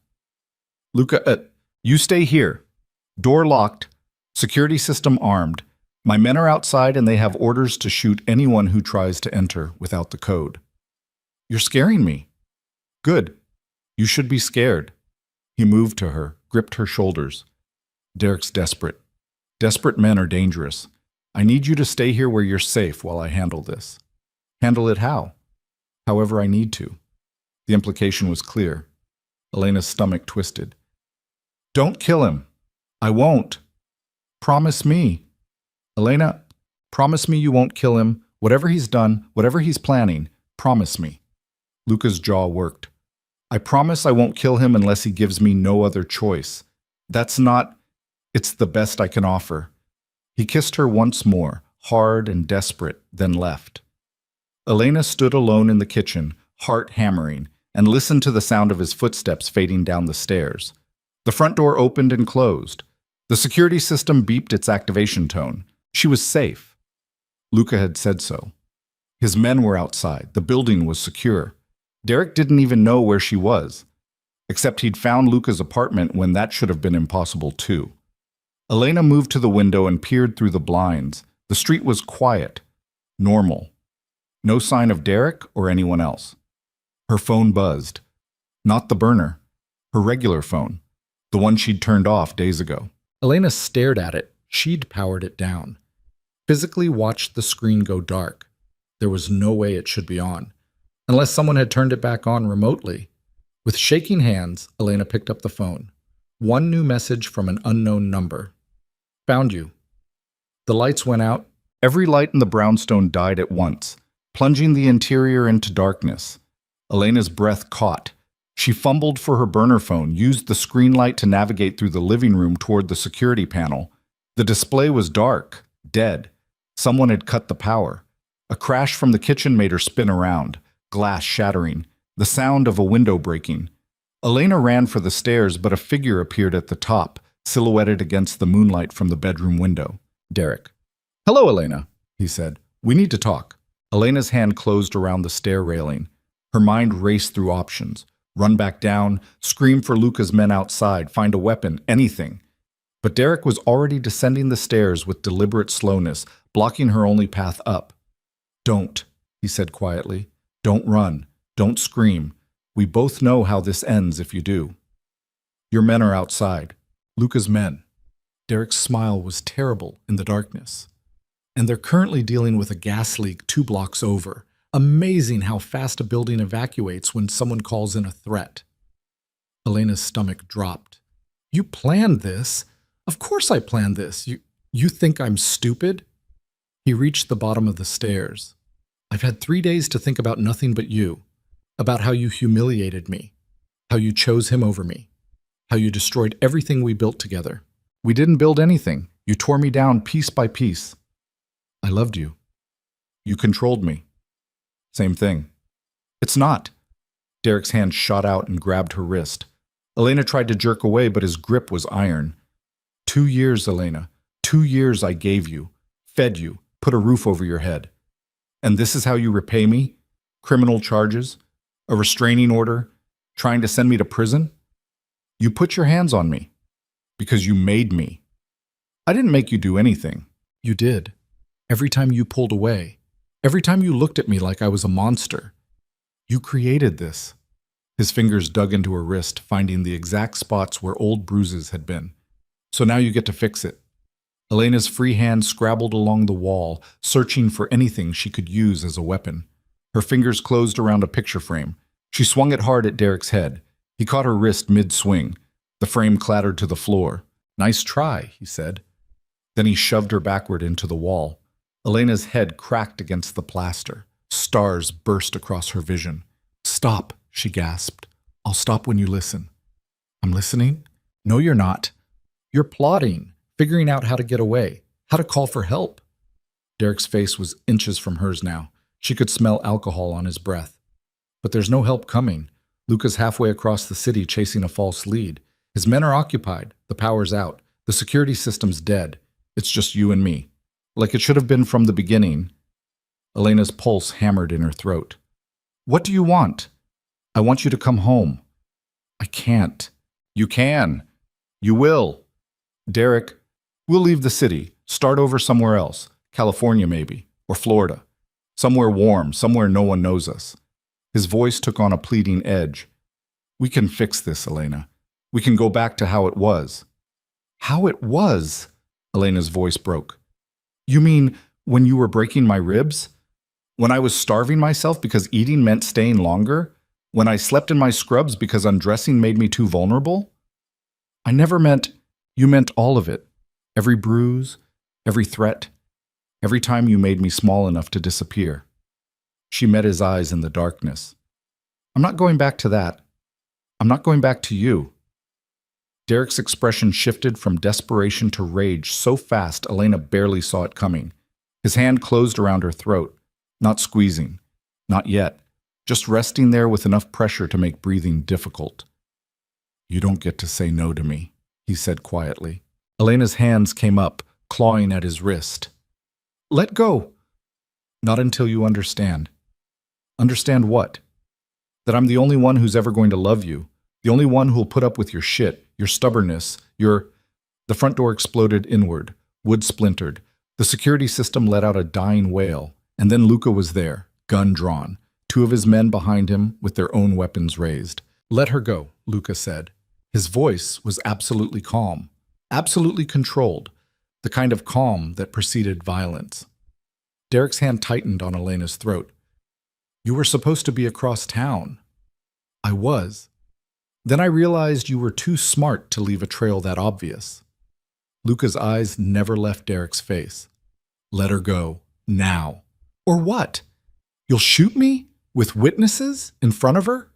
Luca, you stay here. Door locked. Security system armed. My men are outside and they have orders to shoot anyone who tries to enter without the code. You're scaring me. Good. You should be scared. He moved to her, gripped her shoulders. Derek's desperate. Desperate men are dangerous. I need you to stay here where you're safe while I handle this. Handle it how? However I need to. The implication was clear. Elena's stomach twisted. Don't kill him. I won't. Promise me. Elena, promise me you won't kill him. Whatever he's done, whatever he's planning, promise me. Luca's jaw worked. I promise I won't kill him unless he gives me no other choice. It's the best I can offer. He kissed her once more, hard and desperate, then left. Elena stood alone in the kitchen, heart hammering, and listened to the sound of his footsteps fading down the stairs. The front door opened and closed. The security system beeped its activation tone. She was safe. Luca had said so. His men were outside. The building was secure. Derek didn't even know where she was, except he'd found Luca's apartment when that should have been impossible too. Elena moved to the window and peered through the blinds. The street was quiet, normal. No sign of Derek or anyone else. Her phone buzzed. Not the burner. Her regular phone. The one she'd turned off days ago. Elena stared at it. She'd powered it down. Physically watched the screen go dark. There was no way it should be on, unless someone had turned it back on remotely. With shaking hands, Elena picked up the phone. One new message from an unknown number. Found you. The lights went out. Every light in the brownstone died at once, plunging the interior into darkness. Elena's breath caught. She fumbled for her burner phone, used the screen light to navigate through the living room toward the security panel. The display was dark, dead. Someone had cut the power. A crash from the kitchen made her spin around, glass shattering, the sound of a window breaking. Elena ran for the stairs, but a figure appeared at the top, silhouetted against the moonlight from the bedroom window. Derek. "Hello, Elena," he said. "We need to talk." Elena's hand closed around the stair railing. Her mind raced through options. Run back down, scream for Luca's men outside, find a weapon, anything. But Derek was already descending the stairs with deliberate slowness, blocking her only path up. "Don't," he said quietly. "Don't run. Don't scream. We both know how this ends if you do. Your men are outside. Luca's men." Derek's smile was terrible in the darkness. "And they're currently dealing with a gas leak 2 blocks over. Amazing how fast a building evacuates when someone calls in a threat." Elena's stomach dropped. "You planned this? Of course I planned this. You think I'm stupid?" He reached the bottom of the stairs. "I've had 3 days to think about nothing but you. About how you humiliated me. How you chose him over me. How you destroyed everything we built together. We didn't build anything. You tore me down piece by piece. I loved you. You controlled me. Same thing." "It's not." Derek's hand shot out and grabbed her wrist. Elena tried to jerk away, but his grip was iron. 2 years, Elena. 2 years I gave you, fed you, put a roof over your head. And this is how you repay me? Criminal charges? A restraining order? Trying to send me to prison? You put your hands on me. Because you made me. I didn't make you do anything. You did. Every time you pulled away. Every time you looked at me like I was a monster. You created this." His fingers dug into her wrist, finding the exact spots where old bruises had been. "So now you get to fix it." Elena's free hand scrabbled along the wall, searching for anything she could use as a weapon. Her fingers closed around a picture frame. She swung it hard at Derek's head. He caught her wrist mid-swing. The frame clattered to the floor. "Nice try," he said. Then he shoved her backward into the wall. Elena's head cracked against the plaster. Stars burst across her vision. "Stop," she gasped. "I'll stop when you listen." "I'm listening?" "No, you're not. You're plotting, figuring out how to get away, how to call for help." Derek's face was inches from hers now. She could smell alcohol on his breath. "But there's no help coming. Luca's halfway across the city chasing a false lead. His men are occupied. The power's out. The security system's dead. It's just you and me. Like it should have been from the beginning." Elena's pulse hammered in her throat. "What do you want?" "I want you to come home." "I can't." "You can. You will." "Derek, we'll leave the city, start over somewhere else, California maybe, or Florida. Somewhere warm, somewhere no one knows us." His voice took on a pleading edge. "We can fix this, Elena. We can go back to how it was." "How it was?" Elena's voice broke. "You mean when you were breaking my ribs? When I was starving myself because eating meant staying longer? When I slept in my scrubs because undressing made me too vulnerable?" "I never meant—" "You meant all of it. Every bruise, every threat, every time you made me small enough to disappear." She met his eyes in the darkness. "I'm not going back to that. I'm not going back to you." Derek's expression shifted from desperation to rage so fast Elena barely saw it coming. His hand closed around her throat, not squeezing, not yet, just resting there with enough pressure to make breathing difficult. "You don't get to say no to me," he said quietly. Elena's hands came up, clawing at his wrist. "Let go." "Not until you understand." "Understand what?" "That I'm the only one who's ever going to love you. The only one who'll put up with your shit, your stubbornness, your—" The front door exploded inward. Wood splintered. The security system let out a dying wail. And then Luca was there, gun drawn. 2 of his men behind him with their own weapons raised. Let her go, Luca said. His voice was absolutely calm, absolutely controlled, the kind of calm that preceded violence. Derek's hand tightened on Elena's throat. You were supposed to be across town. I was. Then I realized you were too smart to leave a trail that obvious. Luca's eyes never left Derek's face. Let her go, now. Or what? You'll shoot me? With witnesses? In front of her?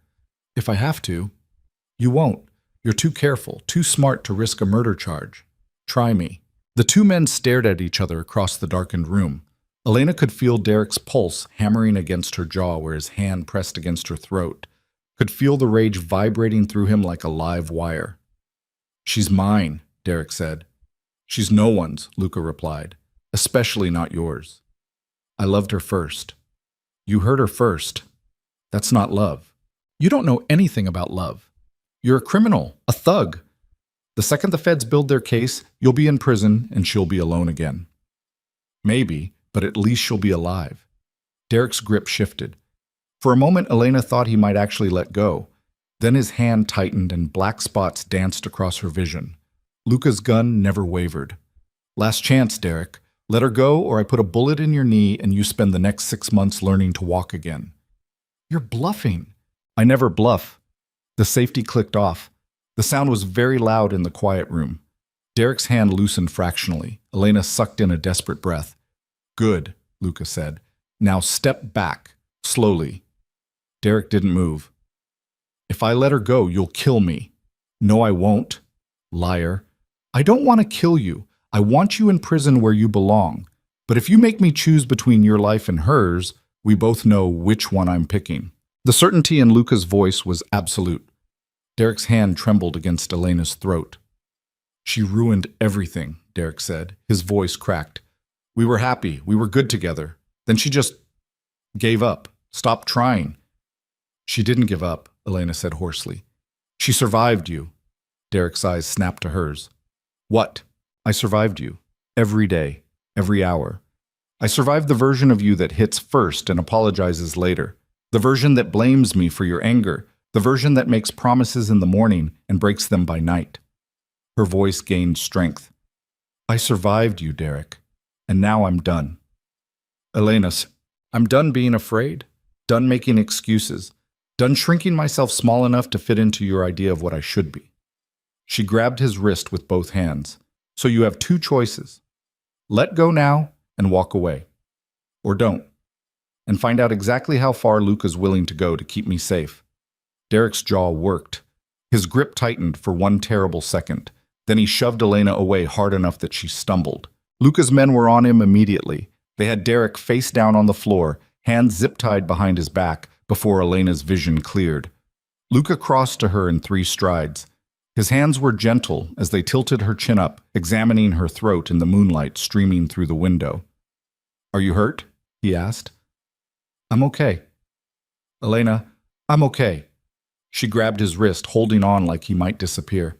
If I have to. You won't. You're too careful, too smart to risk a murder charge. Try me. The two men stared at each other across the darkened room. Elena could feel Derek's pulse hammering against her jaw where his hand pressed against her throat, could feel the rage vibrating through him like a live wire. She's mine, Derek said. She's no one's, Luca replied, especially not yours. I loved her first. You hurt her first. That's not love. You don't know anything about love. You're a criminal, a thug. The second the feds build their case, you'll be in prison and she'll be alone again. Maybe, but at least she'll be alive. Derek's grip shifted. For a moment, Elena thought he might actually let go. Then his hand tightened and black spots danced across her vision. Luca's gun never wavered. Last chance, Derek. Let her go or I put a bullet in your knee and you spend the next 6 months learning to walk again. You're bluffing. I never bluff. The safety clicked off. The sound was very loud in the quiet room. Derek's hand loosened fractionally. Elena sucked in a desperate breath. Good, Luca said. Now step back, slowly. Derek didn't move. If I let her go, you'll kill me. No, I won't. Liar. I don't want to kill you. I want you in prison where you belong. But if you make me choose between your life and hers, we both know which one I'm picking. The certainty in Luca's voice was absolute. Derek's hand trembled against Elena's throat. She ruined everything, Derek said. His voice cracked. We were happy. We were good together. Then she just gave up, stopped trying. She didn't give up, Elena said hoarsely. She survived you. Derek's eyes snapped to hers. What? I survived you. Every day. Every hour. I survived the version of you that hits first and apologizes later. The version that blames me for your anger. The version that makes promises in the morning and breaks them by night. Her voice gained strength. I survived you, Derek. And now I'm done. Elena, I'm done being afraid. Done making excuses. Done shrinking myself small enough to fit into your idea of what I should be. She grabbed his wrist with both hands. So you have two choices. Let go now and walk away. Or don't. And find out exactly how far Luca's willing to go to keep me safe. Derek's jaw worked. His grip tightened for one terrible second. Then he shoved Elena away hard enough that she stumbled. Luca's men were on him immediately. They had Derek face down on the floor, hands zip-tied behind his back, before Elena's vision cleared. Luca crossed to her in 3 strides. His hands were gentle as they tilted her chin up, examining her throat in the moonlight streaming through the window. Are you hurt? He asked. I'm okay. Elena, I'm okay. She grabbed his wrist, holding on like he might disappear.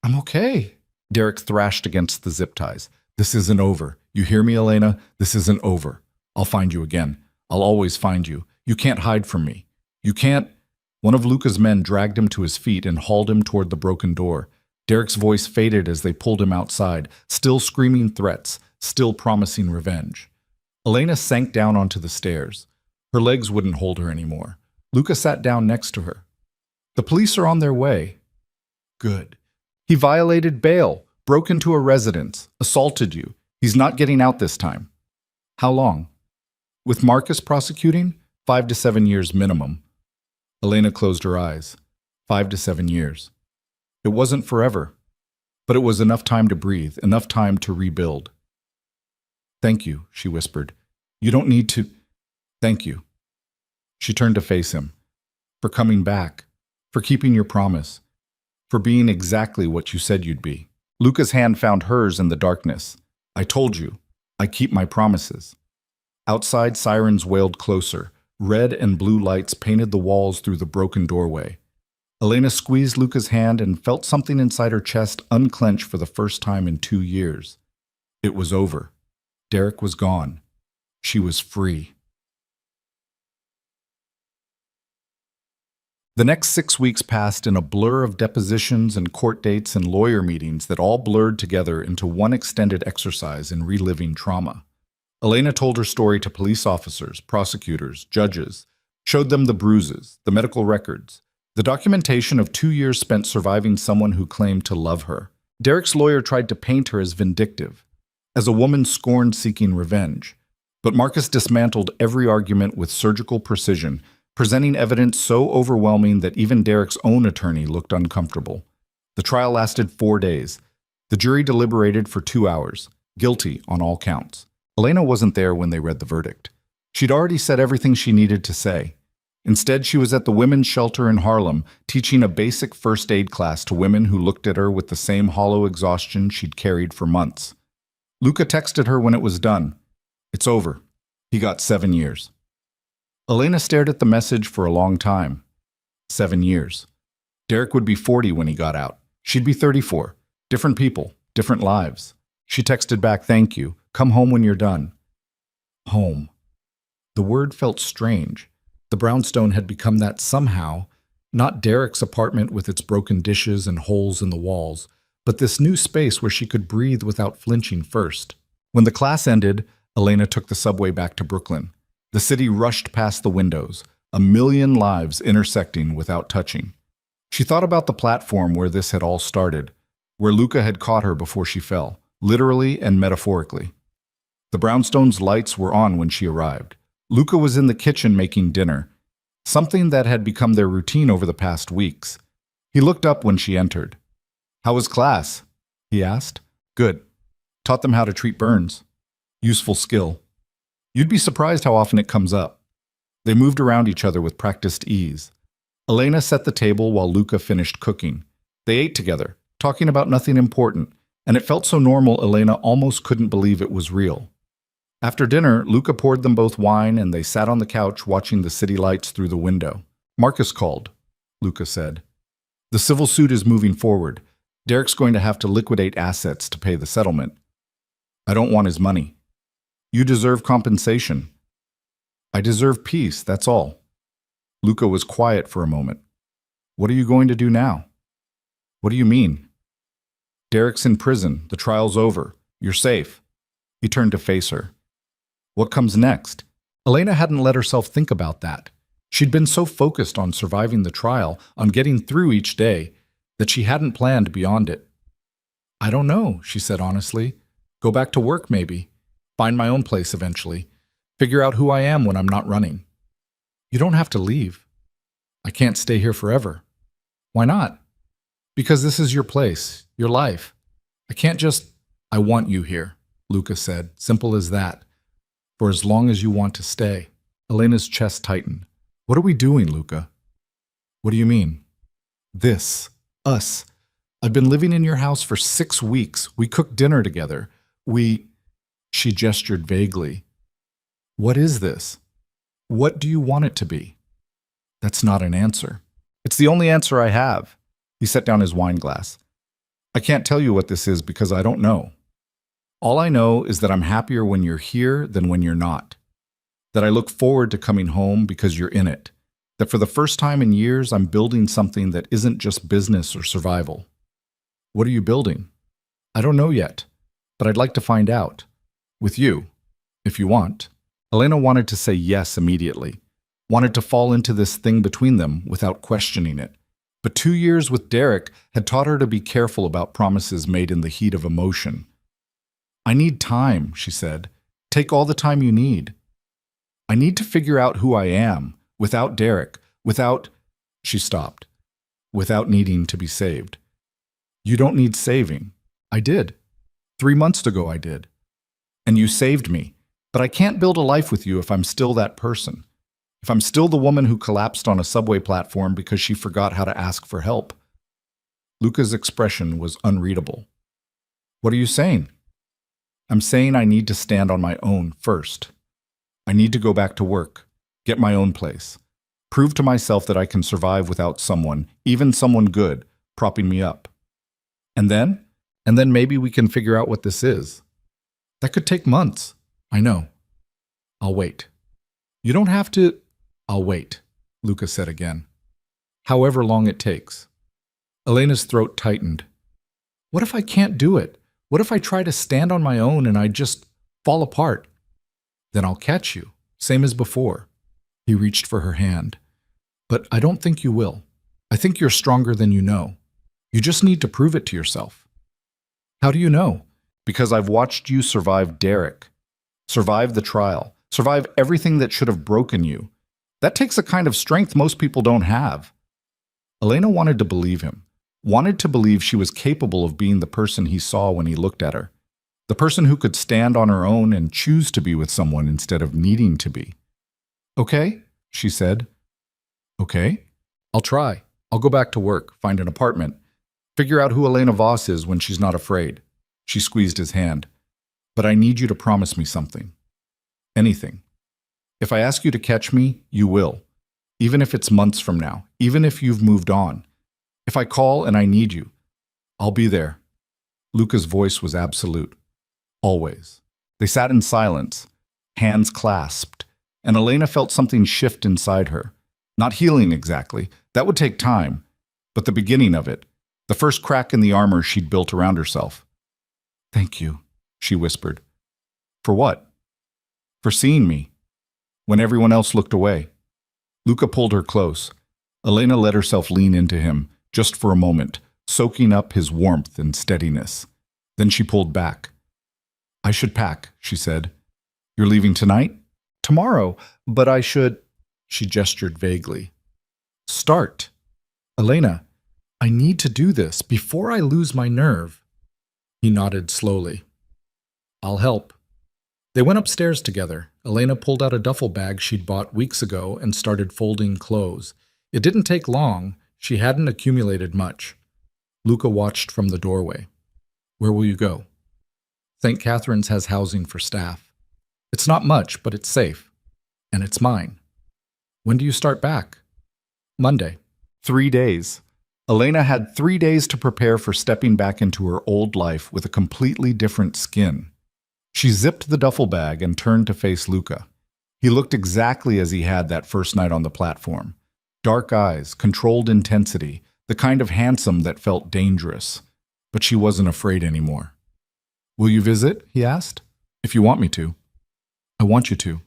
I'm okay. Derek thrashed against the zip ties. This isn't over. You hear me, Elena? This isn't over. I'll find you again. I'll always find you. You can't hide from me. You can't. One of Luca's men dragged him to his feet and hauled him toward the broken door. Derek's voice faded as they pulled him outside, still screaming threats, still promising revenge. Elena sank down onto the stairs. Her legs wouldn't hold her anymore. Luca sat down next to her. The police are on their way. Good. He violated bail, broke into a residence, assaulted you. He's not getting out this time. How long? With Marcus prosecuting, 5 to 7 years minimum. Elena closed her eyes. 5 to 7 years. It wasn't forever, but it was enough time to breathe, enough time to rebuild. Thank you, she whispered. You don't need to. Thank you. She turned to face him. For coming back. For keeping your promise. For being exactly what you said you'd be. Luca's hand found hers in the darkness. I told you. I keep my promises. Outside, sirens wailed closer. Red and blue lights painted the walls through the broken doorway. Elena squeezed Luca's hand and felt something inside her chest unclench for the first time in 2 years. It was over. Derek was gone. She was free. The next 6 weeks passed in a blur of depositions and court dates and lawyer meetings that all blurred together into one extended exercise in reliving trauma. Elena told her story to police officers, prosecutors, judges, showed them the bruises, the medical records, the documentation of 2 years spent surviving someone who claimed to love her. Derek's lawyer tried to paint her as vindictive, as a woman scorned seeking revenge. But Marcus dismantled every argument with surgical precision, presenting evidence so overwhelming that even Derek's own attorney looked uncomfortable. The trial lasted 4 days. The jury deliberated for 2 hours, guilty on all counts. Elena wasn't there when they read the verdict. She'd already said everything she needed to say. Instead, she was at the women's shelter in Harlem, teaching a basic first aid class to women who looked at her with the same hollow exhaustion she'd carried for months. Luca texted her when it was done. "It's over. He got 7 years." Elena stared at the message for a long time. 7 years. Derek would be 40 when he got out. She'd be 34. Different people, different lives. She texted back, "Thank you. Come home when you're done." Home. The word felt strange. The brownstone had become that somehow, not Derek's apartment with its broken dishes and holes in the walls, but this new space where she could breathe without flinching first. When the class ended, Elena took the subway back to Brooklyn. The city rushed past the windows, a million lives intersecting without touching. She thought about the platform where this had all started, where Luca had caught her before she fell, literally and metaphorically. The brownstone's lights were on when she arrived. Luca was in the kitchen making dinner, something that had become their routine over the past weeks. He looked up when she entered. "How was class?" he asked. "Good. Taught them how to treat burns. Useful skill. You'd be surprised how often it comes up." They moved around each other with practiced ease. Elena set the table while Luca finished cooking. They ate together, talking about nothing important, and it felt so normal Elena almost couldn't believe it was real. After dinner, Luca poured them both wine and they sat on the couch watching the city lights through the window. "Marcus called," Luca said. "The civil suit is moving forward. Derek's going to have to liquidate assets to pay the settlement. I don't want his money. You deserve compensation." "I deserve peace, that's all." Luca was quiet for a moment. "What are you going to do now?" "What do you mean?" "Derek's in prison. The trial's over. You're safe." He turned to face her. "What comes next?" Elena hadn't let herself think about that. She'd been so focused on surviving the trial, on getting through each day, that she hadn't planned beyond it. "I don't know," she said honestly. "Go back to work, maybe. Find my own place eventually. Figure out who I am when I'm not running." "You don't have to leave." "I can't stay here forever." "Why not?" "Because this is your place, your life. I can't just—" "I want you here," Luca said. "Simple as that. For as long as you want to stay." Elena's chest tightened. "What are we doing, Luca?" "What do you mean?" "This. Us. I've been living in your house for 6 weeks. We cooked dinner together. She gestured vaguely. "What is this? What do you want it to be?" "That's not an answer." "It's the only answer I have." He set down his wine glass. "I can't tell you what this is because I don't know. All I know is that I'm happier when you're here than when you're not. That I look forward to coming home because you're in it. That for the first time in years, I'm building something that isn't just business or survival." "What are you building?" "I don't know yet, but I'd like to find out. With you, if you want." Elena wanted to say yes immediately, wanted to fall into this thing between them without questioning it. But 2 years with Derek had taught her to be careful about promises made in the heat of emotion. "I need time," she said. "Take all the time you need. I need to figure out who I am, without Derek, without—" She stopped. "Without needing to be saved." "You don't need saving." "I did. 3 months ago I did. And you saved me. But I can't build a life with you if I'm still that person. If I'm still the woman who collapsed on a subway platform because she forgot how to ask for help." Luca's expression was unreadable. "What are you saying?" "I'm saying I need to stand on my own first. I need to go back to work, get my own place, prove to myself that I can survive without someone, even someone good, propping me up. And then maybe we can figure out what this is. That could take months. I know. I'll wait." "You don't have to—" "I'll wait," Luca said again. however long it takes. Elena's throat tightened. What if I can't do it? What if I try to stand on my own and I just fall apart? Then I'll catch you, same as before. He reached for her hand. But I don't think you will. I think you're stronger than you know. You just need to prove it to yourself. How do you know? Because I've watched you survive Derek, survive the trial, survive everything that should have broken you. That takes a kind of strength most people don't have. Elena wanted to believe him, wanted to believe she was capable of being the person he saw when he looked at her, the person who could stand on her own and choose to be with someone instead of needing to be. Okay, she said. Okay, I'll try. I'll go back to work, find an apartment, figure out who Elena Voss is when she's not afraid. She squeezed his hand. But I need you to promise me something. Anything. If I ask you to catch me, you will. Even if it's months from now, even if you've moved on. If I call and I need you, I'll be there. Luca's voice was absolute. Always. They sat in silence, hands clasped, and Elena felt something shift inside her. Not healing exactly. That would take time. But the beginning of it. The first crack in the armor she'd built around herself. Thank you, she whispered. For what? For seeing me. When everyone else looked away. Luca pulled her close. Elena let herself lean into him, just for a moment, soaking up his warmth and steadiness. Then she pulled back. I should pack, she said. You're leaving tonight? Tomorrow, but I should... She gestured vaguely. Start. Elena, I need to do this before I lose my nerve. He nodded slowly. I'll help. They went upstairs together. Elena pulled out a duffel bag she'd bought weeks ago and started folding clothes. It didn't take long. She hadn't accumulated much. Luca watched from the doorway. Where will you go? St. Catherine's has housing for staff. It's not much, but it's safe. And it's mine. When do you start back? Monday. 3 days. Elena had 3 days to prepare for stepping back into her old life with a completely different skin. She zipped the duffel bag and turned to face Luca. He looked exactly as he had that first night on the platform. Dark eyes, controlled intensity, the kind of handsome that felt dangerous. But she wasn't afraid anymore. Will you visit? He asked. If you want me to. I want you to.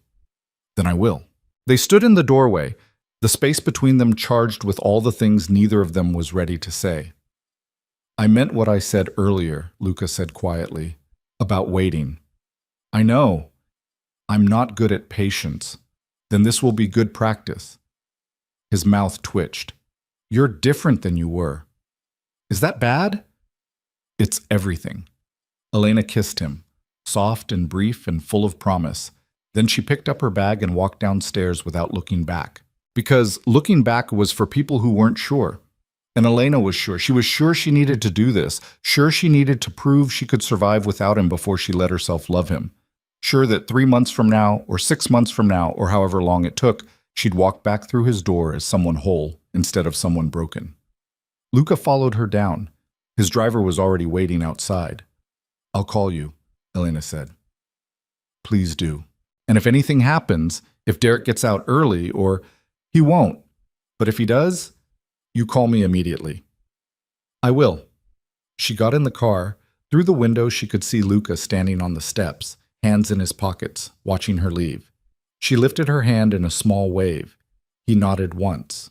Then I will. They stood in the doorway, the space between them charged with all the things neither of them was ready to say. I meant what I said earlier, Luca said quietly, about waiting. I know. I'm not good at patience. Then this will be good practice. His mouth twitched. You're different than you were. Is that bad? It's everything. Elena kissed him, soft and brief and full of promise. Then she picked up her bag and walked downstairs without looking back. Because looking back was for people who weren't sure. And Elena was sure. She was sure she needed to do this. Sure she needed to prove she could survive without him before she let herself love him. Sure that 3 months from now, or 6 months from now, or however long it took, she'd walk back through his door as someone whole instead of someone broken. Luca followed her down. His driver was already waiting outside. I'll call you, Elena said. Please do. And if anything happens, if Derek gets out early, or... He won't. But if he does, you call me immediately. I will. She got in the car. Through the window, she could see Luca standing on the steps, hands in his pockets, watching her leave. She lifted her hand in a small wave. He nodded once.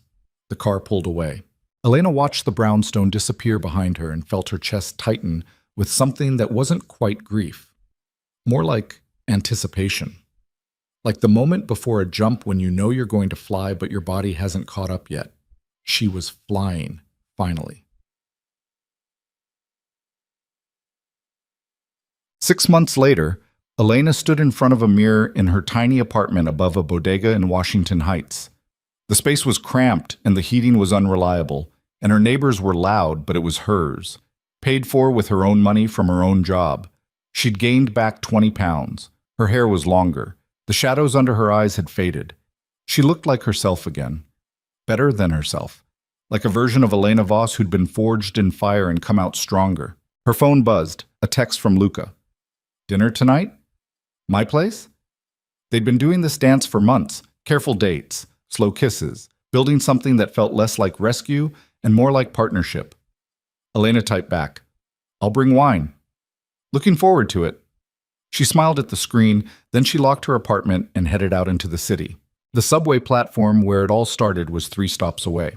The car pulled away. Elena watched the brownstone disappear behind her and felt her chest tighten with something that wasn't quite grief. More like anticipation. Like the moment before a jump when you know you're going to fly but your body hasn't caught up yet. She was flying, finally. 6 months later, Elena stood in front of a mirror in her tiny apartment above a bodega in Washington Heights. The space was cramped and the heating was unreliable, and her neighbors were loud, but it was hers. Paid for with her own money from her own job. She'd gained back 20 pounds. Her hair was longer. The shadows under her eyes had faded. She looked like herself again. Better than herself. Like a version of Elena Voss who'd been forged in fire and come out stronger. Her phone buzzed, a text from Luca. Dinner tonight? My place? They'd been doing this dance for months. Careful dates, slow kisses, building something that felt less like rescue and more like partnership. Elena typed back, "I'll bring wine. Looking forward to it." She smiled at the screen, then she locked her apartment and headed out into the city. The subway platform where it all started was 3 stops away.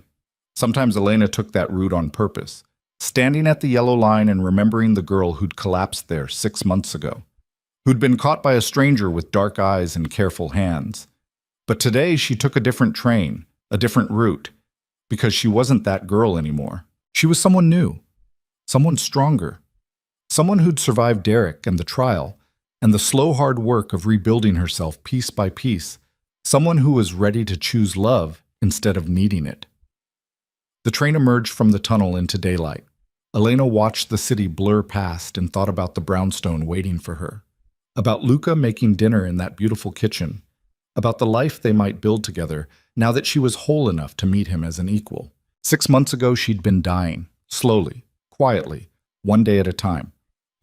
Sometimes Elena took that route on purpose, standing at the yellow line and remembering the girl who'd collapsed there 6 months ago, who'd been caught by a stranger with dark eyes and careful hands. But today she took a different train, a different route, because she wasn't that girl anymore. She was someone new, someone stronger, someone who'd survived Derek and the trial, and the slow hard work of rebuilding herself piece by piece, someone who was ready to choose love instead of needing it. The train emerged from the tunnel into daylight. Elena watched the city blur past and thought about the brownstone waiting for her, about Luca making dinner in that beautiful kitchen, about the life they might build together now that she was whole enough to meet him as an equal. 6 months ago she'd been dying, slowly, quietly, one day at a time.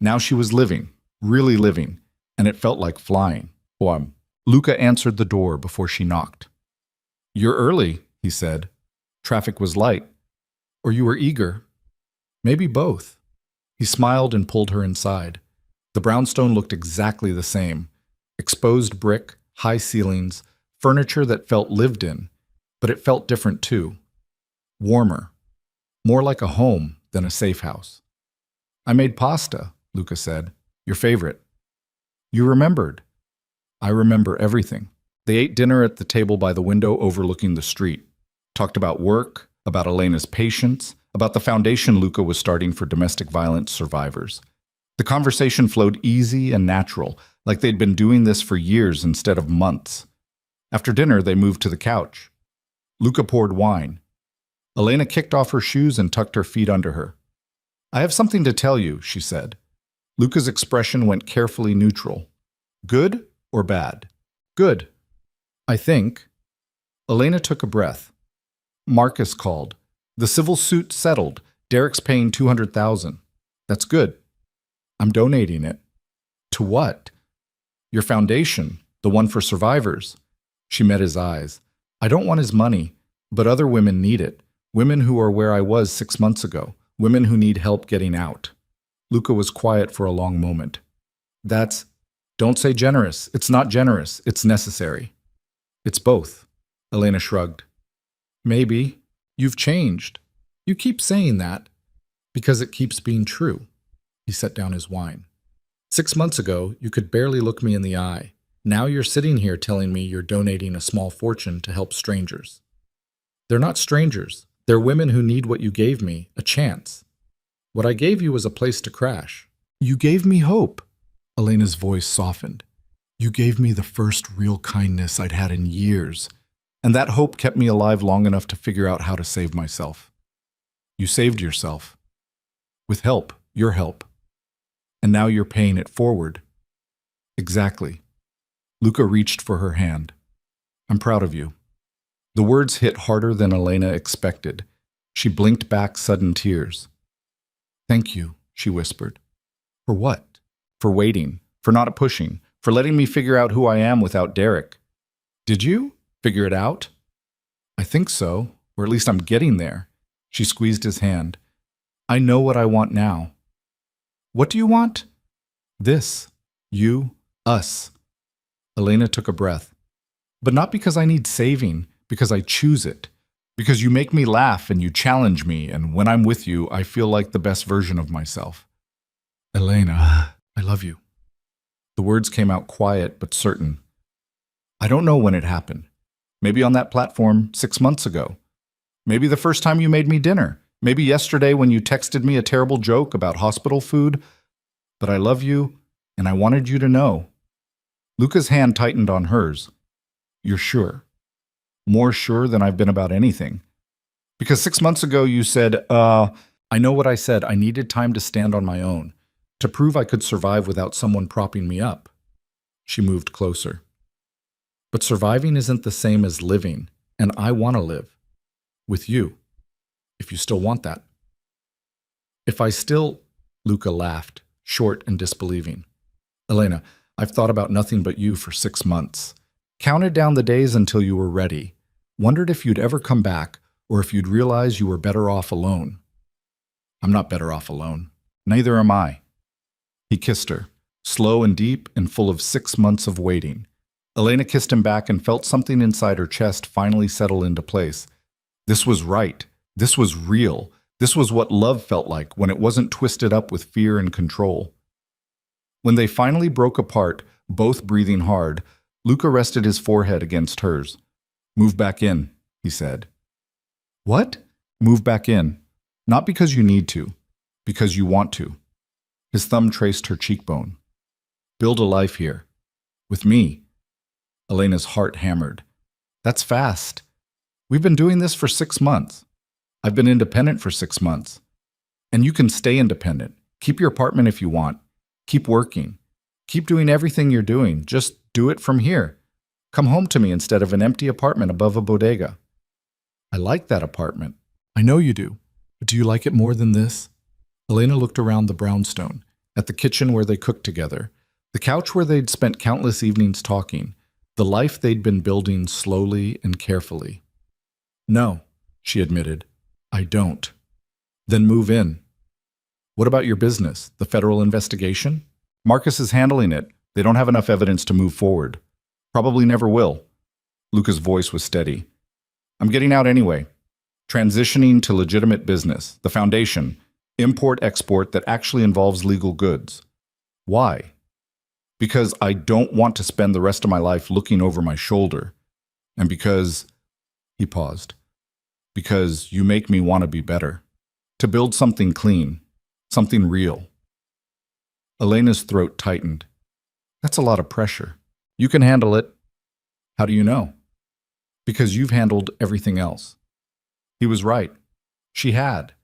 Now she was living, really living, and it felt like flying. Luca answered the door before she knocked. "You're early," he said. "Traffic was light. Or you were eager. Maybe both." He smiled and pulled her inside. The brownstone looked exactly the same. Exposed brick, high ceilings, furniture that felt lived in, but it felt different too. Warmer. More like a home than a safe house. "I made pasta," Luca said. "Your favorite." "You remembered." "I remember everything." They ate dinner at the table by the window overlooking the street. Talked about work, about Elena's patience, about the foundation Luca was starting for domestic violence survivors. The conversation flowed easy and natural, like they'd been doing this for years instead of months. After dinner, they moved to the couch. Luca poured wine. Elena kicked off her shoes and tucked her feet under her. "I have something to tell you," she said. Luca's expression went carefully neutral. "Good or bad?" "Good, I think." Elena took a breath. "Marcus called. The civil suit settled. Derek's paying $200,000. That's good. I'm donating it." "To what?" "Your foundation, the one for survivors." She met his eyes. "I don't want his money, but other women need it. Women who are where I was 6 months ago. Women who need help getting out." Luca was quiet for a long moment. Don't say generous. It's not generous. It's necessary." "It's both." Elena shrugged. "Maybe. You've changed. You keep saying that." "Because it keeps being true." He set down his wine. 6 months ago, you could barely look me in the eye. Now you're sitting here telling me you're donating a small fortune to help strangers. They're not strangers. They're women who need what you gave me, a chance. What I gave you was a place to crash. You gave me hope." Elena's voice softened. "You gave me the first real kindness I'd had in years, and that hope kept me alive long enough to figure out how to save myself. You saved yourself. With help, your help. And now you're paying it forward." "Exactly." Luca reached for her hand. "I'm proud of you." The words hit harder than Elena expected. She blinked back sudden tears. "Thank you," she whispered. "For what?" "For waiting, for not pushing, for letting me figure out who I am without Derek." "Did you? Figure it out?" "I think so, or at least I'm getting there." She squeezed his hand. "I know what I want now." "What do you want?" "This. You. Us." Elena took a breath. "But not because I need saving, because I choose it. Because you make me laugh and you challenge me, and when I'm with you, I feel like the best version of myself." "Elena, I love you." The words came out quiet but certain. "I don't know when it happened. Maybe on that platform 6 months ago. Maybe the first time you made me dinner. Maybe yesterday when you texted me a terrible joke about hospital food. But I love you, and I wanted you to know." Luca's hand tightened on hers. "You're sure? More sure than I've been about anything. Because 6 months ago you said, I know what I said. I needed time to stand on my own, to prove I could survive without someone propping me up." She moved closer. "But surviving isn't the same as living, and I want to live. With you. If you still want that." "If I still—" Luca laughed, short and disbelieving. "Elena, I've thought about nothing but you for 6 months. Counted down the days until you were ready. Wondered if you'd ever come back, or if you'd realize you were better off alone. I'm not better off alone. Neither am I. He kissed her, slow and deep and full of 6 months of waiting. Elena kissed him back and felt something inside her chest finally settle into place. This was right. This was real. This was what love felt like when it wasn't twisted up with fear and control. When they finally broke apart, both breathing hard, Luca rested his forehead against hers. "Move back in," he said. "What?" "Move back in. Not because you need to, because you want to." His thumb traced her cheekbone. "Build a life here. With me." Elena's heart hammered. "That's fast. We've been doing this for 6 months. I've been independent for 6 months. And you can stay independent. Keep your apartment if you want. Keep working. Keep doing everything you're doing. Just do it from here. Come home to me instead of an empty apartment above a bodega." "I like that apartment." "I know you do. But do you like it more than this?" Elena looked around the brownstone, at the kitchen where they cooked together, the couch where they'd spent countless evenings talking, the life they'd been building slowly and carefully. "No," she admitted. "I don't." "Then move in." "What about your business, the federal investigation?" "Marcus is handling it. They don't have enough evidence to move forward. Probably never will." Luca's voice was steady. "I'm getting out anyway. Transitioning to legitimate business, the foundation, import-export that actually involves legal goods." "Why?" "Because I don't want to spend the rest of my life looking over my shoulder. And because," he paused, "because you make me want to be better. To build something clean, something real." Elena's throat tightened. "That's a lot of pressure. You can handle it." "How do you know?" "Because you've handled everything else." He was right. She had.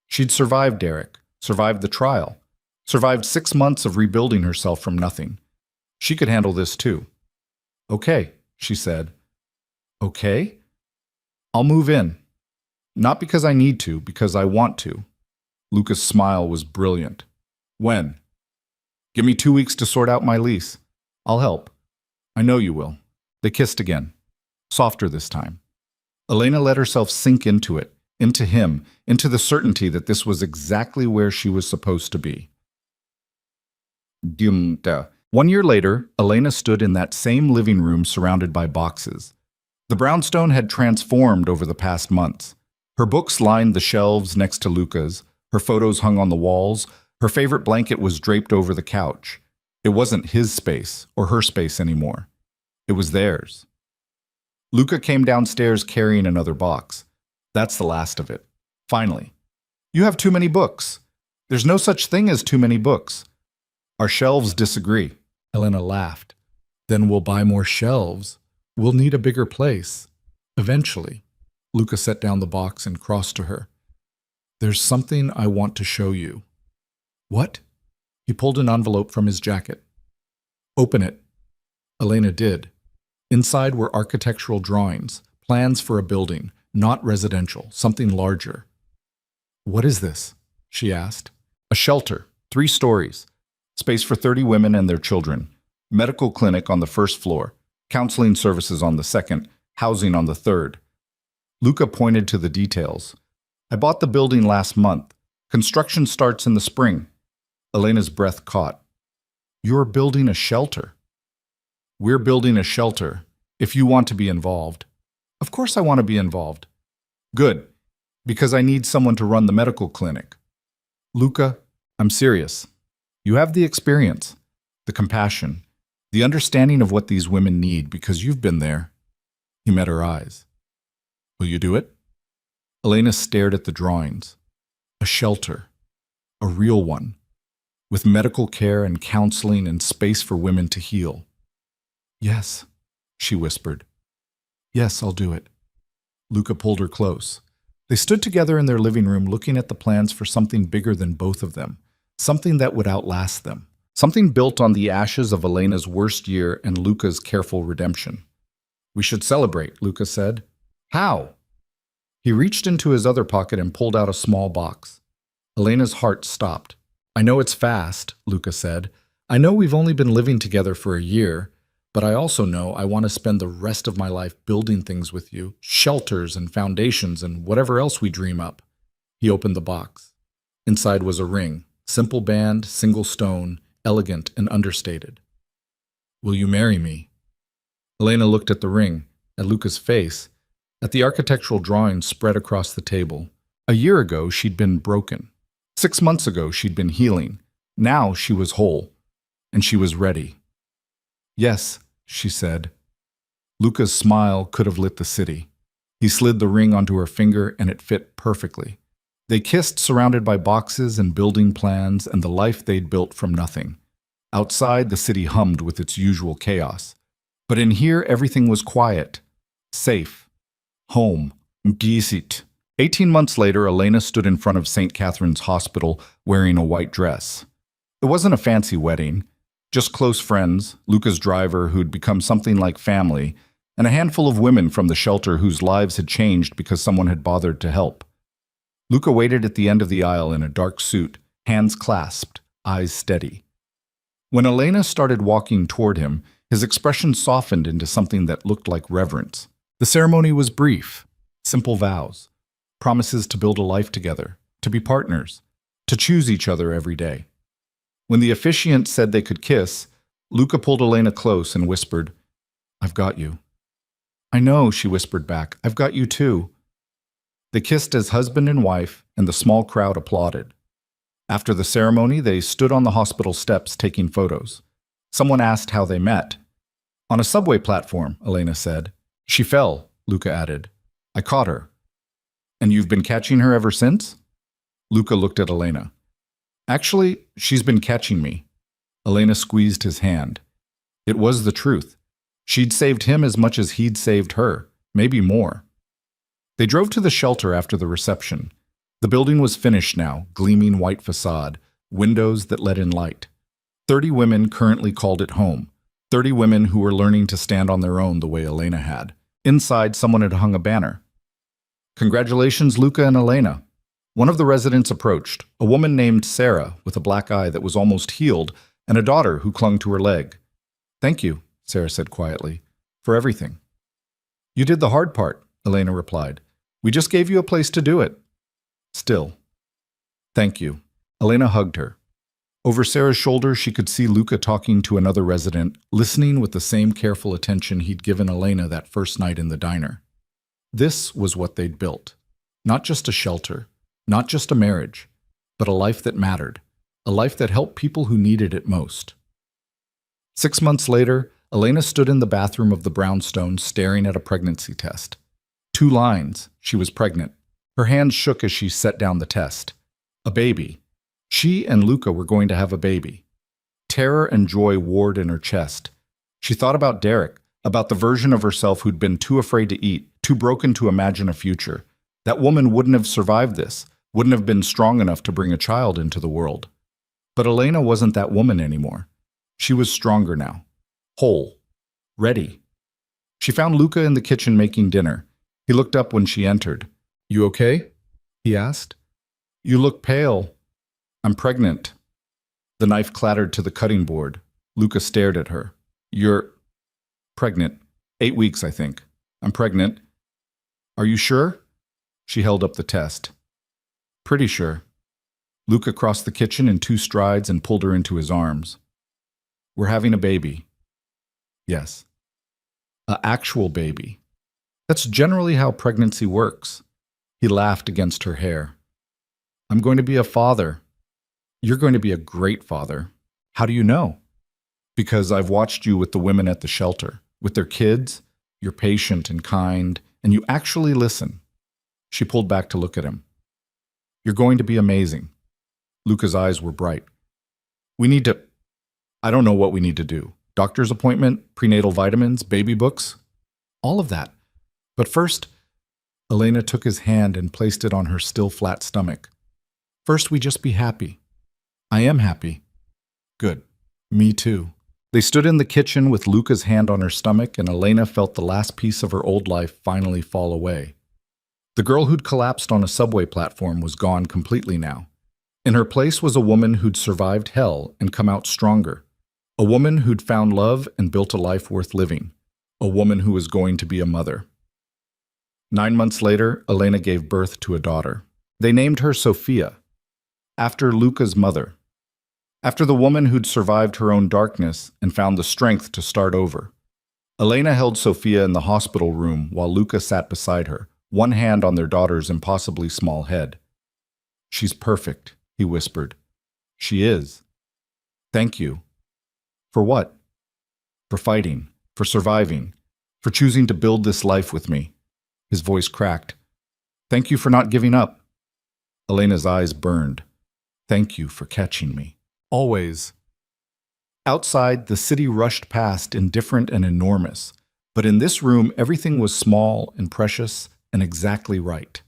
She'd survived Derek, survived the trial, survived 6 months of rebuilding herself from nothing. She could handle this too. "Okay," she said. "Okay? I'll move in. Not because I need to, because I want to." Luca's smile was brilliant. "When?" "Give me 2 weeks to sort out my lease. I'll help." "I know you will." They kissed again, softer this time. Elena let herself sink into it, into him, into the certainty that this was exactly where she was supposed to be. 1 year later, Elena stood in that same living room surrounded by boxes. The brownstone had transformed over the past months. Her books lined the shelves next to Luca's, her photos hung on the walls, her favorite blanket was draped over the couch. It wasn't his space or her space anymore. It was theirs. Luca came downstairs carrying another box. "That's the last of it. Finally." "You have too many books." "There's no such thing as too many books." "Our shelves disagree." Elena laughed. "Then we'll buy more shelves. We'll need a bigger place. Eventually." Luca set down the box and crossed to her. "There's something I want to show you." "What?" He pulled an envelope from his jacket. "Open it." Elena did. Inside were architectural drawings, plans for a building, not residential, something larger. "What is this?" she asked. "A shelter, 3 stories. Space for 30 women and their children. Medical clinic on the 1st floor. Counseling services on the 2nd. Housing on the 3rd. Luca pointed to the details. "I bought the building last month. Construction starts in the spring." Elena's breath caught. "You're building a shelter." "We're building a shelter, if you want to be involved." "Of course I want to be involved." "Good, because I need someone to run the medical clinic." "Luca, I'm serious. You have the experience, the compassion, the understanding of what these women need because you've been there." He met her eyes. "Will you do it?" Elena stared at the drawings. A shelter, a real one, with medical care and counseling and space for women to heal. "Yes," she whispered. "Yes, I'll do it." Luca pulled her close. They stood together in their living room looking at the plans for something bigger than both of them, something that would outlast them, something built on the ashes of Elena's worst year and Luca's careful redemption. "We should celebrate," Luca said. "How?" He reached into his other pocket and pulled out a small box. Elena's heart stopped. "I know it's fast," Luca said. "I know we've only been living together for a year, But I also know I want to spend the rest of my life building things with you, shelters and foundations and whatever else we dream up. He opened the box. Inside was a ring, simple band, single stone, elegant and understated. Will you marry me? Elena looked at the ring, at Luca's face, at the architectural drawings spread across the table. A year ago, she'd been broken. 6 months ago, she'd been healing. Now she was whole, and she was ready. Yes, she said. Luca's smile could have lit the city. He slid the ring onto her finger, and it fit perfectly. They kissed, surrounded by boxes and building plans and the life they'd built from nothing. Outside, the city hummed with its usual chaos. But in here, everything was quiet, safe, home, gisit. 18 months later, Elena stood in front of St. Catherine's Hospital wearing a white dress. It wasn't a fancy wedding, just close friends, Luca's driver who'd become something like family, and a handful of women from the shelter whose lives had changed because someone had bothered to help. Luca waited at the end of the aisle in a dark suit, hands clasped, eyes steady. When Elena started walking toward him, his expression softened into something that looked like reverence. The ceremony was brief, simple vows, promises to build a life together, to be partners, to choose each other every day. When the officiant said they could kiss, Luca pulled Elena close and whispered, "I've got you." "I know," she whispered back. "I've got you too." They kissed as husband and wife, and the small crowd applauded. After the ceremony, they stood on the hospital steps taking photos. Someone asked how they met. "On a subway platform," Elena said. "She fell," Luca added. "I caught her." "And you've been catching her ever since?" Luca looked at Elena. "Actually, she's been catching me." Elena squeezed his hand. It was the truth. She'd saved him as much as he'd saved her, maybe more. They drove to the shelter after the reception. The building was finished now, gleaming white facade, windows that let in light. 30 women currently called it home. 30 women who were learning to stand on their own the way Elena had. Inside, someone had hung a banner. "Congratulations, Luca and Elena." One of the residents approached, a woman named Sarah with a black eye that was almost healed and a daughter who clung to her leg. "Thank you," Sarah said quietly, "for everything." "You did the hard part," Elena replied. "We just gave you a place to do it." "Still." "Thank you." Elena hugged her. Over Sarah's shoulder, she could see Luca talking to another resident, listening with the same careful attention he'd given Elena that first night in the diner. This was what they'd built. Not just a shelter, not just a marriage, but a life that mattered, a life that helped people who needed it most. 6 months later, Elena stood in the bathroom of the brownstone staring at a pregnancy test. 2 lines, she was pregnant. Her hands shook as she set down the test. A baby. She and Luca were going to have a baby. Terror and joy warred in her chest. She thought about Derek, about the version of herself who'd been too afraid to eat, too broken to imagine a future. That woman wouldn't have survived this, wouldn't have been strong enough to bring a child into the world. But Elena wasn't that woman anymore. She was stronger now. Whole. Ready. She found Luca in the kitchen making dinner. He looked up when she entered. "You okay?" he asked. "You look pale." "I'm pregnant." The knife clattered to the cutting board. Luca stared at her. "You're pregnant. 8 weeks, I think." "I'm pregnant." "Are you sure?" She held up the test. "Pretty sure." Luca crossed the kitchen in 2 strides and pulled her into his arms. "We're having a baby." "Yes." "A actual baby. That's generally how pregnancy works." He laughed against her hair. "I'm going to be a father." "You're going to be a great father." "How do you know?" "Because I've watched you with the women at the shelter, with their kids. You're patient and kind, and you actually listen." She pulled back to look at him. "You're going to be amazing." Luca's eyes were bright. I don't know what we need to do. Doctor's appointment, prenatal vitamins, baby books, all of that. But first, Elena took his hand and placed it on her still flat stomach. "First, we just be happy." "I am happy." "Good. Me too." They stood in the kitchen with Luca's hand on her stomach, and Elena felt the last piece of her old life finally fall away. The girl who'd collapsed on a subway platform was gone completely now. In her place was a woman who'd survived hell and come out stronger. A woman who'd found love and built a life worth living. A woman who was going to be a mother. 9 months later, Elena gave birth to a daughter. They named her Sophia, after Luca's mother, after the woman who'd survived her own darkness and found the strength to start over. Elena held Sophia in the hospital room while Luca sat beside her, one hand on their daughter's impossibly small head. "She's perfect," he whispered. "She is. Thank you." "For what?" "For fighting, for surviving, for choosing to build this life with me." His voice cracked. "Thank you for not giving up." Elena's eyes burned. "Thank you for catching me. Always." Outside, the city rushed past, indifferent and enormous. But in this room, everything was small and precious and exactly right.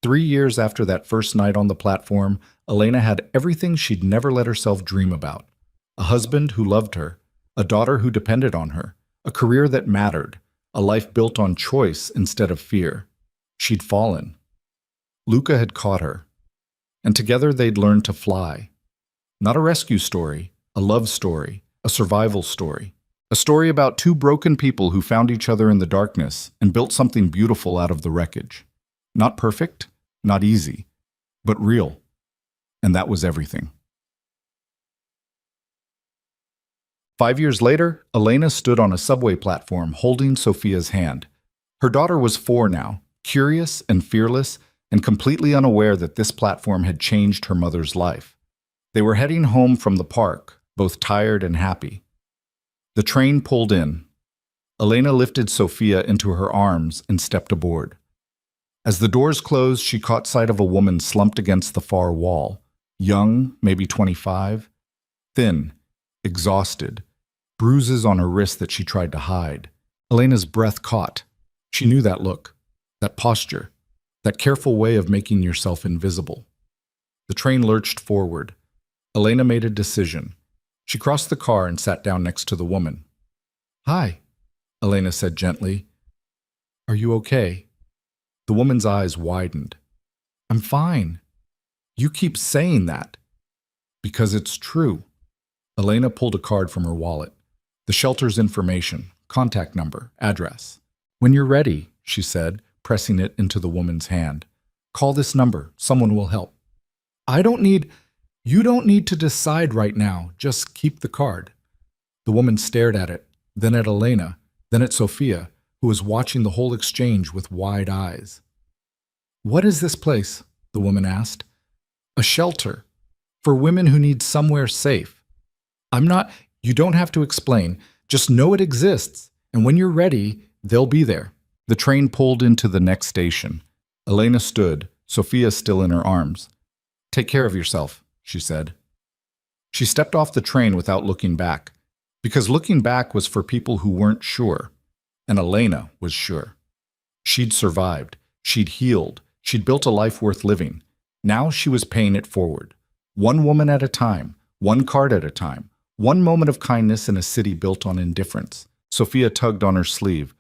3 years after that first night on the platform, Elena had everything she'd never let herself dream about. A husband who loved her, a daughter who depended on her, a career that mattered, a life built on choice instead of fear. She'd fallen. Luca had caught her, and together they'd learned to fly. Not a rescue story, a love story, a survival story. A story about two broken people who found each other in the darkness and built something beautiful out of the wreckage. Not perfect, not easy, but real. And that was everything. 5 years later, Elena stood on a subway platform holding Sophia's hand. Her daughter was 4 now, curious and fearless, and completely unaware that this platform had changed her mother's life. They were heading home from the park, both tired and happy. The train pulled in. Elena lifted Sophia into her arms and stepped aboard. As the doors closed, she caught sight of a woman slumped against the far wall, young, maybe 25, thin, exhausted, bruises on her wrist that she tried to hide. Elena's breath caught. She knew that look, that posture, that careful way of making yourself invisible. The train lurched forward. Elena made a decision. She crossed the car and sat down next to the woman. "Hi," Elena said gently. "Are you okay?" The woman's eyes widened. "I'm fine." "You keep saying that." "Because it's true." Elena pulled a card from her wallet. The shelter's information, contact number, address. "When you're ready," she said, pressing it into the woman's hand. "Call this number. Someone will help." You don't need to decide right now. Just keep the card." The woman stared at it, then at Elena, then at Sophia, who was watching the whole exchange with wide eyes. "What is this place?" the woman asked. "A shelter. For women who need somewhere safe." You don't have to explain. Just know it exists, and when you're ready, they'll be there." The train pulled into the next station. Elena stood, Sophia still in her arms. "Take care of yourself," she said. She stepped off the train without looking back, because looking back was for people who weren't sure, and Elena was sure. She'd survived, she'd healed, she'd built a life worth living. Now she was paying it forward, one woman at a time, one card at a time, one moment of kindness in a city built on indifference. Sophia tugged on her sleeve.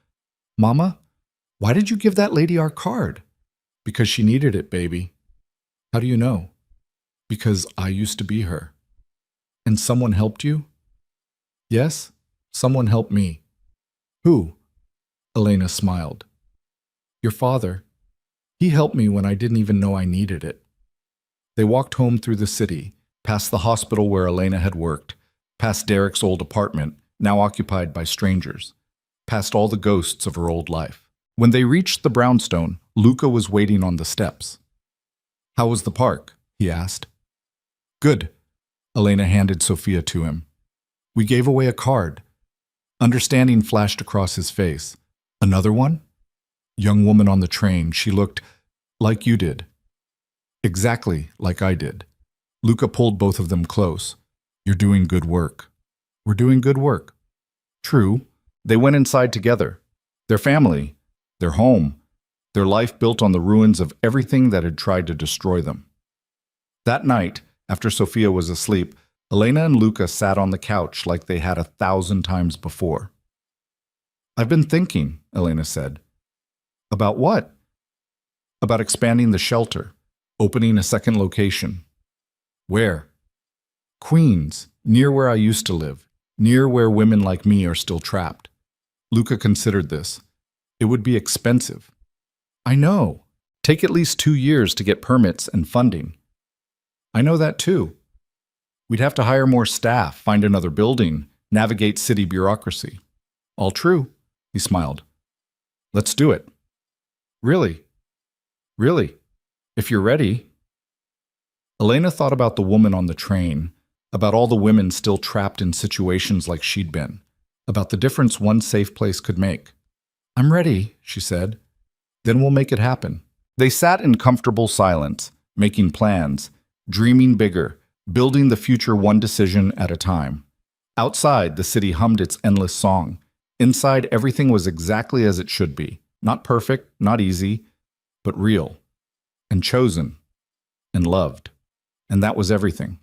"Mama, why did you give that lady our card?" "Because she needed it, baby." "How do you know?" "Because I used to be her." "And someone helped you?" "Yes, someone helped me." "Who?" Elena smiled. "Your father. He helped me when I didn't even know I needed it." They walked home through the city, past the hospital where Elena had worked, past Derek's old apartment, now occupied by strangers, past all the ghosts of her old life. When they reached the brownstone, Luca was waiting on the steps. "How was the park?" he asked. "Good." Elena handed Sophia to him. "We gave away a card." Understanding flashed across his face. "Another one?" "Young woman on the train. She looked like you did." "Exactly like I did." Luca pulled both of them close. "You're doing good work." "We're doing good work." True. They went inside together. Their family, their home, their life built on the ruins of everything that had tried to destroy them. That night, after Sophia was asleep, Elena and Luca sat on the couch like they had 1,000 times before. "I've been thinking," Elena said. "About what?" "About expanding the shelter, opening a second location." "Where?" "Queens, near where I used to live. near where women like me are still trapped. Luca considered this. It would be expensive. I know. Take at least 2 years to get permits and funding. I know that too. We'd have to hire more staff, find another building, navigate city bureaucracy. All true, he smiled. Let's do it. Really? Really? If you're ready. Elena thought about the woman on the train, about all the women still trapped in situations like she'd been, about the difference one safe place could make. I'm ready, she said. Then we'll make it happen. They sat in comfortable silence, making plans, dreaming bigger, building the future one decision at a time. Outside, the city hummed its endless song. Inside, everything was exactly as it should be. Not perfect, not easy, but real, and chosen, and loved. And that was everything.